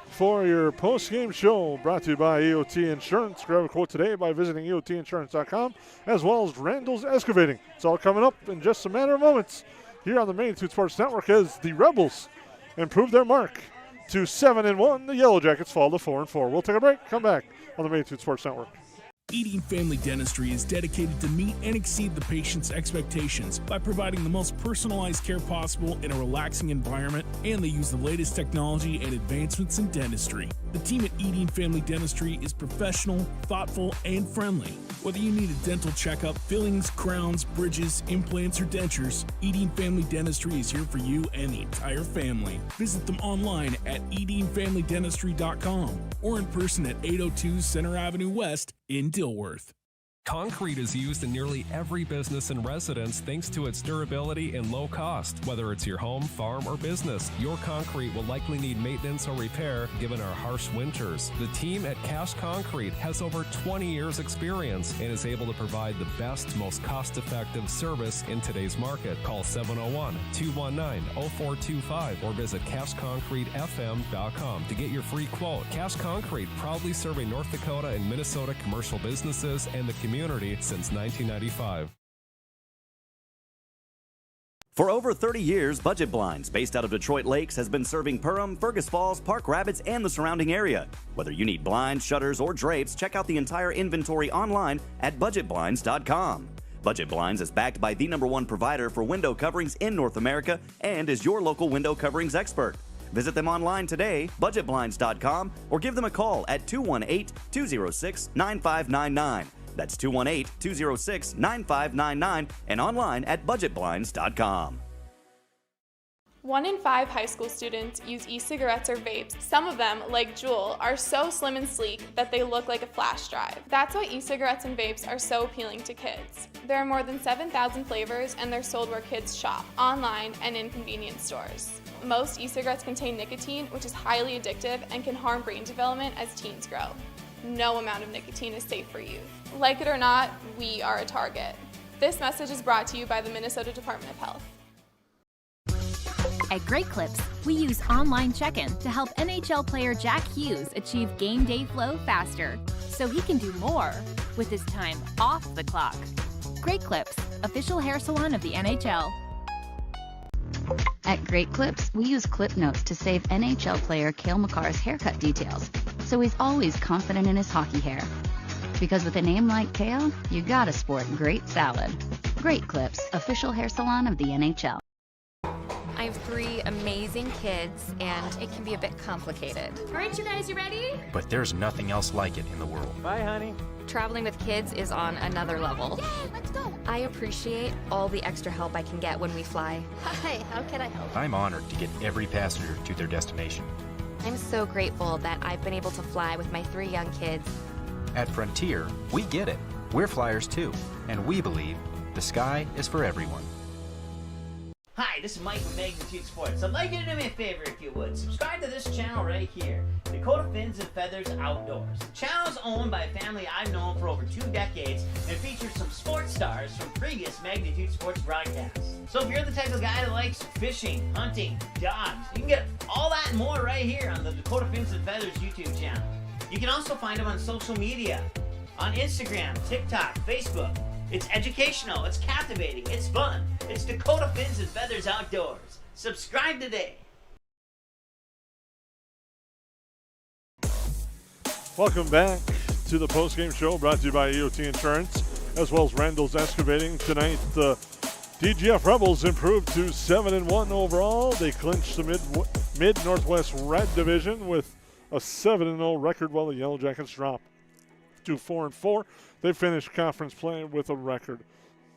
for your post-game show brought to you by EOT Insurance. Grab a quote today by visiting EOTinsurance.com, as well as Randall's Excavating. It's all coming up in just a matter of moments here on the Magnitude Sports Network as the Rebels improve their mark to 7-1. The Yellow Jackets fall to 4-4. We'll take a break. Come back on the Magnitude Sports Network. Eating Family Dentistry is dedicated to meet and exceed the patient's expectations by providing the most personalized care possible in a relaxing environment, and they use the latest technology and advancements in dentistry. The team at Eating Family Dentistry is professional, thoughtful, and friendly. Whether you need a dental checkup, fillings, crowns, bridges, implants, or dentures, Eating Family Dentistry is here for you and the entire family. Visit them online at eatingfamilydentistry.com or in person at 802 Center Avenue West in Dilworth. Concrete is used in nearly every business and residence thanks to its durability and low cost. Whether it's your home, farm, or business, your concrete will likely need maintenance or repair given our harsh winters. The team at Cash Concrete has over 20 years experience and is able to provide the best, most cost-effective service in today's market. Call 701-219-0425 or visit cashconcretefm.com to get your free quote. Cash Concrete, proudly serving North Dakota and Minnesota commercial businesses and the community since 1995. For over 30 years, Budget Blinds, based out of Detroit Lakes, has been serving Perham, Fergus Falls, Park Rapids, and the surrounding area. Whether you need blinds, shutters, or drapes, check out the entire inventory online at budgetblinds.com. Budget Blinds is backed by the #1 provider for window coverings in North America and is your local window coverings expert. Visit them online today, budgetblinds.com, or give them a call at 218-206-9599. That's 218-206-9599 and online at budgetblinds.com. 1 in 5 high school students use e-cigarettes or vapes. Some of them, like Juul, are so slim and sleek that they look like a flash drive. That's why e-cigarettes and vapes are so appealing to kids. There are more than 7,000 flavors and they're sold where kids shop, online and in convenience stores. Most e-cigarettes contain nicotine, which is highly addictive and can harm brain development as teens grow. No amount of nicotine is safe for youth. Like it or not, we are a target. This message is brought to you by the Minnesota Department of Health. At Great Clips, we use online check-in to help NHL player Jack Hughes achieve game day flow faster, so he can do more with his time off the clock. Great Clips, official hair salon of the NHL. At Great Clips, we use clip notes to save NHL player Cale Makar's haircut details, so he's always confident in his hockey hair. Because with a name like Cale, you gotta sport great salad. Great Clips, official hair salon of the NHL. I have 3 amazing kids, and it can be a bit complicated. All right, you guys, you ready? But there's nothing else like it in the world. Bye, honey. Traveling with kids is on another level. Yay, let's go. I appreciate all the extra help I can get when we fly. Hi, how can I help? I'm honored to get every passenger to their destination. I'm so grateful that I've been able to fly with my 3 young kids. At Frontier, we get it. We're flyers too, and we believe the sky is for everyone. Hi, this is Mike from Magnitude Sports. I'd like you to do me a favor if you would. Subscribe to this channel right here, Dakota Fins and Feathers Outdoors. The channel is owned by a family I've known for over 2 decades and features some sports stars from previous Magnitude Sports broadcasts. So if you're the type of guy that likes fishing, hunting, dogs, you can get all that and more right here on the Dakota Fins and Feathers YouTube channel. You can also find them on social media, on Instagram, TikTok, Facebook. It's educational, it's captivating, it's fun. It's Dakota Fins and Feathers Outdoors. Subscribe today. Welcome back to the postgame show brought to you by EOT Insurance as well as Randall's Excavating. Tonight, the DGF Rebels improved to 7-1 overall. They clinched the Mid-Northwest Red Division with a 7-0 record while the Yellow Jackets dropped to 4-4. They finished conference play with a record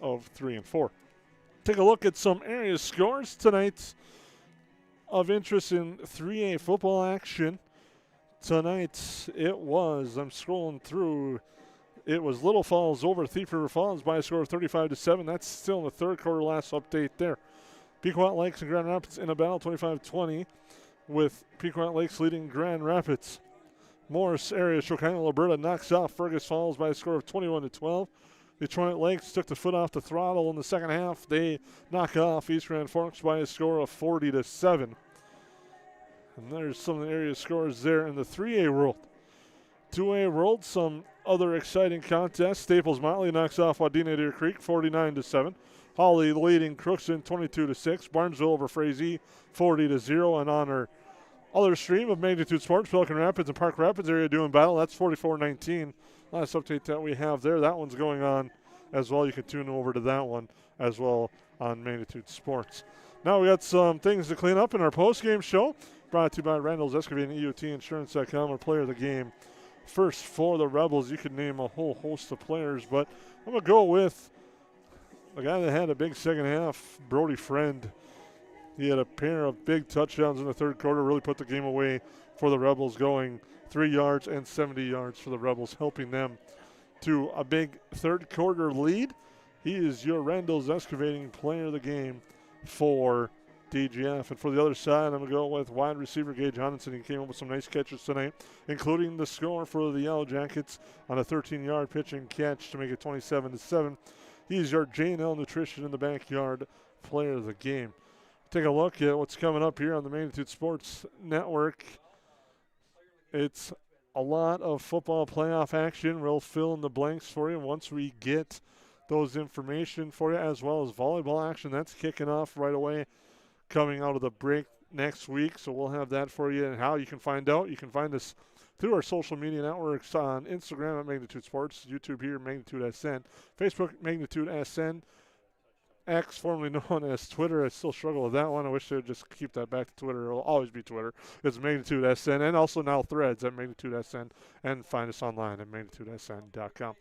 of 3-4. Take a look at some area scores tonight of interest in 3A football action. Tonight it was, I'm scrolling through, it was Little Falls over Thief River Falls by a score of 35-7. That's still in the third quarter, last update there. Pequot Lakes and Grand Rapids in a battle, 25-20, with Pequot Lakes leading Grand Rapids. Morris area, Chilcana, Alberta knocks off Fergus Falls by a score of 21-12. Detroit Lakes took the foot off the throttle in the second half. They knock off East Grand Forks by a score of 40-7. And there's some of the area scores there in the 3A world. 2A world, some other exciting contests. Staples Motley knocks off Wadena Deer Creek 49-7. Holly leading Crookston 22-6. Barnesville over Frazee 40-0. And on our other stream of Magnitude Sports, Pelican Rapids and Park Rapids area doing battle. That's 44-19. Last update that we have there. That one's going on as well. You can tune over to that one as well on Magnitude Sports. Now we got some things to clean up in our post-game show. Brought to you by Randall's Excavating, EOTinsurance.com, our player of the game. First for the Rebels, you could name a whole host of players, but I'm going to go with the guy that had a big second half, Brody Friend. He had a pair of big touchdowns in the third quarter, really put the game away for the Rebels, going 3 yards and 70 yards for the Rebels, helping them to a big third quarter lead. He is your Randall's Excavating player of the game for DGF. And for the other side, I'm going to go with wide receiver Gage Hodinson. He came up with some nice catches tonight, including the score for the Yellow Jackets on a 13-yard pitch and catch to make it 27-7. He's your J&L Nutrition in the Backyard player of the game. Take a look at what's coming up here on the Magnitude Sports Network. It's a lot of football playoff action. We'll fill in the blanks for you once we get those information for you, as well as volleyball action. That's kicking off right away, coming out of the break next week. So we'll have that for you. And how you can find out, you can find us through our social media networks on Instagram at Magnitude Sports, YouTube here, Magnitude SN, Facebook, Magnitude SN, X, formerly known as Twitter. I still struggle with that one. I wish they would just keep that back to Twitter. It'll always be Twitter. It's Magnitude SN, and also now Threads at Magnitude SN, and find us online at magnitudesn.com.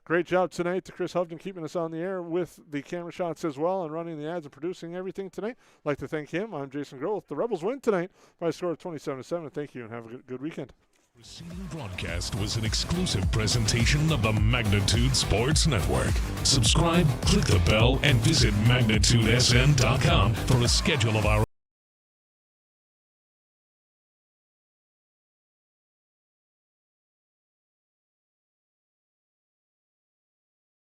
Great job tonight to Chris Hovden keeping us on the air with the camera shots as well and running the ads and producing everything tonight. I'd like to thank him. I'm Jason Groth. The Rebels win tonight by a score of 27-7. Thank you and have a good weekend. Preceding broadcast was an exclusive presentation of the Magnitude Sports Network. Subscribe, click the bell, and visit magnitudesn.com for a schedule of our